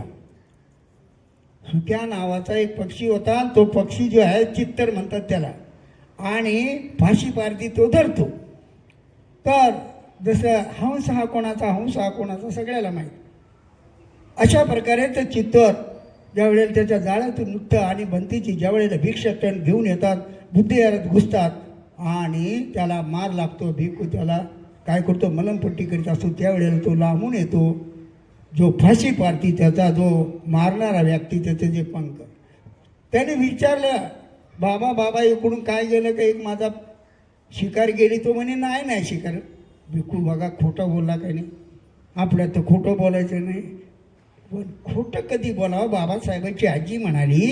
सुक्या नावाचा एक पक्षी होता. तो पक्षी जो आहे चित्तर म्हणतात त्याला, आणि फाशी पारती तो धरतो. तर जसं हंस हा कोणाचा सगळ्याला माहीत. अशा प्रकारे ते चित्तर ज्या वेळेला त्याच्या जाळ्यातून निघतं आणि भंतीची ज्या वेळेला भिक्षाटन घेऊन येतात, बुद्धियारात घुसतात आणि त्याला मार लागतो. भिक्खू त्याला काय करतो, मलमपट्टी करीत असतो. त्यावेळेला तो लांबून येतो. जो फाशी पारती त्याचा जो मारणारा व्यक्ती, त्याचे जे पंख, त्याने विचारलं, बाबा इकडून काय गेलं का? एक माझा शिकार गेली. तो म्हणे नाही शिकार. भिक्खू बघा खोटं बोलला काही नाही. आपल्या तर खोटं बोलायचं नाही. पण खोटं कधी बोलावं? बाबासाहेबांची आजी म्हणाली,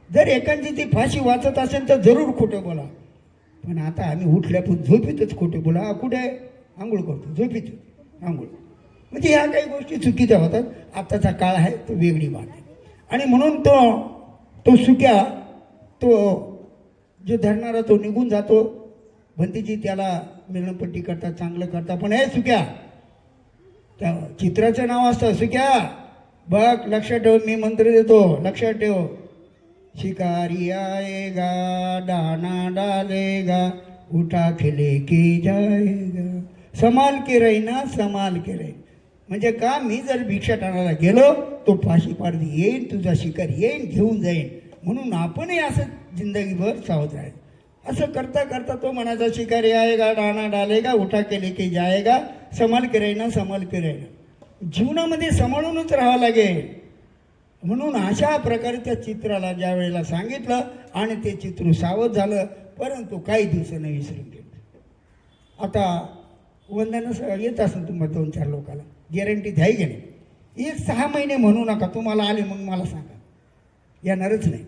जर एखादी ती फाशी वाचत असेल तर जरूर खोटं बोला. पण आता आम्ही उठल्यापासून झोपीतच खोटं बोला. कुठे आहे? आंघोळ करतो, झोपीत आंघोळ. म्हणजे ह्या काही गोष्टी चुकीच्या होतात. आत्ताचा काळ आहे तो वेगळी बात आहे. आणि म्हणून तो सुक्या, तो जो धरणारा तो निघून जातो. भंतीजी त्याला मिलनपट्टी करतात, चांगलं करतात. पण हे सुक्या, त्या चित्राचं नाव असतं सुक्या, बघ लक्षात ठेव, मी मंत्र देतो, लक्षात ठेव. शिकारी आएगा डाना डालेगा, उठा के लेके जाएगा, संभाल के रहना संभाल के रहना. म्हणजे का, मी जर भिक्षा टाळायला गेलो तो फाशी पाडदी येईन, तुझा शिकार येईन, घेऊन जाईन. म्हणून आपणही असं जिंदगीभर सावध राहायचं. असं करता करता तो म्हणायचा शिकारी आएगा डाना डालेगा, उठा के लेके जाएगा, संभाल के रहना संभाल के रहना. जीवनामध्ये सांभाळूनच राहावं लागेल. म्हणून अशा प्रकारे त्या चित्राला ज्या वेळेला सांगितलं आणि ते चित्र सावध झालं, परंतु काही दिवसांनी विसरून गेलं. आता वंदन येत असेल तुम्हाला 2-4 लोकांना, गॅरंटी द्याय की नाही. 1-6 महिने म्हणू नका, तुम्हाला आले मग मला सांगा, येणारच नाही.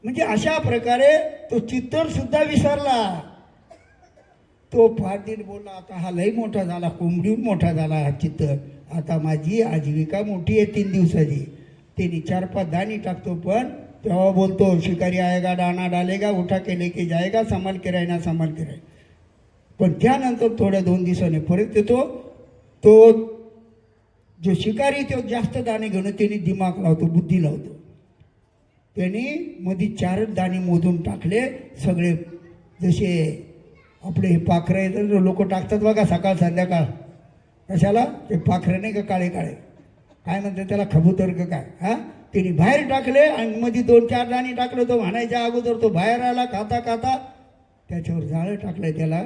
म्हणजे अशा प्रकारे तो चित्तर सुद्धा विसरला. तो फार बोलला, आता हा लई मोठा झाला, कोंबडीहून मोठा झाला हा चित्तर, आता माझी आजीविका मोठी आहे 3 दिवसाची. त्यांनी 4-5 दाणी टाकतो, पण तेव्हा बोलतो शिकारी आएगा डाना डालेगा, उठा के लेके जाएगा, संभाल के रहना संभाल के रहना. पण त्यानंतर थोड्या 2 दिवसांनी परत येतो. तो जो शिकारी तो जास्त दाणे घेऊन त्यांनी दिमाग लावतो, बुद्धी लावतो. त्यांनी मध्ये 4 दाणे मोजून टाकले सगळे. जसे आपले हे पाखरं लोक टाकतात बघा सकाळ संध्याकाळ, कशाला ते पाखरं नाही का काळे काळे, काय म्हणतात त्याला, कबूतर का काय, हां. त्यांनी बाहेर टाकले आणि मध्ये 2-4 दाणे टाकलं. तो म्हणायच्या अगोदर तो बाहेर आला, खाता खाता त्याच्यावर जाळं टाकलं, त्याला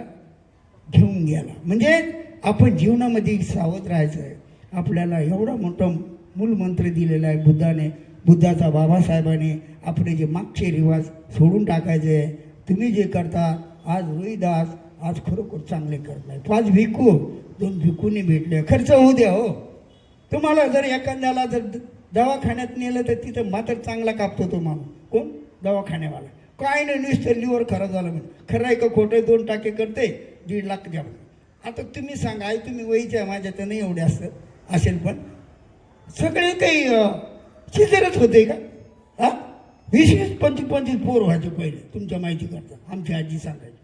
घेऊन गेला. म्हणजे आपण जीवनामध्ये सावध राहायचं आहे. आपल्याला एवढा मोठा मूलमंत्र दिलेला आहे बुद्धाने, बुद्धाचा बाबासाहेबांनी. आपले जे मागचे रिवाज सोडून टाकायचे आहे. तुम्ही जे करता आज रोहिदास आज खरोखर चांगले करत नाही. 5 भिक्खू 2 भिक्खूंनी भेटले, खर्च होऊ द्या हो. तुम्हाला जर एखाद्याला जर दवाखान्यात नेलं तर तिथं मात्र चांगला कापतो तो माणूस. कोण? दवाखान्यावाला. काय नाही, नुसतं लिव्हर खराब झालं म्हणजे. खरं आहे का खोटं? 2 टाके करते, 1.5 लाख द्या. आता तुम्ही सांगा, आई तुम्ही वहीच्या, माझ्या तर नाही एवढे असतं असेल, पण सगळे काही शिजरच होते का? हां, 20-25 पोर व्हायचे पहिले तुमच्या माहिती करता. आमची आजी सांगायची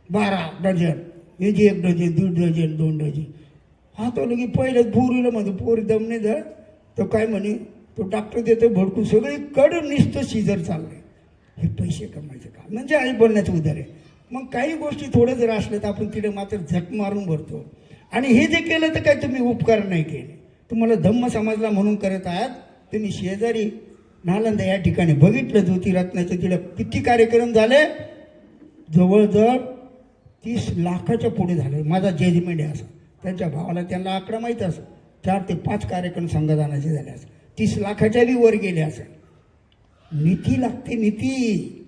12 डझन, हे जे 1 डझन, 1.5 डझन, 2 डझन. हा तो लगे पहिलेच पोरीला म्हणतो, पोरी दम नाही धर, तो काय म्हणे, तो डॉक्टर देतो भडकून, सगळी कडून निसतं शिजर चाललंय. हे पैसे कमायचं काम म्हणजे आई बोलण्याचं उदाहरण आहे. मग काही गोष्टी थोडं जर असलं तर आपण तिथे मात्र झक मारून भरतो. आणि हे जे केलं तर काय तुम्ही उपकार नाही केले, तुम्हाला धम्म समजला म्हणून करत आहात. तुम्ही शेजारी नालंदा या ठिकाणी बघितलं ज्योतिरत्नाचं, तिला किती कार्यक्रम झाले, जवळजवळ 30 लाखाच्या पुढे झाले. माझा जजमेंट आहे असं. त्यांच्या भावाला त्यांना आकडा माहीत असं, 4 ते 5 कार्यक्रम संघदानाचे झाले असं, 30 लाखाच्या बी वर गेले असं. नीती लागते, नीती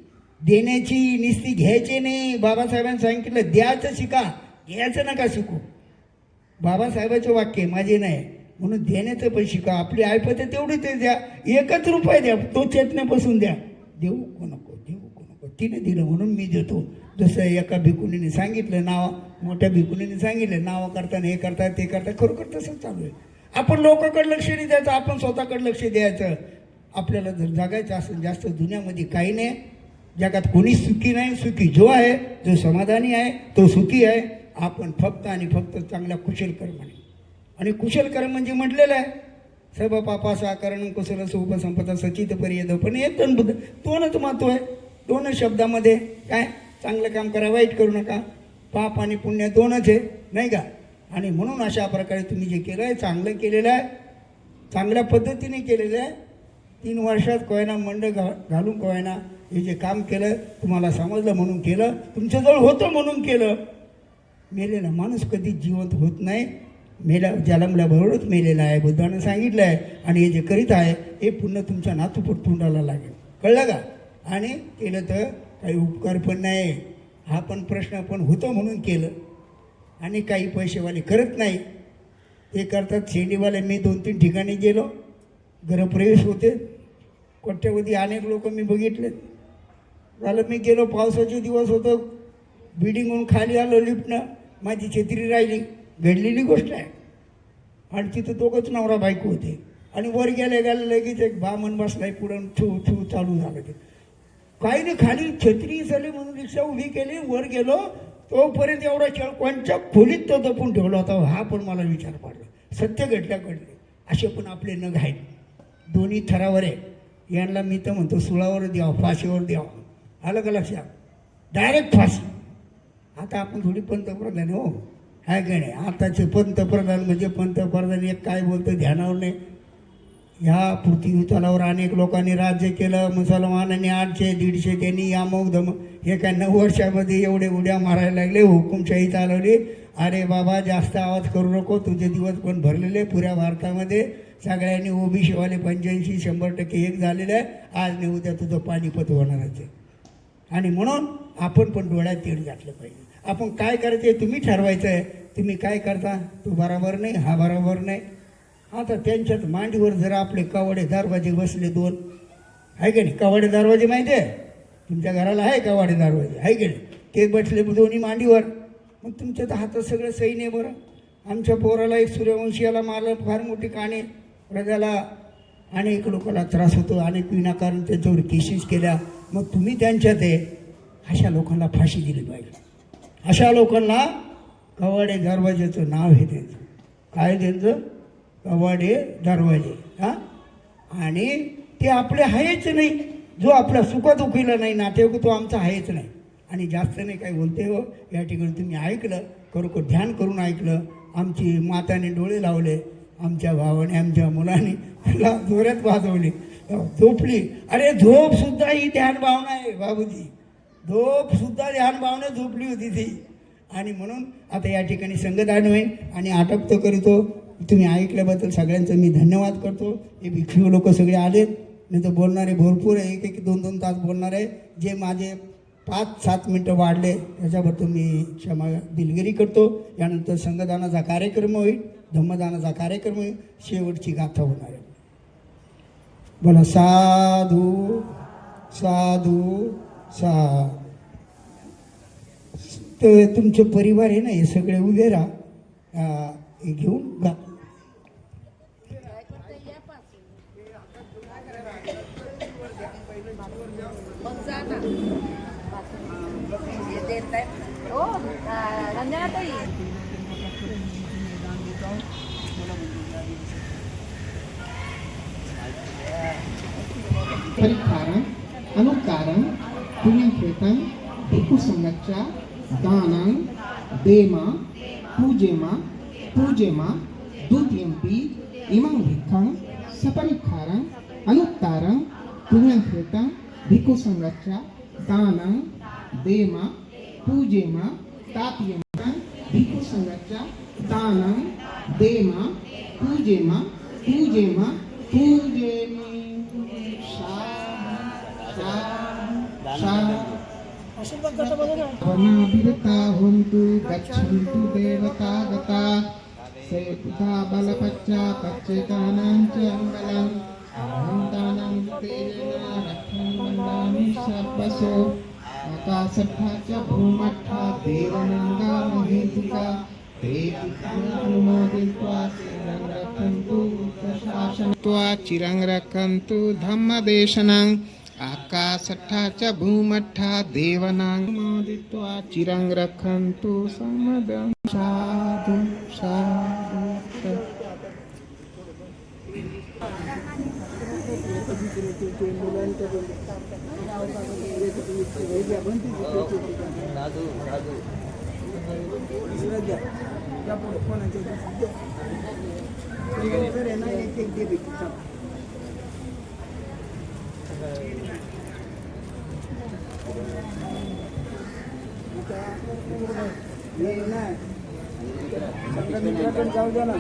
देण्याची, निस्ती घ्यायची नाही. बाबासाहेबांनी सांगितलं द्यायचं शिका, घ्यायचं नका शिकू. बाबासाहेबांचे वाक्य माझे नाही. म्हणून देण्याचं पण शिका. आपली ऐपत आहे तेवढी ते द्या, 1 रुपया द्या, तो चेतण्यापासून द्या. देऊ को नको, देऊ को नको, तिने दिलं म्हणून मी देतो. जसं एका भिकुनीने सांगितलं, नाव मोठ्या भिकुनीने सांगितलं, नावं करताना हे करता ते करता, खरोखर तसंच चालू आहे. आपण लोकांकडे लक्ष नाही द्यायचं, आपण स्वतःकडे लक्ष द्यायचं. आपल्याला जर जगायचं असेल, जास्त दुनियामध्ये काही नाही, जगात कोणीच सुखी नाही. सुखी जो आहे, जो समाधानी आहे तो सुखी आहे. आपण फक्त आणि फक्त चांगल्या कुशल कर्माने, आणि कुशल कर्म म्हणजे म्हटलेलं आहे सर्व पापासा करण कुशल उपसंपदा सचित पर्यद. पण एक बुद्ध 2च महत्व आहे. 2 शब्दामध्ये काय, चांगलं काम करा, वाईट करू नका. पाप आणि पुण्य 2च आहे, नाही का? आणि म्हणून अशा प्रकारे तुम्ही जे केलं आहे चांगलं केलेलं आहे, चांगल्या पद्धतीने केलेलं आहे. 3 वर्षात कोयना मंड घालून कोयना हे जे काम केलं तुम्हाला समजलं म्हणून केलं, तुमच्याजवळ होतं म्हणून केलं. मेलेला माणूस कधीच जिवंत होत नाही, जन्मल्याबरोबरच मेलेला आहे, बुद्धानं सांगितलं आहे. आणि हे जे करीत आहे हे पुन्हा तुमच्या नातूपुतोंडाला लागेल, कळलं का? आणि केलं तर काही उपकार पण नाही, हा पण प्रश्न पण होतं म्हणून केलं. आणि काही पैसेवाले करत नाही, ते करतात शेंडीवाले. मी 2-3 ठिकाणी गेलो, गृहप्रवेश होते, कोट्यवधी अनेक लोक मी बघितले. झालं मी गेलो, पावसाचे दिवस होतं, बिल्डिंगहून खाली आलो लिफ्टनं, माझी छत्री राहिली, घडलेली गोष्ट आहे. आणि तिथं 2च नवरा बायको होते. आणि वर गेल्या लगेच एक बामण बसलाय पुढं, छू छू चालू झालं. ते काही नाही, खाली छत्री झाली म्हणून रिक्षा उभी केली, वर गेलो, तोपर्यंत एवढा खेळ कोणच्या खोलीत तो जपून ठेवला होता, हा पण मला विचार पडला. सत्य घडले असे पण आपले नग आहेत, दोन्ही थरावर आहे. यांना मी तर म्हणतो सुळावर द्यावं, फाशीवर द्यावं. आलं का लक्षात? डायरेक्ट फाशी. आता आपण थोडी पंतप्रधान हो, आहे का नाही? आताचे पंतप्रधान म्हणजे पंतप्रधान एक काय बोलतं ध्यानावर नाही. ह्या पृथ्वी तलावर अनेक लोकांनी राज्य केलं, मुसलमानांनी 800 150 त्यांनी यामोग धमक, हे काय 9 वर्षामध्ये एवढे उड्या मारायला लागले, हुकुमशाही चालवली. अरे बाबा जास्त आवाज करू नको, तुझे दिवस पण भरलेले पुऱ्या भारतामध्ये. सगळ्यांनी ओबीसीवाले 85-100% एक झालेलं आहे. आज नाही उद्या तुझं पानिपत होणारच आहे. आणि म्हणून आपण पण डोळ्यात तेल घातलं पाहिजे. आपण काय करायचं आहे तुम्ही ठरवायचं आहे. तुम्ही काय करता तो बरोबर नाही, हा बरोबर नाही. आता त्यांच्यात मांडीवर जर आपले कवाडे दरवाजे बसले 2, आहे की नाही? कवाडे दरवाजे माहिती आहे तुमच्या घराला, आहे कवाडे दरवाजे, आहे की नाही? ते बसले दोन्ही मांडीवर, मग तुमच्या तर हातात सगळं सैन्य आहे. बरं, आमच्या पोराला एक सूर्यवंशीयाला मारलं, फार मोठी कहाणी. प्रजाला अनेक लोकांना त्रास होतो, अनेक विनाकारण त्यांच्यावर केसेस केल्या. मग तुम्ही त्यांच्यात आहे, अशा लोकांना फाशी दिली पाहिजे. अशा लोकांना कवाडे दरवाजेचं नाव हे त्यांचं, काय त्यांचं? कवाडे दरवाजे. हां, आणि ते आपले आहेच नाही. जो आपल्या सुखदुखीला नाही नातेवाईक तो आमचा आहेच नाही. आणि जास्त नाही काय बोलते हो, या ठिकाणी तुम्ही ऐकलं, खरोखर ध्यान करून ऐकलं. आमची माताने डोळे लावले, आमच्या भावाने आमच्या मुलाने त्याला जोरात वाजवली, झोपली. अरे झोपसुद्धा ही ध्यान भावना आहे बाबूजी, झोपसुद्धा ध्यान भावना झोपली होती ती. आणि म्हणून आता या ठिकाणी संगदान होईल आणि आटप तो करीतो. तुम्ही ऐकल्याबद्दल सगळ्यांचं मी धन्यवाद करतो. हे भिक्षू लोक सगळे आलेत, नाही तर बोलणारे भरपूर आहे, 1-1, 2-2 तास बोलणार आहे. जे माझे 5-7 मिनटं वाढले त्याच्याबद्दल मी क्षमा दिलगिरी करतो. यानंतर संगदानाचा कार्यक्रम होईल, धम्मदानाचा कार्यक्रम होईल, शेवटची गाथा होणार आहे. बोला साधू साधू सा. तर तुमचे परिवार आहे ना, हे सगळे उभे राहा, हे घेऊन गा. परिखारं अनुकारं पुण्यकृतं भिक्खुसंघच्च दानं देमा पूजेमा द्वितीयंपि इमं भिक्खं सपरिखारं अनुकारं पुण्यकृतं भिक्खुसंघच्च दानं देमा पूजेमा तापयंपि भिक्खुसंघच्च दानं देमा पूजेमा वनाभिरता हुन्तु गच्छन्तु देवतागता सेतुता बलपच्चा पच्चेतानां च अङ्गलम् अहन्तानां तेजेन रक्षं वन्दामि सर्वसो आकाशट्ठा च भूमट्ठा देवनङ्गा महेतिका ते अनुमोदित्वा चिरं रक्षन्तु धम्मदेशनं आकाशट्ठा च भूमट्ठा देवनां मोदित्वा चिरं रक्षन्तु समदं साधु साधु. जाऊ द्या ना.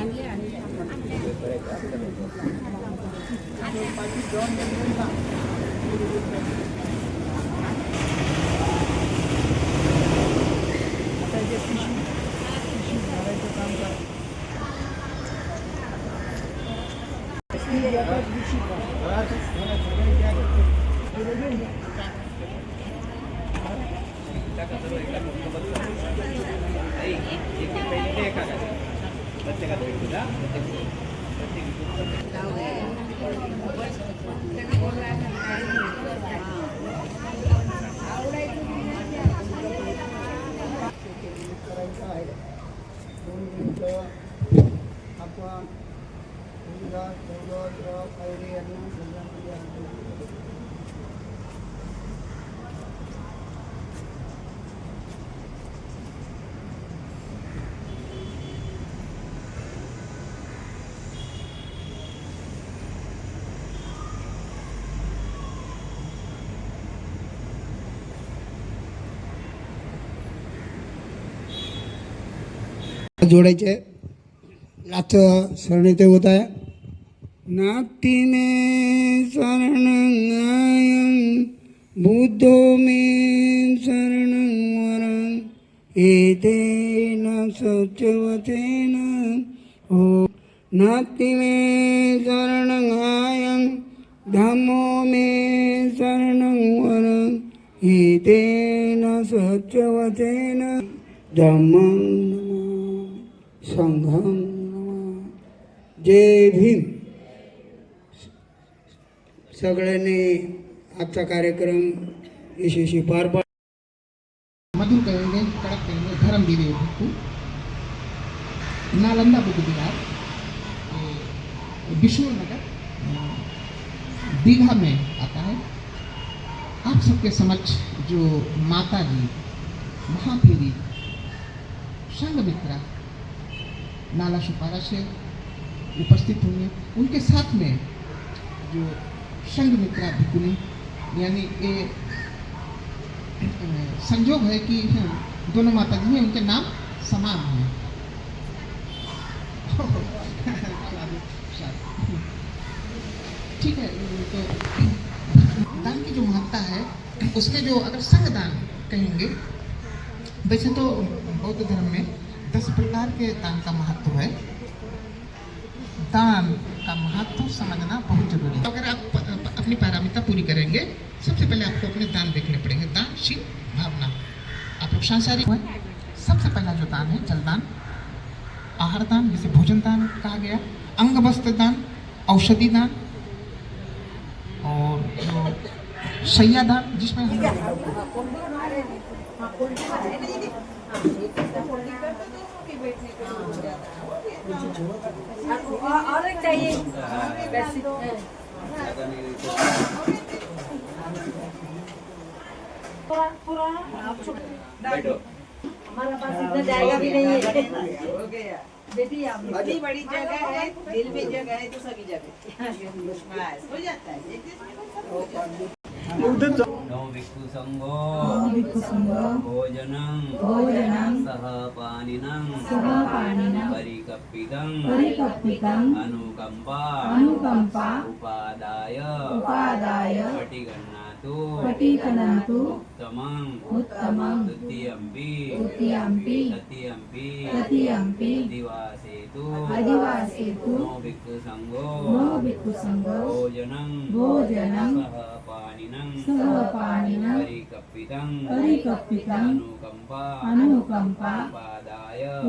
जोडायचे लाचं शरण ते होत आहे. नास्ति मे शरणं बुद्धो मे शरणं वरं एतेन सत्यवतेन हो. नास्ति मे शरणं धम्मो मे शरणं वरं एतेन सत्यवतेन धम्मं नमः संघं नमः. जय भीम. सगळ्यांनी आजचा कार्यक्रम यशस्वी पार पाड. मधुर करेंगे, कड़क करेंगे. धर्म दिवे भिक्खू, नालंदा बुद्ध विहार, बिशोर नगर, दीघा में आता है. आप सबके समक्ष जो माता जी महाफेरी संघ मित्रा नाला सुपारा से उपस्थित होंगे. उनके साथ में जो संघ मित्रा भिक्खुनी यानी ये संजोग है कि दोनों माता जी हैं, उनके नाम समान हैं. ठीक है. तो दान की जो महत्ता है उसमें जो अगर संघ दान कहेंगे, वैसे तो बौद्ध धर्म में 10 प्रकार के दान का महत्व है. दान का महत्व समझना बहुत जरूरी है. अगर आप अपनी पारमिता पूरी करेंगे, सबसे पहले आपको अपने दान देखने पड़ेंगे. दानशील भावना. आप लोग सांसारिक हैं. सबसे पहला जो दान है जलदान, आहार दान जिसे भोजन दान कहा गया, अंग वस्त्र दान, औषधि दान और जो शैया दान जिसमें हम और एक चाहिए पूरा हमारा पास इतना जाएगा भी नहीं है. बेटी आप बड़ी बड़ी जगह है, दिल में जगह है तो सभी जगह बस हो जाता है. नो भिक्खु संघो भोजनं सह पानिनं परिकप्पितं अनुकंपा उपादाय पटिगन्नातु उत्तमं द्वितीयंपि तृतीयंपि अधिवासेतु नो भिक्खु संघो भोजनं सह पानिनं परिकप्पितं अनुकंपा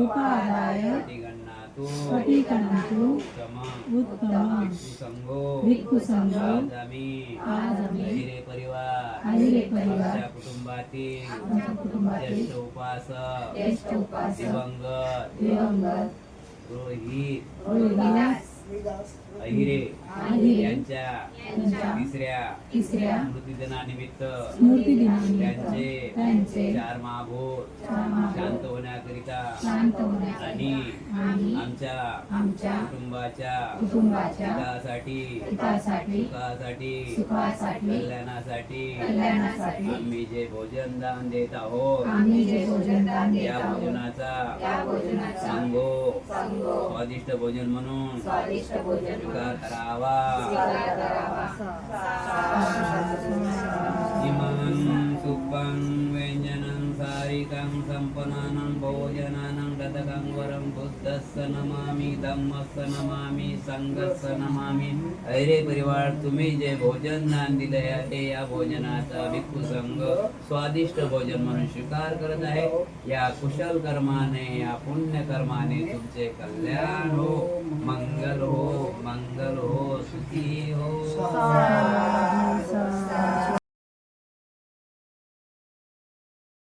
उपादाय पटिगन्नातु उत्तमं भिक्खु संघो आज आम्ही अहिरे परिवार आमच्या कुटुंबातील ज्येष्ठ उपासक दिवंगत रोहित अहिरे यांच्या तिसऱ्या स्मृतिदिनानिमित्त त्यांचे 4 महाभूत शांत होण्याकरिता आणि आमच्या कुटुंबाच्या हितासाठी सुखासाठी कल्याणासाठी आम्ही जे भोजन दान देत आहोत या भोजनाचा सांगो स्वादिष्ट भोजन म्हणून स्वीकार करावा. इमं सुपं व्यंजनं सारिकं संपन्नानं भोजनानं ददकं वरं बुद्धस्य नमामि धम्मस्य नमामि संघस्य नमामि. अहिरे परिवार, तुम्ही जे भोजन दान दिले आहे या भोजनाचा भिक्खू संघ स्वादिष्ट भोजन म्हणून स्वीकार करत आहे. या कुशल कर्माने, या पुण्य कर्माने तुमचे कल्याण हो, मंगल हो, सुखी हो.